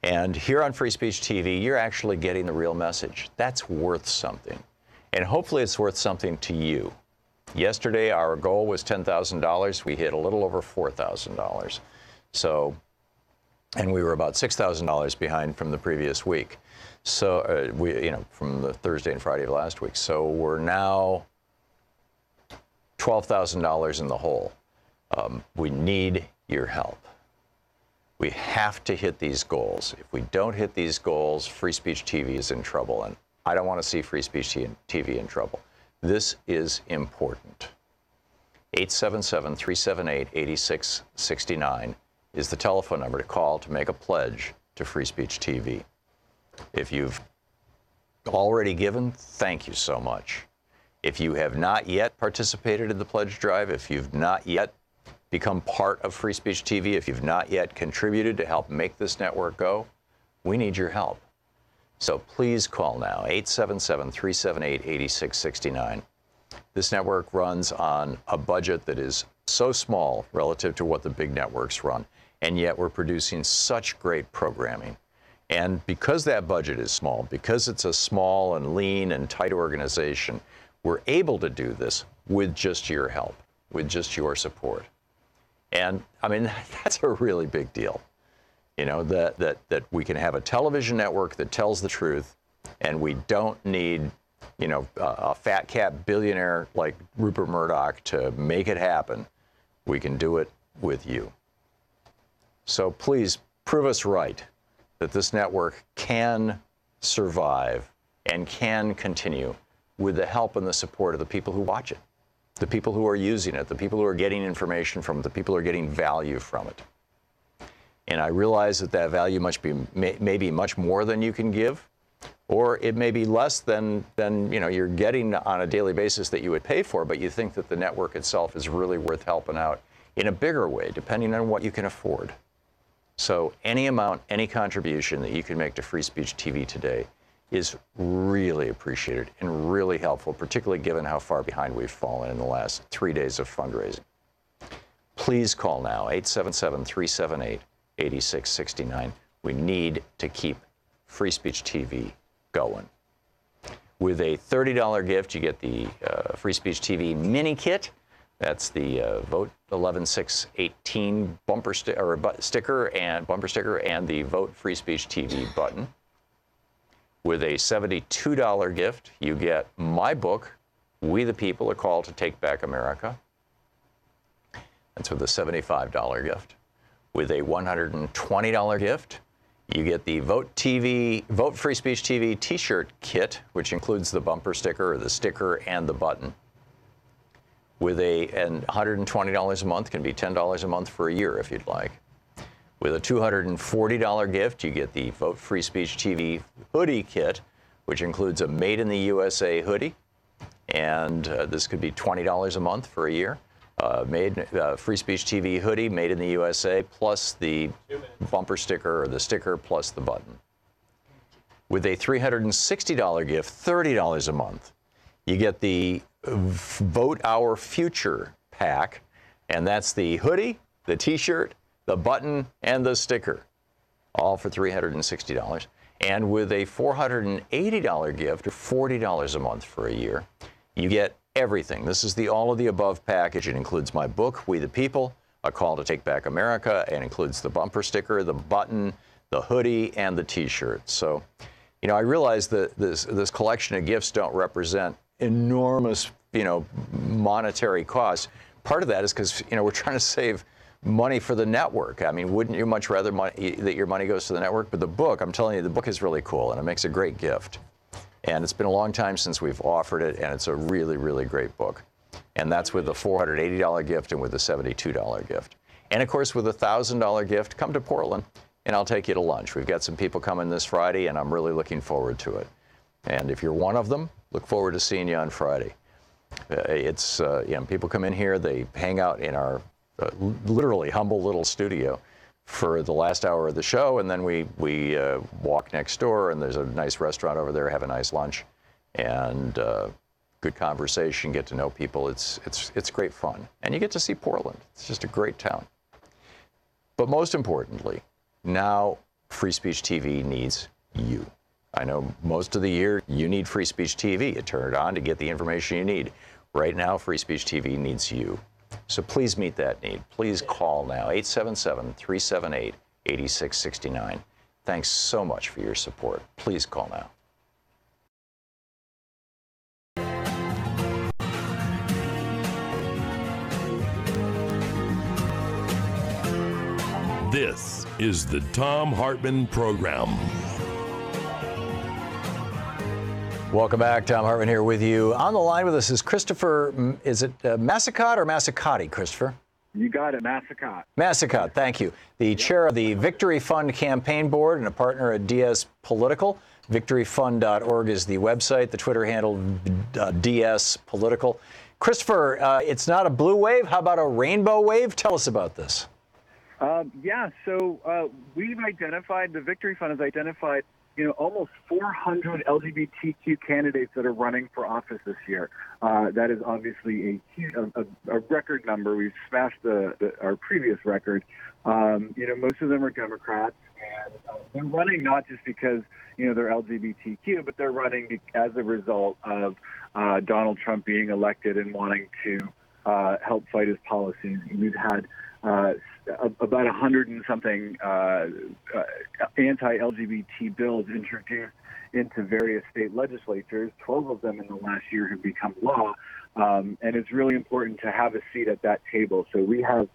And here on Free Speech TV, you're actually getting the real message. That's worth something. And hopefully it's worth something to you. Yesterday, our goal was $10,000. We hit a little over $4,000. So, and we were about $6,000 behind from the previous week. So, from the Thursday and Friday of last week. So we're now $12,000 in the hole. We need your help. We have to hit these goals. If we don't hit these goals, Free Speech TV is in trouble, and I don't want to see Free Speech TV in trouble. This is important. 877-378-8669 is the telephone number to call to make a pledge to Free Speech TV. If you've already given, thank you so much. If you have not yet participated in the pledge drive, if you've not yet become part of Free Speech TV, if you've not yet contributed to help make this network go, we need your help. So please call now, 877-378-8669. This network runs on a budget that is so small relative to what the big networks run, and yet we're producing such great programming. And because that budget is small, because it's a small and lean and tight organization, we're able to do this with just your help, with just your support. And I mean, that's a really big deal. That we can have a television network that tells the truth, and we don't need, a fat cat billionaire like Rupert Murdoch to make it happen. We can do it with you. So please prove us right that this network can survive and can continue with the help and the support of the people who watch it, the people who are using it, the people who are getting information from it, the people who are getting value from it. And I realize that value may be much more than you can give, or it may be less than you're getting on a daily basis that you would pay for, but you think that the network itself is really worth helping out in a bigger way, depending on what you can afford. So any amount, any contribution that you can make to Free Speech TV today is really appreciated and really helpful, particularly given how far behind we've fallen in the last 3 days of fundraising. Please call now, 877-378-8669. We need to keep Free Speech TV going. With a $30 gift, you get the Free Speech TV mini kit. That's the Vote 11618 bumper sticker and the Vote Free Speech TV button. With a $72 gift, you get my book, We the People, A Call to Take Back America. That's with a $75 gift. With a $120 gift, you get the Vote Free Speech TV t-shirt kit, which includes the bumper sticker or the sticker and the button. with and $120 a month, can be $10 a month for a year if you'd like. With a $240 gift, you get the Vote Free Speech TV hoodie kit, which includes a Made in the USA hoodie. And this could be $20 a month for a year. Free Speech TV hoodie, Made in the USA, plus the bumper sticker or the sticker plus the button. With a $360 gift, $30 a month, you get the Vote Our Future pack, and that's the hoodie, the t-shirt, the button, and the sticker, all for $360. And with a $480 gift, or $40 a month for a year, you get everything. This is the all of the above package. It includes my book, We the People, A Call to Take Back America. It includes the bumper sticker, the button, the hoodie, and the t-shirt. So, you know, I realize that this collection of gifts don't represent enormous, you know, monetary costs. Part of that is because, you know, we're trying to save money for the network. I mean, wouldn't you much rather that your money goes to the network? But the book, I'm telling you, the book is really cool, and it makes a great gift. And it's been a long time since we've offered it, and it's a really, really great book. And that's with the $480 gift and with the $72 gift. And of course, with a $1,000 gift, come to Portland, and I'll take you to lunch. We've got some people coming this Friday, and I'm really looking forward to it. And if you're one of them, look forward to seeing you on Friday. You know, people come in here, they hang out in our literally humble little studio for the last hour of the show, and then we walk next door, and there's a nice restaurant over there, have a nice lunch, and good conversation, get to know people. It's great fun, and you get to see Portland. It's just a great town. But most importantly, now Free Speech TV needs you. I know most of the year you need Free Speech TV. You turn it on to get the information you need. Right now, Free Speech TV needs you. So please meet that need. Please call now, 877-378-8669. Thanks so much for your support. Please call now. This is the Thom Hartmann Program. Welcome back. Thom Hartmann here with you. On the line with us is Christopher, is it Massicotte or Massicotti, Christopher? You got it, Massicotte. Massicotte, thank you. The chair of the Victory Fund Campaign Board and a partner at DS Political. VictoryFund.org is the website, the Twitter handle, DS Political. Christopher, it's not a blue wave. How about a rainbow wave? Tell us about this. So we've identified, the Victory Fund has identified, almost 400 LGBTQ candidates that are running for office this year. That is obviously a record number. We've smashed our previous record. Most of them are Democrats, and they're running not just because, they're LGBTQ, but they're running as a result of Donald Trump being elected and wanting to help fight his policies. We've had about 100 and something anti-LGBT bills introduced into various state legislatures. 12 of them in the last year have become law, and it's really important to have a seat at that table. So we have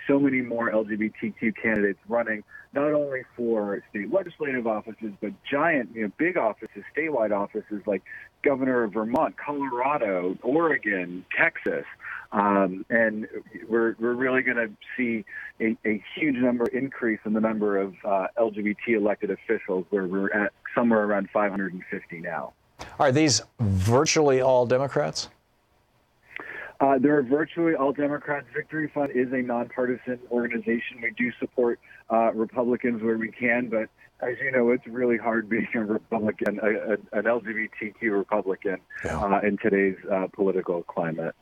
so many more LGBTQ candidates running, not only for state legislative offices, but giant, big offices, statewide offices like Governor of Vermont, Colorado, Oregon, Texas. And we're really going to see a huge number increase in the number of LGBT elected officials, where we're at somewhere around 550 now. Are these virtually all Democrats? They're virtually all Democrats. Victory Fund is a nonpartisan organization. We do support Republicans where we can, but as you know, it's really hard being a Republican, an LGBTQ Republican in today's political climate.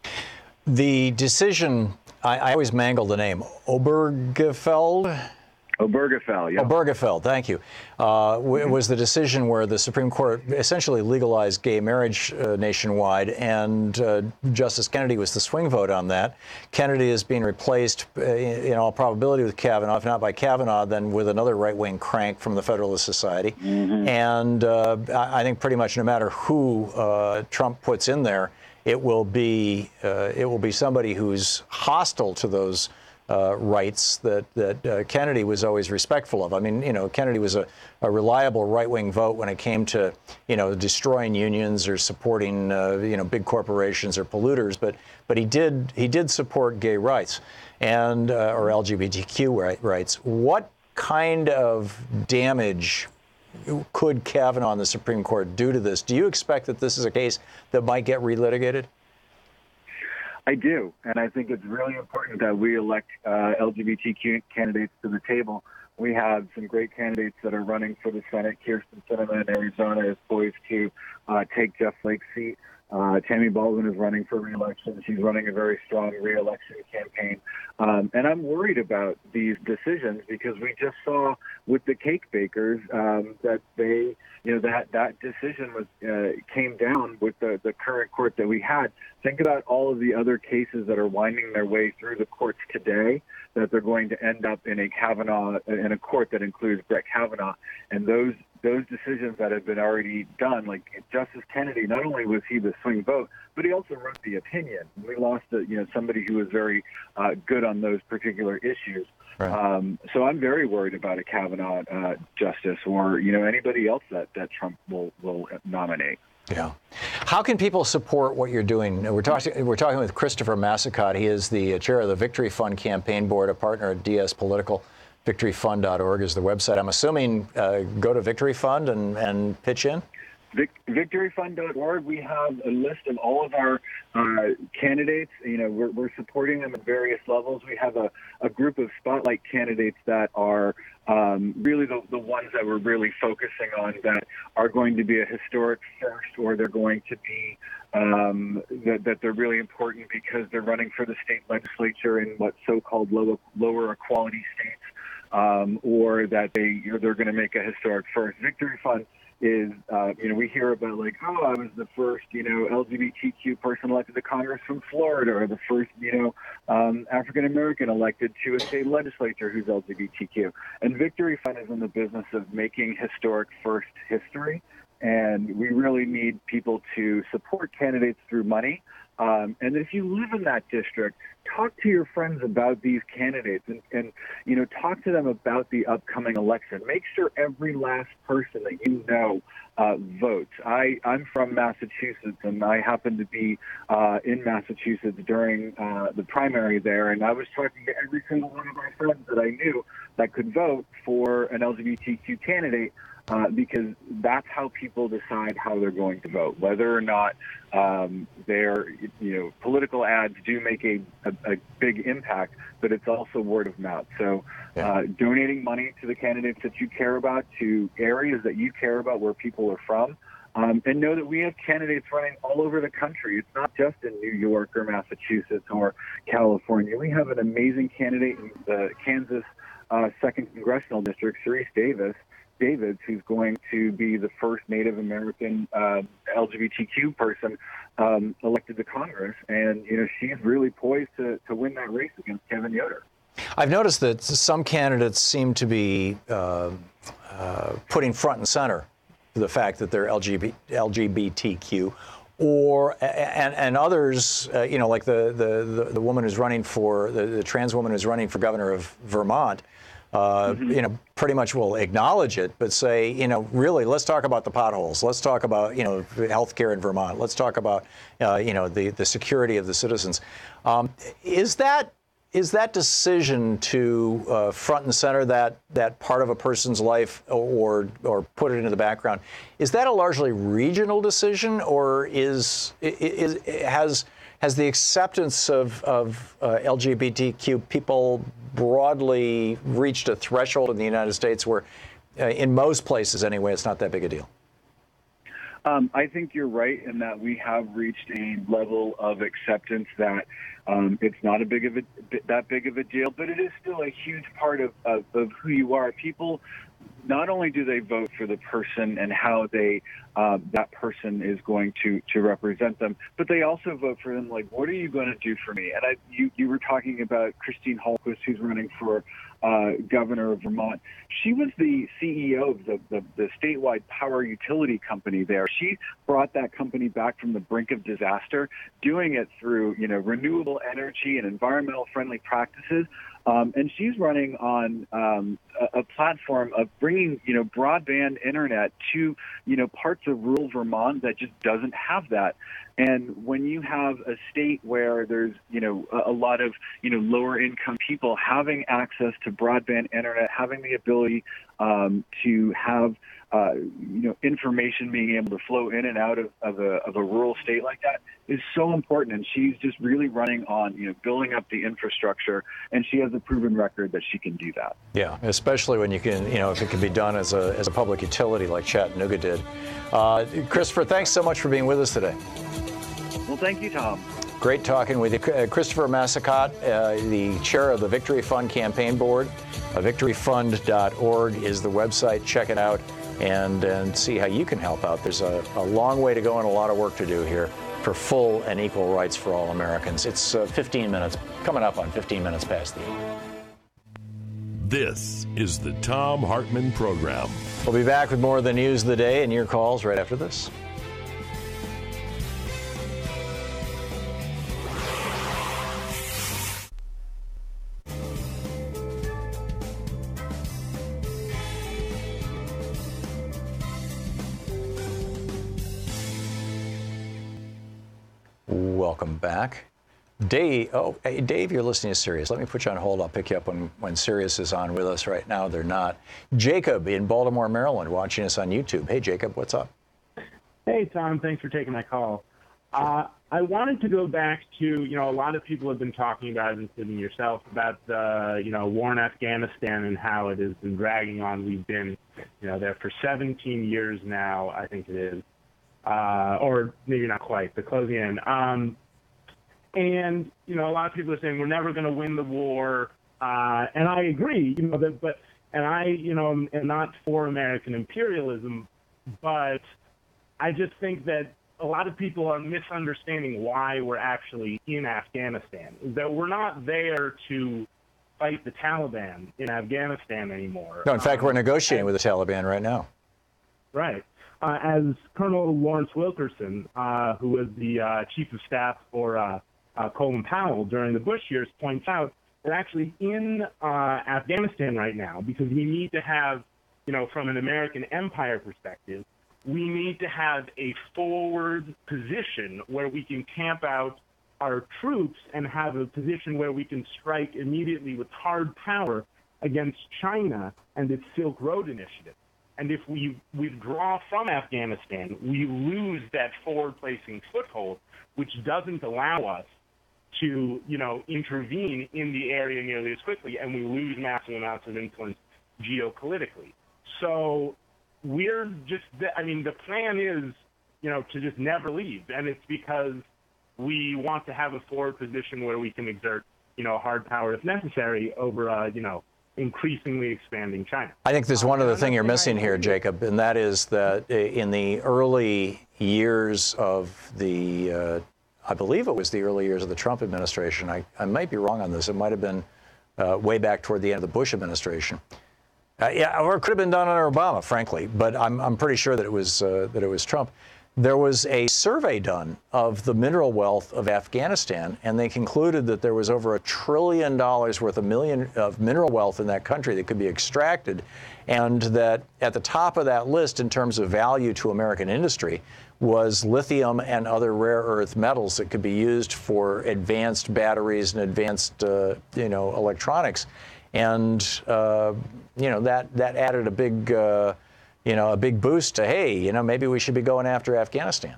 The decision, I always mangle the name, Obergefell? Obergefell, yeah. Obergefell, thank you. Was the decision where the Supreme Court essentially legalized gay marriage nationwide, and Justice Kennedy was the swing vote on that. Kennedy is being replaced, in all probability, with Kavanaugh. If not by Kavanaugh, then with another right-wing crank from the Federalist Society. Mm-hmm. And I think pretty much no matter who Trump puts in there, it will be somebody who's hostile to those rights that Kennedy was always respectful of. I mean, Kennedy was a reliable right-wing vote when it came to, destroying unions or supporting, big corporations or polluters. But he did support gay rights and or LGBTQ rights. What kind of damage could Kavanaugh and the Supreme Court do to this? Do you expect that this is a case that might get relitigated? I do, and I think it's really important that we elect LGBTQ candidates to the table. We have some great candidates that are running for the Senate. Kirsten Sinema in Arizona is poised to take Jeff Flake's seat. Tammy Baldwin is running for re-election. She's running a very strong re-election campaign. And I'm worried about these decisions because we just saw with the cake bakers that they, that decision was came down with the current court that we had. Think about all of the other cases that are winding their way through the courts today that they're going to end up in a court that includes Brett Kavanaugh. And those decisions that have been already done, like Justice Kennedy, not only was he the swing vote, but he also wrote the opinion. We lost somebody who was very good on those particular issues. Right. So I'm very worried about a Kavanaugh justice or anybody else that Trump will nominate. Yeah. How can people support what you're doing? We're talking with Christopher Massicott. He is the chair of the Victory Fund campaign board, a partner at DS Political. VictoryFund.org is the website. I'm assuming go to Victory Fund and pitch in? VictoryFund.org. We have a list of all of our candidates. We're supporting them at various levels. We have a group of spotlight candidates that are really the ones that we're really focusing on that are going to be a historic first, or they're going to be that they're really important because they're running for the state legislature in what so-called lower equality states, or that they're going to make a historic first. Victory Fund is, we hear about like, oh, I was the first, LGBTQ person elected to Congress from Florida, or the first, African-American elected to a state legislature who's LGBTQ. And Victory Fund is in the business of making historic first history. And we really need people to support candidates through money. And if you live in that district, talk to your friends about these candidates and talk to them about the upcoming election. Make sure every last person that you know votes. I'm from Massachusetts, and I happened to be in Massachusetts during the primary there, and I was talking to every single one of my friends that I knew that could vote for an LGBTQ candidate. Because that's how people decide how they're going to vote, whether or not their political ads do make a big impact, but it's also word of mouth. So donating money to the candidates that you care about, to areas that you care about where people are from, and know that we have candidates running all over the country. It's not just in New York or Massachusetts or California. We have an amazing candidate in the Kansas 2nd Congressional District, Sharice Davids, who's going to be the first Native American LGBTQ person elected to Congress. And, she's really poised to win that race against Kevin Yoder. I've noticed that some candidates seem to be putting front and center the fact that they're LGBTQ, and others, like the woman who's running for, the trans woman who's running for governor of Vermont, pretty much will acknowledge it, but say, really, let's talk about the potholes. Let's talk about, health care in Vermont. Let's talk about, the security of the citizens. Is that decision to front and center that part of a person's life or put it into the background, is that a largely regional decision, or has the acceptance of LGBTQ people broadly reached a threshold in the United States where, in most places anyway, it's not that big a deal? I think you're right in that we have reached a level of acceptance that it's not that big of a deal, but it is still a huge part of who you are. People, not only do they vote for the person and how that person is going to represent them, but they also vote for them like, what are you going to do for me? And you were talking about Christine Hallquist, who's running for governor of Vermont. She was the CEO of the statewide power utility company there. She brought that company back from the brink of disaster, doing it through renewable energy and environmental friendly practices. And she's running on a platform of bringing, broadband internet to, parts of rural Vermont that just doesn't have that. And when you have a state where there's, a lot of, lower income people having access to broadband internet, having the ability to have, information being able to flow in and out of a rural state like that is so important. And she's just really running on, building up the infrastructure, and she has a proven record that she can do that. Yeah, especially when you can, if it can be done as a public utility like Chattanooga did. Christopher, thanks so much for being with us today. Well, thank you, Tom. Great talking with you. Christopher Massicott, the chair of the Victory Fund Campaign Board. VictoryFund.org is the website. Check it out and see how you can help out. There's a long way to go and a lot of work to do here for full and equal rights for all Americans. It's 15 minutes, coming up on 15 minutes past the hour. This is the Thom Hartmann Program. We'll be back with more of the news of the day and your calls right after this. Welcome back. Dave, hey, Dave, you're listening to Sirius. Let me put you on hold. I'll pick you up when Sirius is on with us. Right now, they're not. Jacob in Baltimore, Maryland, watching us on YouTube. Hey, Jacob, what's up? Hey, Tom, thanks for taking my call. I wanted to go back to, a lot of people have been talking about, including yourself, about the, war in Afghanistan and how it has been dragging on. We've been, there for 17 years now, I think it is. Or maybe not quite, but closing in. And, a lot of people are saying we're never going to win the war. And I agree, and I, am not for American imperialism, but I just think that a lot of people are misunderstanding why we're actually in Afghanistan. That we're not there to fight the Taliban in Afghanistan anymore. No, in fact, we're negotiating with the Taliban right now. Right. As Colonel Lawrence Wilkerson, who was the chief of staff for Colin Powell during the Bush years, points out, we're actually in Afghanistan right now because we need to have, from an American empire perspective, we need to have a forward position where we can camp out our troops and have a position where we can strike immediately with hard power against China and its Silk Road initiative. And if we withdraw from Afghanistan, we lose that forward-facing foothold, which doesn't allow us to, intervene in the area nearly as quickly, and we lose massive amounts of influence geopolitically. So we're just, the plan is, to just never leave, and it's because we want to have a forward position where we can exert, hard power if necessary over, increasingly expanding China. I think there's one other thing you're missing here, Jacob, and that is that in the early years of the, I believe it was the early years of the Trump administration, I might be wrong on this, it might have been way back toward the end of the Bush administration. Yeah, or it could have been done under Obama, frankly, but I'm pretty sure that it was Trump. There was a survey done of the mineral wealth of Afghanistan, and they concluded that there was over $1 trillion worth of mineral wealth in that country that could be extracted, and that at the top of that list in terms of value to American industry was lithium and other rare earth metals that could be used for advanced batteries and advanced, electronics. And, that added a big, a big boost to, hey, maybe we should be going after Afghanistan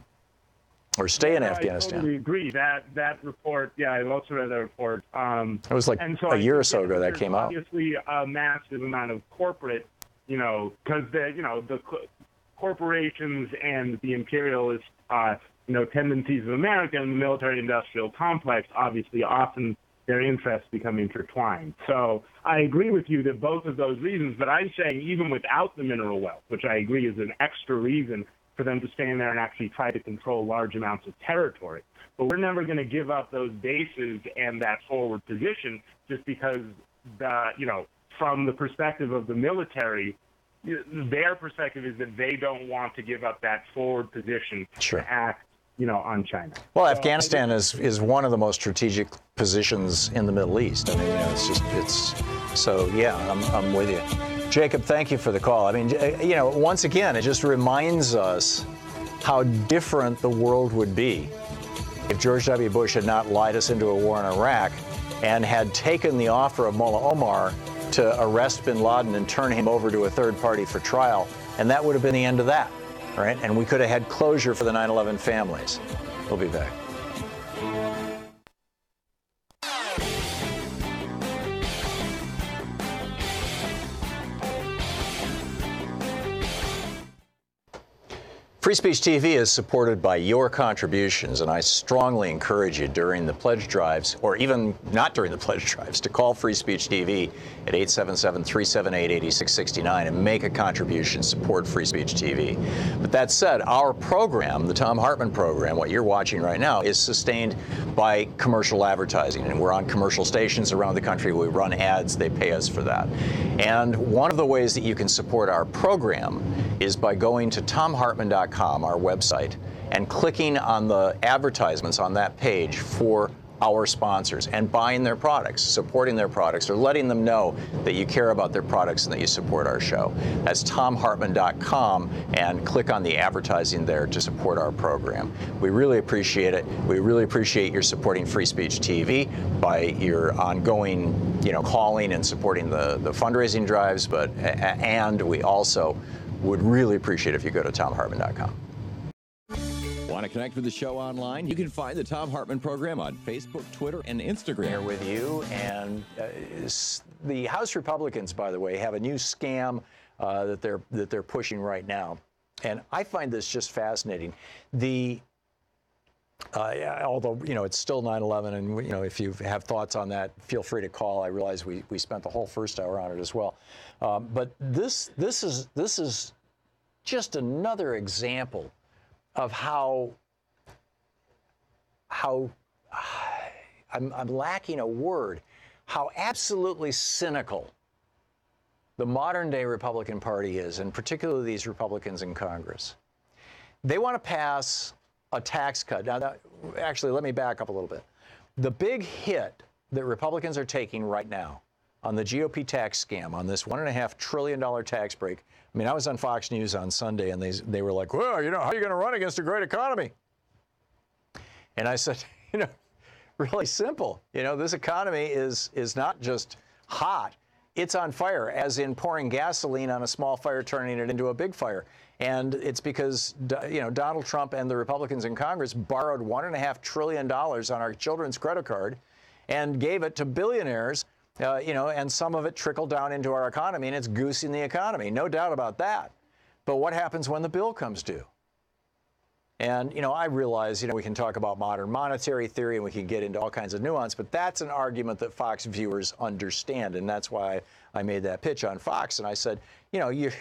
or stay in Afghanistan. I totally agree. That report, I also read that report. It was like a year or so ago that came out. Obviously, a massive amount of corporate, because the corporations and the imperialist, tendencies of America and the military-industrial complex, obviously, often their interests become intertwined. So I agree with you that both of those reasons, but I'm saying even without the mineral wealth, which I agree is an extra reason for them to stay in there and actually try to control large amounts of territory. But we're never going to give up those bases and that forward position just because, from the perspective of the military, their perspective is that they don't want to give up that forward position to act, on China. Well, Afghanistan is one of the most positions in the Middle East. I mean, I'm with you. Jacob, thank you for the call. I mean, once again, it just reminds us how different the world would be if George W. Bush had not lied us into a war in Iraq and had taken the offer of Mullah Omar to arrest bin Laden and turn him over to a third party for trial. And that would have been the end of that, right? And we could have had closure for the 9/11 families. We'll be back. Free Speech TV is supported by your contributions, and I strongly encourage you during the pledge drives, or even not during the pledge drives, to call Free Speech TV at 877-378-8669 and make a contribution, support Free Speech TV. But that said, our program, the Thom Hartmann Program, what you're watching right now, is sustained by commercial advertising, and we're on commercial stations around the country. We run ads. They pay us for that. And one of the ways that you can support our program is by going to thomhartmann.com, our website, and clicking on the advertisements on that page for our sponsors and buying their products, supporting their products, or letting them know that you care about their products and that you support our show. That's thomhartmann.com, and click on the advertising there to support our program. We really appreciate it. We really appreciate your supporting Free Speech TV by your ongoing, calling and supporting the fundraising drives, and we also would really appreciate if you go to thomhartmann.com. Want to connect with the show online? You can find the Thom Hartmann Program on Facebook, Twitter, and Instagram. Here with you. And the House Republicans, by the way, have a new scam that they're pushing right now. And I find this just fascinating. Although, it's still 9/11, and, if you have thoughts on that, feel free to call. I realize we spent the whole first hour on it as well. But this is just another example of how I'm lacking a word, how absolutely cynical the modern day Republican Party is, and particularly these Republicans in Congress. They want to pass a tax cut. Now, actually, let me back up a little bit. The big hit that Republicans are taking right now on the GOP tax scam, on this $1.5 trillion tax break. I mean, I was on Fox News on Sunday, and they were like, well, how are you going to run against a great economy? And I said, really simple. This economy is not just hot. It's on fire, as in pouring gasoline on a small fire, turning it into a big fire. And it's because, Donald Trump and the Republicans in Congress borrowed $1.5 trillion on our children's credit card and gave it to billionaires, and some of it trickled down into our economy, and it's goosing the economy. No doubt about that. But what happens when the bill comes due? And, I realize, we can talk about modern monetary theory and we can get into all kinds of nuance, but that's an argument that Fox viewers understand. And that's why I made that pitch on Fox. And I said, you're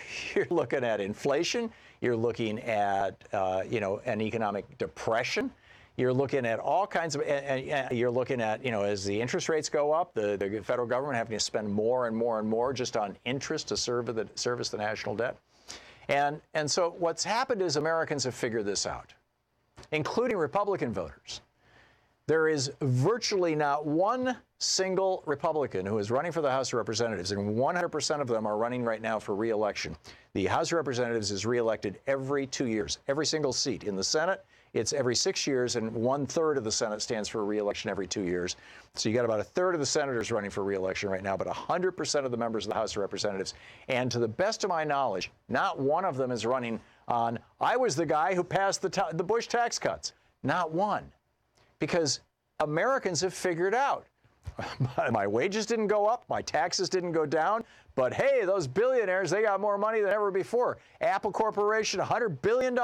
looking at inflation. You're looking at, an economic depression. You're looking at all kinds of, you're looking at, as the interest rates go up, the federal government having to spend more and more and more just on interest to service the national debt. And so what's happened is Americans have figured this out, including Republican voters. There is virtually not one single Republican who is running for the House of Representatives, and 100% of them are running right now for re-election. The House of Representatives is re-elected every 2 years, every single seat. In the Senate, it's every 6 years, and 1/3 of the Senate stands for re-election every 2 years. So you got about 1/3 of the senators running for re-election right now, but 100% of the members of the House of Representatives. And to the best of my knowledge, not one of them is running on, I was the guy who passed the Bush tax cuts. Not one. Because Americans have figured out, my wages didn't go up, my taxes didn't go down, but hey, those billionaires, they got more money than ever before. Apple Corporation, $100 billion,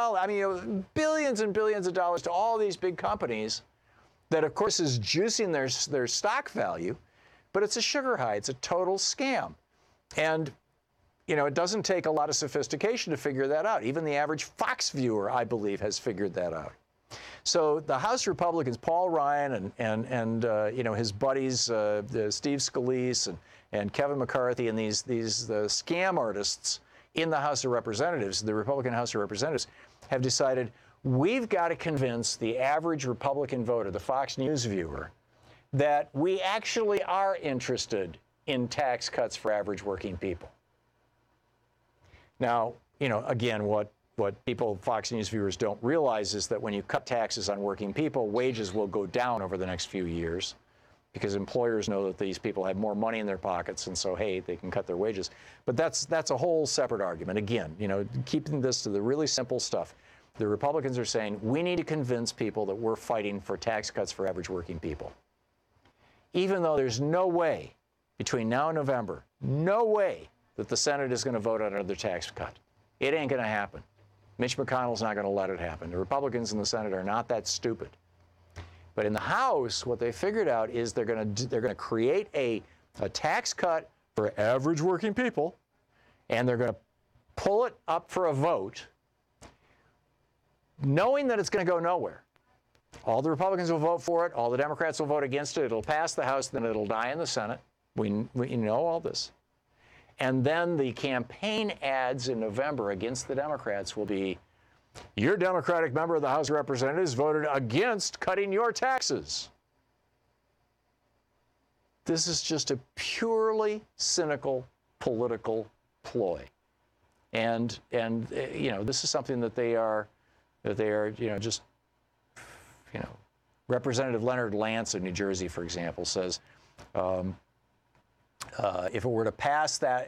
billions and billions of dollars to all these big companies that, of course, is juicing their stock value, but it's a sugar high. It's a total scam. And, it doesn't take a lot of sophistication to figure that out. Even the average Fox viewer, I believe, has figured that out. So the House Republicans, Paul Ryan and his buddies, Steve Scalise and Kevin McCarthy, and these scam artists in the House of Representatives, the Republican House of Representatives, have decided we've got to convince the average Republican voter, the Fox News viewer, that we actually are interested in tax cuts for average working people. Now, you know, again, what people, Fox News viewers, don't realize is that when you cut taxes on working people, wages will go down over the next few years because employers know that these people have more money in their pockets, and so, hey, they can cut their wages. But that's a whole separate argument. Again, you know, keeping this to the really simple stuff. The Republicans are saying we need to convince people that we're fighting for tax cuts for average working people. Even though there's no way between now and November, no way that the Senate is going to vote on another tax cut. It ain't going to happen. Mitch McConnell's not going to let it happen. The Republicans in the Senate are not that stupid. But in the House, what they figured out is they're going to create a tax cut for average working people, and they're going to pull it up for a vote, knowing that it's going to go nowhere. All the Republicans will vote for it. All the Democrats will vote against it. It'll pass the House, then it'll die in the Senate. We know all this. And then the campaign ads in November against the Democrats will be, your Democratic member of the House of Representatives voted against cutting your taxes. This is just a purely cynical political ploy. And you know, this is something that they are, you know, just, you know, Representative Leonard Lance of New Jersey, for example, says, if we were to pass that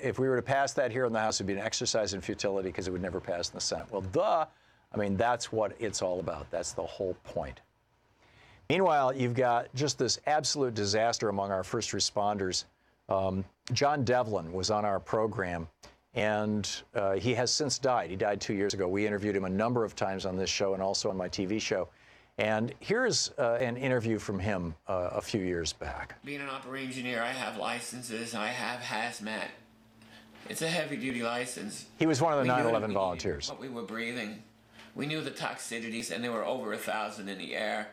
here in the House, it would be an exercise in futility because it would never pass in the Senate. Well, I mean, that's what it's all about. That's the whole point. Meanwhile, you've got just this absolute disaster among our first responders. John Devlin was on our program, and he has since died. He died 2 years ago. We interviewed him a number of times on this show and also on my TV show. And here's an interview from him a few years back. Being an operating engineer, I have licenses. I have hazmat. It's a heavy-duty license. He was one of the 9/11 volunteers. What we were breathing. We knew the toxicities, and there were over 1,000 in the air.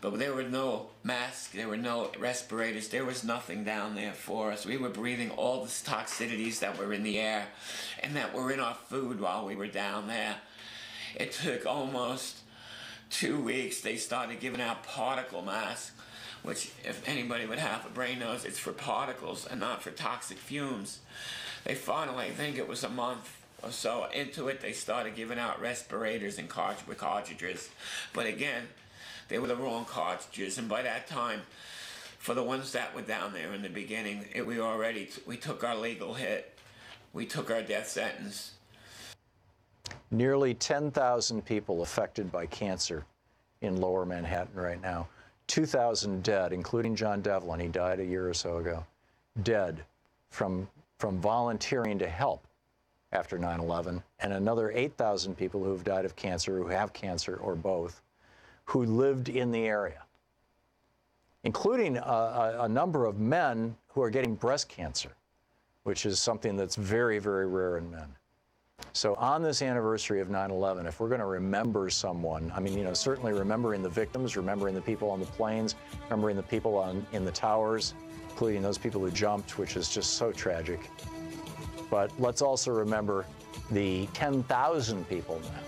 But there were no masks. There were no respirators. There was nothing down there for us. We were breathing all the toxicities that were in the air and that were in our food while we were down there. It took almost 2 weeks. They started giving out particle masks, which, if anybody with half a brain knows, it's for particles and not for toxic fumes. They finally, I think it was a month or so into it, they started giving out respirators and cartridges. But again, they were the wrong cartridges. And by that time, for the ones that were down there in the beginning, we took our legal hit. We took our death sentence. Nearly 10,000 people affected by cancer in Lower Manhattan right now. 2,000 dead, including John Devlin. He died a year or so ago. Dead from volunteering to help after 9/11. And another 8,000 people who have died of cancer, who have cancer or both, who lived in the area, including a number of men who are getting breast cancer, which is something that's very, very rare in men. So on this anniversary of 9/11, if we're going to remember someone, I mean, you know, certainly remembering the victims, remembering the people on the planes, remembering the people in the towers, including those people who jumped, which is just so tragic. But let's also remember the 10,000 people now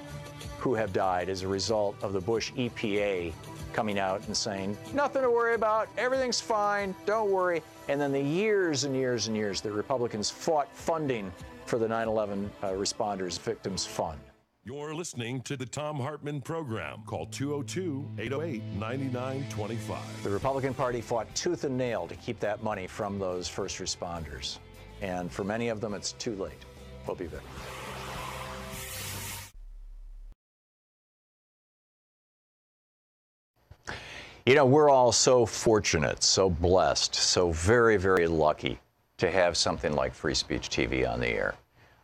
who have died as a result of the Bush EPA coming out and saying, nothing to worry about, everything's fine, don't worry. And then the years and years and years that Republicans fought funding for the 9/11 responders victims fund. You're listening to the Thom Hartmann Program. Call 202-808-9925. The Republican Party fought tooth and nail to keep that money from those first responders. And for many of them, it's too late. We'll be back. You know, we're all so fortunate, so blessed, so very, very lucky to have something like Free Speech TV on the air.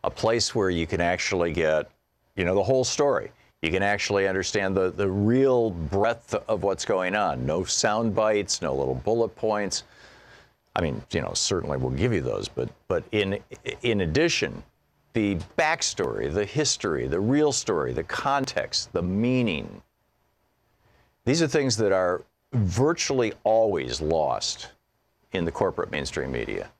A place where you can actually get, you know, the whole story. You can actually understand the real breadth of what's going on. No sound bites, no little bullet points. I mean, you know, certainly we'll give you those, but in addition, the backstory, the history, the real story, the context, the meaning. These are things that are virtually always lost in the corporate mainstream media.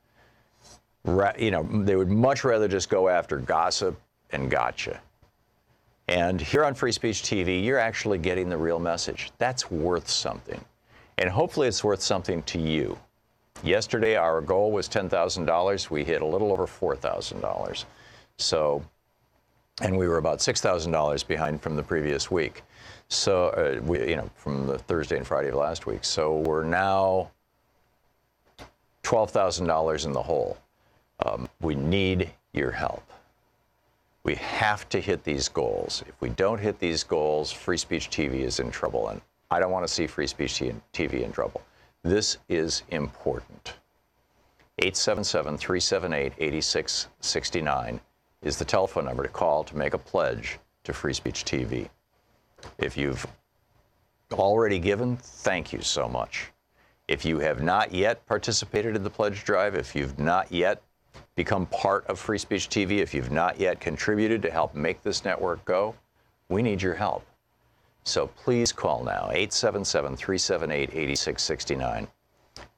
You know, they would much rather just go after gossip and gotcha. And here on Free Speech TV, you're actually getting the real message. That's worth something. And hopefully it's worth something to you. Yesterday, our goal was $10,000. We hit a little over $4,000. So, and we were about $6,000 behind from the previous week. So, from the Thursday and Friday of last week. So we're now $12,000 in the hole. We need your help. We have to hit these goals. If we don't hit these goals, Free Speech TV is in trouble, and I don't want to see Free Speech TV in trouble. This is important. 877-378-8669 is the telephone number to call to make a pledge to Free Speech TV. If you've already given, thank you so much. If you have not yet participated in the pledge drive, if you've not yet become part of Free Speech TV, if you've not yet contributed to help make this network go, we need your help. So please call now, 877-378-8669.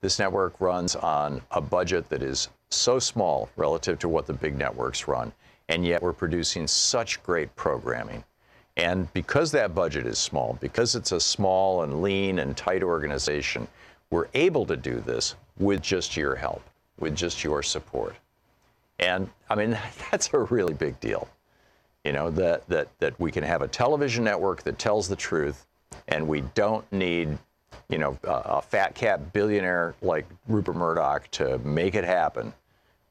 This network runs on a budget that is so small relative to what the big networks run, and yet we're producing such great programming. And because that budget is small, because it's a small and lean and tight organization, we're able to do this with just your help, with just your support. And I mean, that's a really big deal. You know, that we can have a television network that tells the truth, and we don't need, a fat cat billionaire like Rupert Murdoch to make it happen.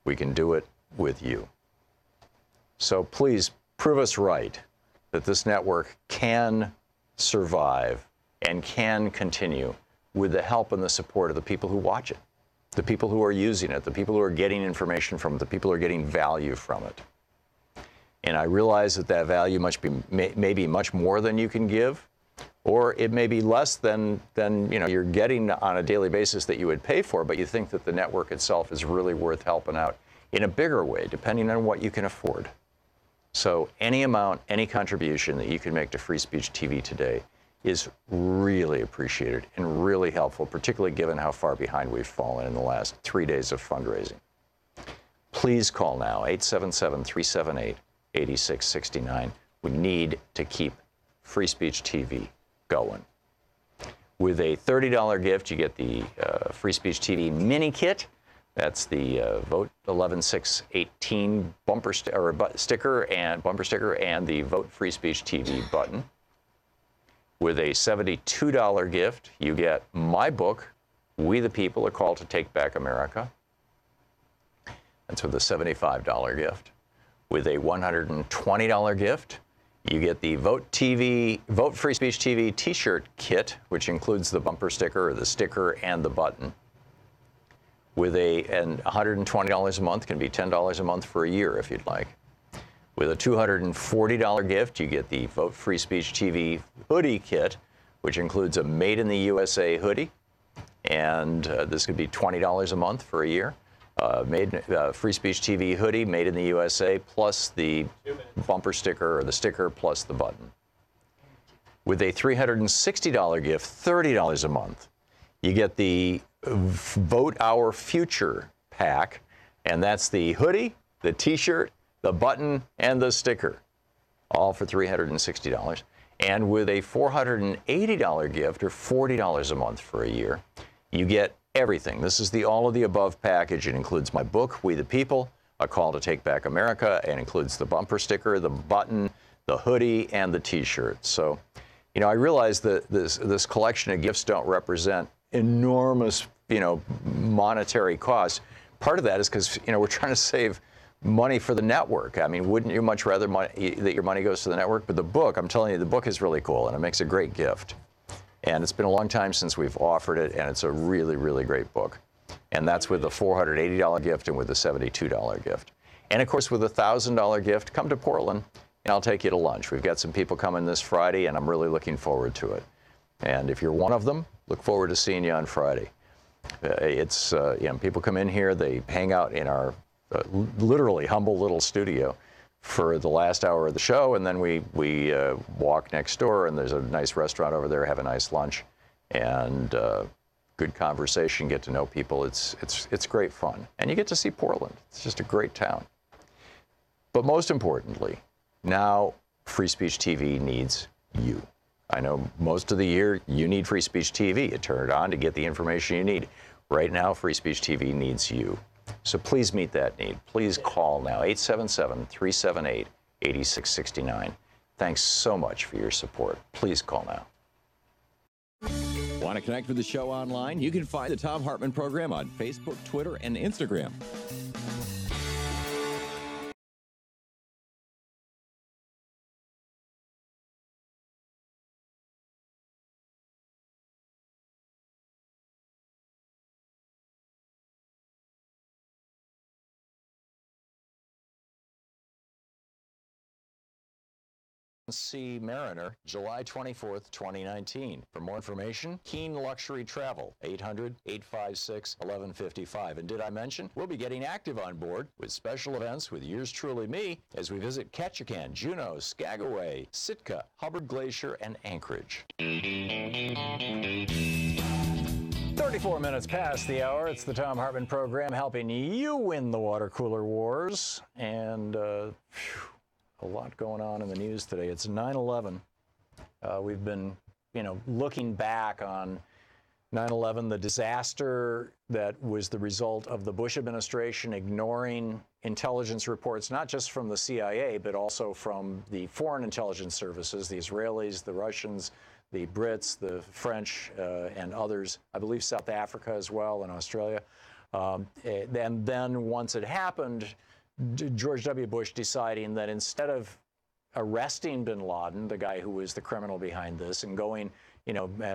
We can do it with you. So please prove us right that this network can survive and can continue with the help and the support of the people who watch it, the people who are using it, the people who are getting information from it, the people who are getting value from it. And I realize that value may be much more than you can give, or it may be less than you're getting on a daily basis that you would pay for, but you think that the network itself is really worth helping out in a bigger way, depending on what you can afford. So any amount, any contribution that you can make to Free Speech TV today is really appreciated and really helpful, particularly given how far behind we've fallen in the last 3 days of fundraising. Please call now, 877-378-8669. We need to keep Free Speech TV going. With a $30 gift, you get the Free Speech TV mini kit. That's the Vote 11618 bumper sticker and the Vote Free Speech TV button. With a $72 gift, you get my book, We the People, A Call to Take Back America. That's with a $75 gift. With a $120 gift, you get the Vote Free Speech TV t-shirt kit, which includes the bumper sticker or the sticker and the button. With $120 a month, can be $10 a month for a year if you'd like. With a $240 gift, you get the Vote Free Speech TV hoodie kit, which includes a Made in the USA hoodie. And this could be $20 a month for a year. Free Speech TV hoodie, Made in the USA, plus the bumper sticker or the sticker plus the button. With a $360 gift, $30 a month, you get the Vote Our Future pack, and that's the hoodie, the t-shirt, the button, and the sticker, all for $360. And with a $480 gift, or $40 a month for a year, you get everything. This is the all of the above package. It includes my book, We the People, A Call to Take Back America. It includes the bumper sticker, the button, the hoodie, and the t-shirt. So, I realize that this collection of gifts don't represent enormous, monetary costs. Part of that is because, we're trying to save money for the network. I mean, wouldn't you much rather that your money goes to the network? But the book, I'm telling you, the book is really cool, and it makes a great gift. And it's been a long time since we've offered it, and it's a really, really great book. And that's with the $480 gift and with the $72 gift. And of course, with a $1,000 gift, come to Portland, and I'll take you to lunch. We've got some people coming this Friday, and I'm really looking forward to it. And if you're one of them, look forward to seeing you on Friday. People come in here, they hang out in our literally humble little studio for the last hour of the show, and then we walk next door, and there's a nice restaurant over there, have a nice lunch, and good conversation, get to know people. It's great fun, and you get to see Portland. It's just a great town. But most importantly, now Free Speech TV needs you. I know most of the year you need Free Speech TV. You turn it on to get the information you need. Right now, Free Speech TV needs you. So please meet that need. Please call now, 877-378-8669. Thanks so much for your support. Please call now. Want to connect with the show online? You can find the Thom Hartmann Program on Facebook, Twitter, and Instagram. Sea Mariner, July 24th, 2019. For more information, Keen Luxury Travel, 800-856-1155. And did I mention, we'll be getting active on board with special events with yours truly me as we visit Ketchikan, Juneau, Skagway, Sitka, Hubbard Glacier, and Anchorage. 34 minutes past the hour. It's the Thom Hartmann Program helping you win the water cooler wars. And, a lot going on in the news today. It's 9/11. We've been, looking back on 9/11, the disaster that was the result of the Bush administration ignoring intelligence reports, not just from the CIA, but also from the foreign intelligence services, the Israelis, the Russians, the Brits, the French, and others. I believe South Africa as well, and Australia. And then once it happened, George W. Bush deciding that instead of arresting bin Laden, the guy who was the criminal behind this, and going,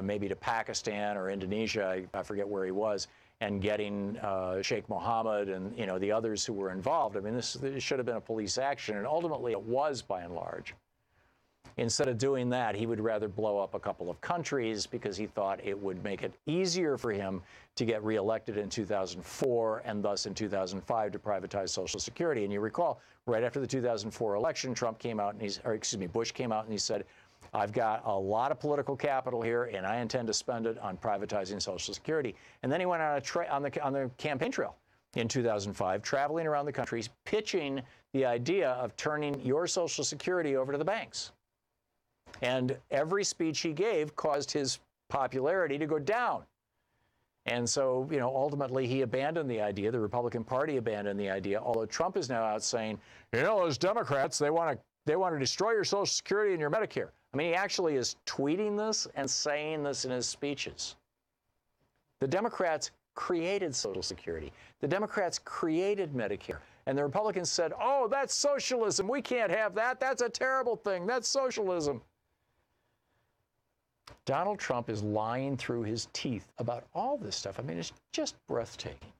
maybe to Pakistan or Indonesia, I forget where he was, and getting Sheikh Mohammed and, the others who were involved. I mean, this should have been a police action, and ultimately it was by and large. Instead of doing that, he would rather blow up a couple of countries because he thought it would make it easier for him to get reelected in 2004 and thus in 2005 to privatize Social Security. And you recall, right after the 2004 election, Bush came out and he said, I've got a lot of political capital here and I intend to spend it on privatizing Social Security. And then he went on the campaign trail in 2005, traveling around the country, pitching the idea of turning your Social Security over to the banks. And every speech he gave caused his popularity to go down. And so, ultimately he abandoned the idea. The Republican Party abandoned the idea, although Trump is now out saying, those Democrats, they want to destroy your Social Security and your Medicare. I mean, he actually is tweeting this and saying this in his speeches. The Democrats created Social Security. The Democrats created Medicare. And the Republicans said, oh, that's socialism. We can't have that. That's a terrible thing. That's socialism. Donald Trump is lying through his teeth about all this stuff. I mean, it's just breathtaking.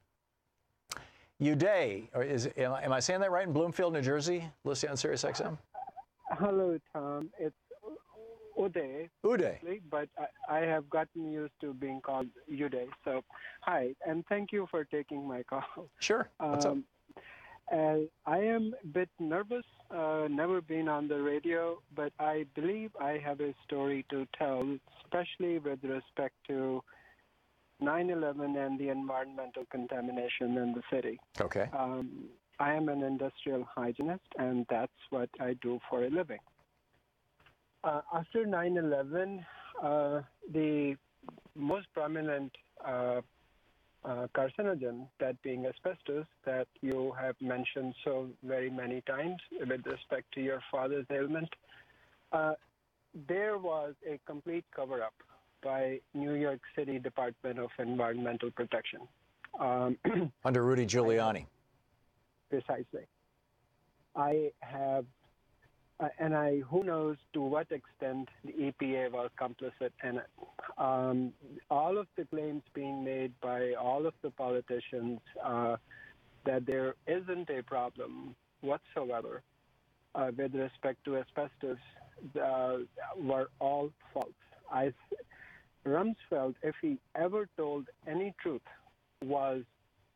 Uday, am I saying that right, in Bloomfield, New Jersey, listening on Sirius XM? Hello, Tom. It's Uday. Uday. But I have gotten used to being called Uday. So, hi, and thank you for taking my call. Sure. What's up? I am a bit nervous, never been on the radio, but I believe I have a story to tell, especially with respect to 9/11 and the environmental contamination in the city. Okay. I am an industrial hygienist, and that's what I do for a living. After 9/11, the most prominent carcinogen, that being asbestos, that you have mentioned so very many times with respect to your father's ailment, there was a complete cover-up by New York City Department of Environmental Protection. Under Rudy Giuliani. Precisely. I have, who knows to what extent the EPA was complicit in it. All of the claims being made by all of the politicians that there isn't a problem whatsoever with respect to asbestos were all false. Rumsfeld, if he ever told any truth, was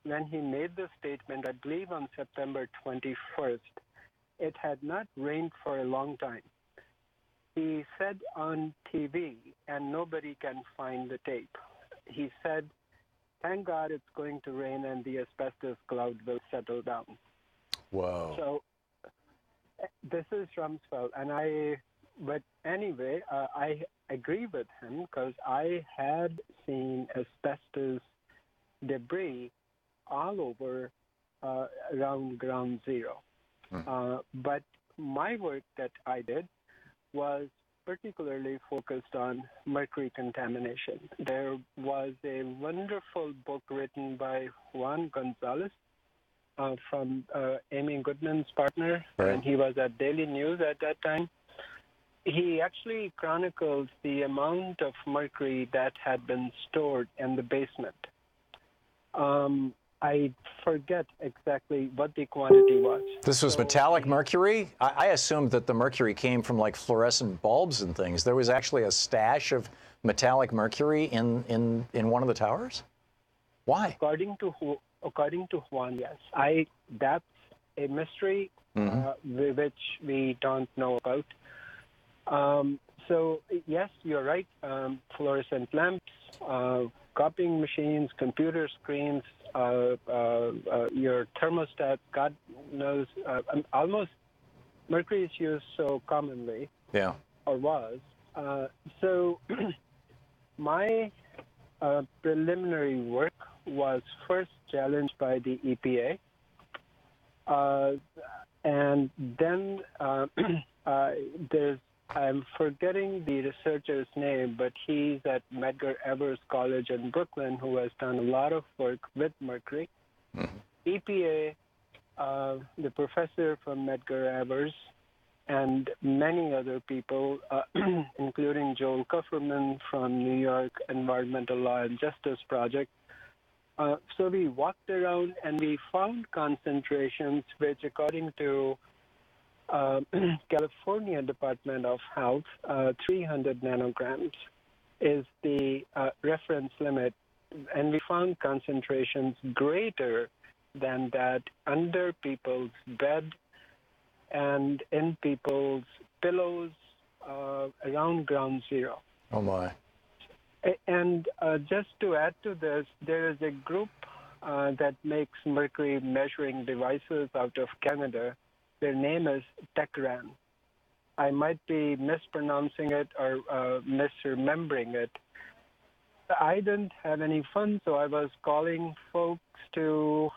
when he made the statement, I believe on September 21st, it had not rained for a long time. He said on TV, and nobody can find the tape, he said, thank God it's going to rain and the asbestos cloud will settle down. Whoa. So this is Rumsfeld, and I But anyway, I agree with him because I had seen asbestos debris all over around ground zero. But my work that I did was particularly focused on mercury contamination. There was a wonderful book written by Juan Gonzalez from Amy Goodman's partner, and he was at Daily News at that time. He actually chronicles the amount of mercury that had been stored in the basement. I forget exactly what the quantity was. This was metallic mercury? I assumed that the mercury came from like fluorescent bulbs and things. There was actually a stash of metallic mercury in one of the towers? Why? According to Juan, yes. That's a mystery which we don't know about. So yes, you're right. Fluorescent lamps, copying machines, computer screens, your thermostat, God knows, almost mercury is used so commonly. Yeah. Or was. So my preliminary work was first challenged by the EPA, and then I'm forgetting the researcher's name, but he's at Medgar Evers College in Brooklyn, who has done a lot of work with mercury. EPA, the professor from Medgar Evers, and many other people, including Joel Kupferman from New York Environmental Law and Justice Project. So we walked around and we found concentrations which, according to California Department of Health, 300 nanograms is the reference limit, and we found concentrations greater than that under people's bed and in people's pillows around ground zero. Oh my. And just to add to this, there is a group that makes mercury measuring devices out of Canada. Their name is Techran. I might be mispronouncing it or misremembering it. I didn't have any fun, so I was calling folks to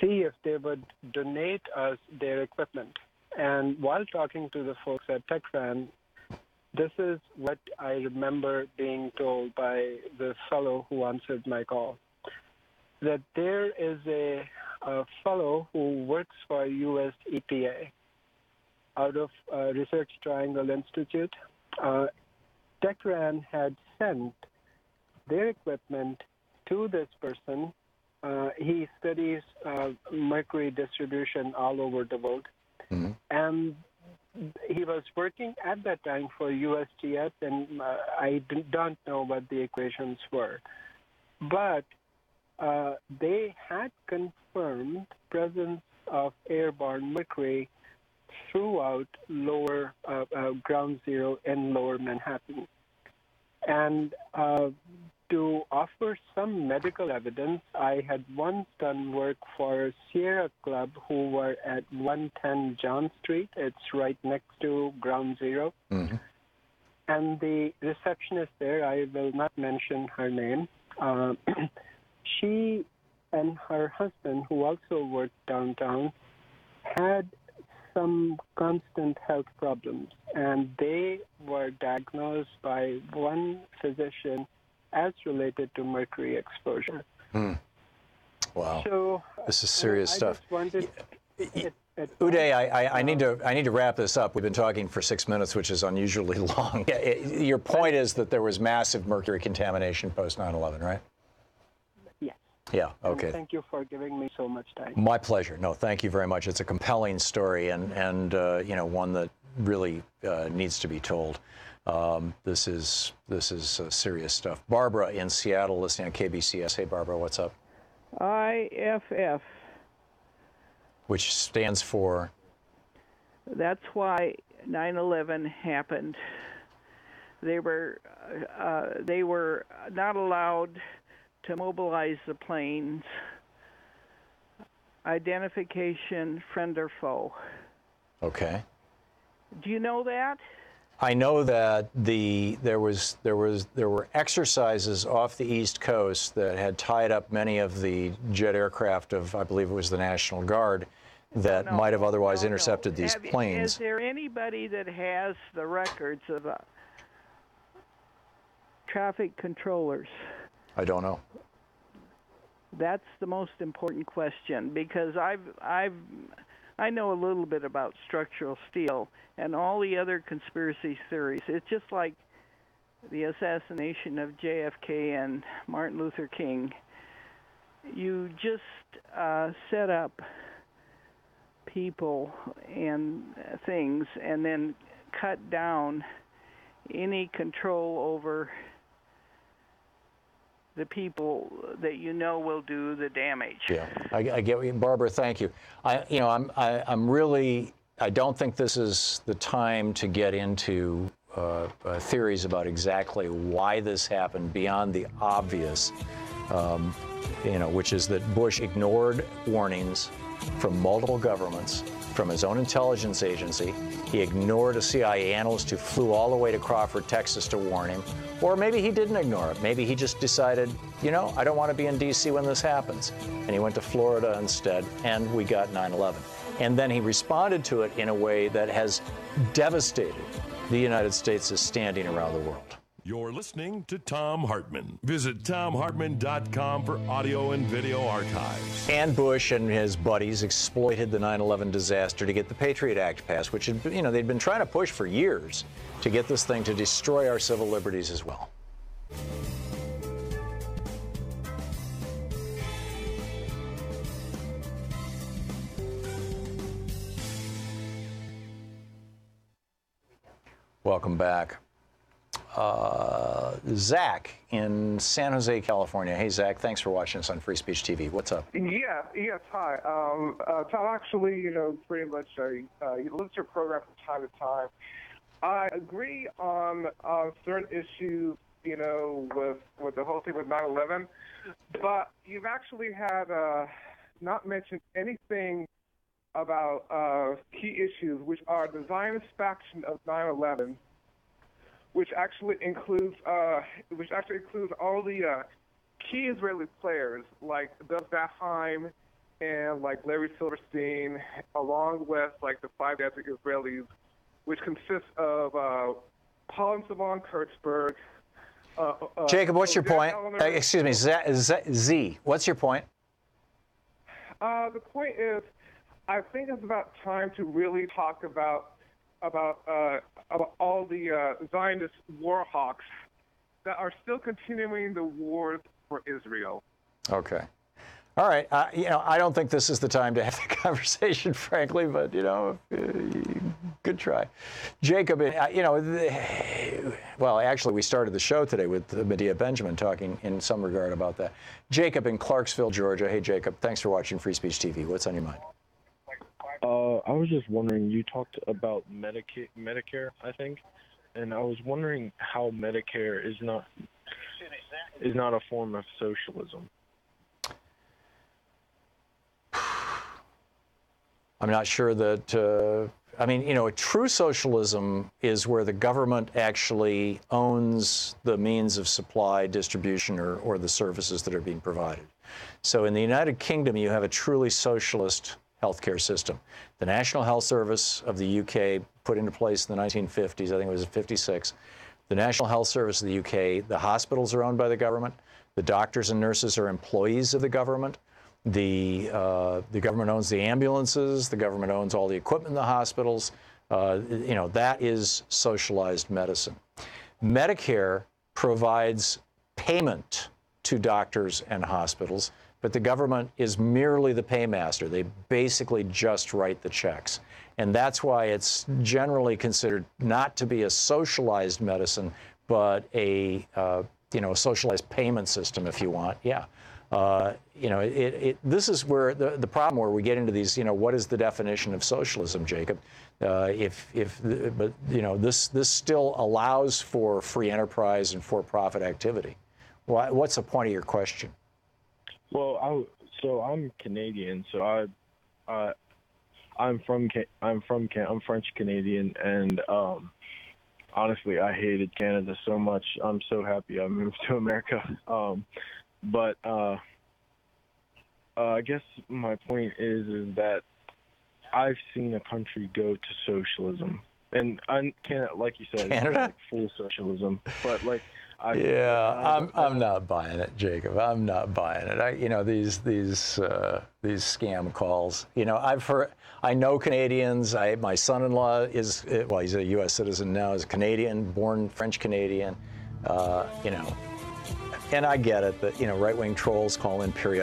see if they would donate us their equipment. And while talking to the folks at Techran, this is what I remember being told by the fellow who answered my call, that there is a fellow who works for U.S. EPA out of Research Triangle Institute. Techran had sent their equipment to this person. He studies mercury distribution all over the world. And he was working at that time for USGS, and I don't know what the equations were. But they had confirmed presence of airborne mercury throughout lower ground zero in lower Manhattan. And to offer some medical evidence, I had once done work for Sierra Club, who were at 110 John Street. It's right next to ground zero. And the receptionist there, I will not mention her name, she and her husband, who also worked downtown, had some constant health problems, and they were diagnosed by one physician as related to mercury exposure. Wow. So this is serious stuff. Just wanted, Uday, I need to wrap this up. We've been talking for 6 minutes, which is unusually long. Your point is that there was massive mercury contamination post 9/11, right? Yes. Yeah. Okay. And thank you for giving me so much time. My pleasure. No, thank you very much. It's a compelling story, and you know, one that really needs to be told. This is serious stuff. Barbara in Seattle, listening on KBCS. Hey, Barbara, what's up? IFF. Which stands for? That's why 9/11 happened. They were not allowed to mobilize the planes. Identification, friend or foe. Okay. Do you know that? I know that there were exercises off the East Coast that had tied up many of the jet aircraft of, I believe it was the National Guard, that might have otherwise intercepted these planes. Is there anybody that has the records of traffic controllers? I don't know. That's the most important question, because I know a little bit about structural steel and all the other conspiracy theories. It's just like the assassination of JFK and Martin Luther King. You just set up people and things and then cut down any control over the people that you know will do the damage. Yeah, I get what you, Barbara, thank you. I'm really, I don't think this is the time to get into theories about exactly why this happened beyond the obvious, which is that Bush ignored warnings from multiple governments, from his own intelligence agency. He ignored a CIA analyst who flew all the way to Crawford, Texas to warn him. Or maybe he didn't ignore it. Maybe he just decided, I don't want to be in D.C. when this happens. And he went to Florida instead, and we got 9/11. And then he responded to it in a way that has devastated the United States' standing around the world. You're listening to Thom Hartmann. Visit ThomHartmann.com for audio and video archives. And Bush and his buddies exploited the 9/11 disaster to get the Patriot Act passed, which they'd been trying to push for years to get this thing to destroy our civil liberties as well. Welcome back. Zach in San Jose, California. Hey, Zach, thanks for watching us on Free Speech TV. What's up? Yes, hi. Tom, actually, pretty much you listen to your program from time to time. I agree on certain issues, with the whole thing with 9/11, but you've actually had not mentioned anything about key issues, which are the Zionist faction of 9/11, which actually includes all the key Israeli players like Bill Batheim and like Larry Silverstein, along with like the 5 ethnic Israelis, which consists of Paul and Savon Kurtzberg. Jacob, what's your point? Excuse me, Z. What's your point? The point is, I think it's about time to really talk about all the Zionist war hawks that are still continuing the wars for Israel. Okay. All right. I don't think this is the time to have the conversation, frankly, but, good try. Jacob, well, actually, we started the show today with Medea Benjamin talking in some regard about that. Jacob in Clarksville, Georgia. Hey, Jacob, thanks for watching Free Speech TV. What's on your mind? I was just wondering, you talked about Medicare, I think, and I was wondering how Medicare is not a form of socialism. I'm not sure that, true socialism is where the government actually owns the means of supply, distribution, or the services that are being provided. So in the United Kingdom, you have a truly socialist healthcare system. The National Health Service of the UK, put into place in the 1950s, I think it was 56. The National Health Service of the UK, the hospitals are owned by the government. The doctors and nurses are employees of the government. The government owns the ambulances. The government owns all the equipment in the hospitals. That is socialized medicine. Medicare provides payment to doctors and hospitals, but the government is merely the paymaster. They basically just write the checks. And that's why it's generally considered not to be a socialized medicine, but a socialized payment system, if you want. Yeah. This is where the problem where we get into these, what is the definition of socialism, Jacob? This still allows for free enterprise and for-profit activity. What's the point of your question? Well, I'm Canadian, so I'm French Canadian, and honestly, I hated Canada so much. I'm so happy I moved to America. But I guess my point is that I've seen a country go to socialism, and I can't, like you said, Canada? like full socialism, but like. I'm not buying it, Jacob. I'm not buying it. You know, these scam calls. You know, I know Canadians. My son-in-law is, well, he's a U.S. citizen now. Is Canadian, born French Canadian. You know, and I get it that, you know, right-wing trolls call in periodically.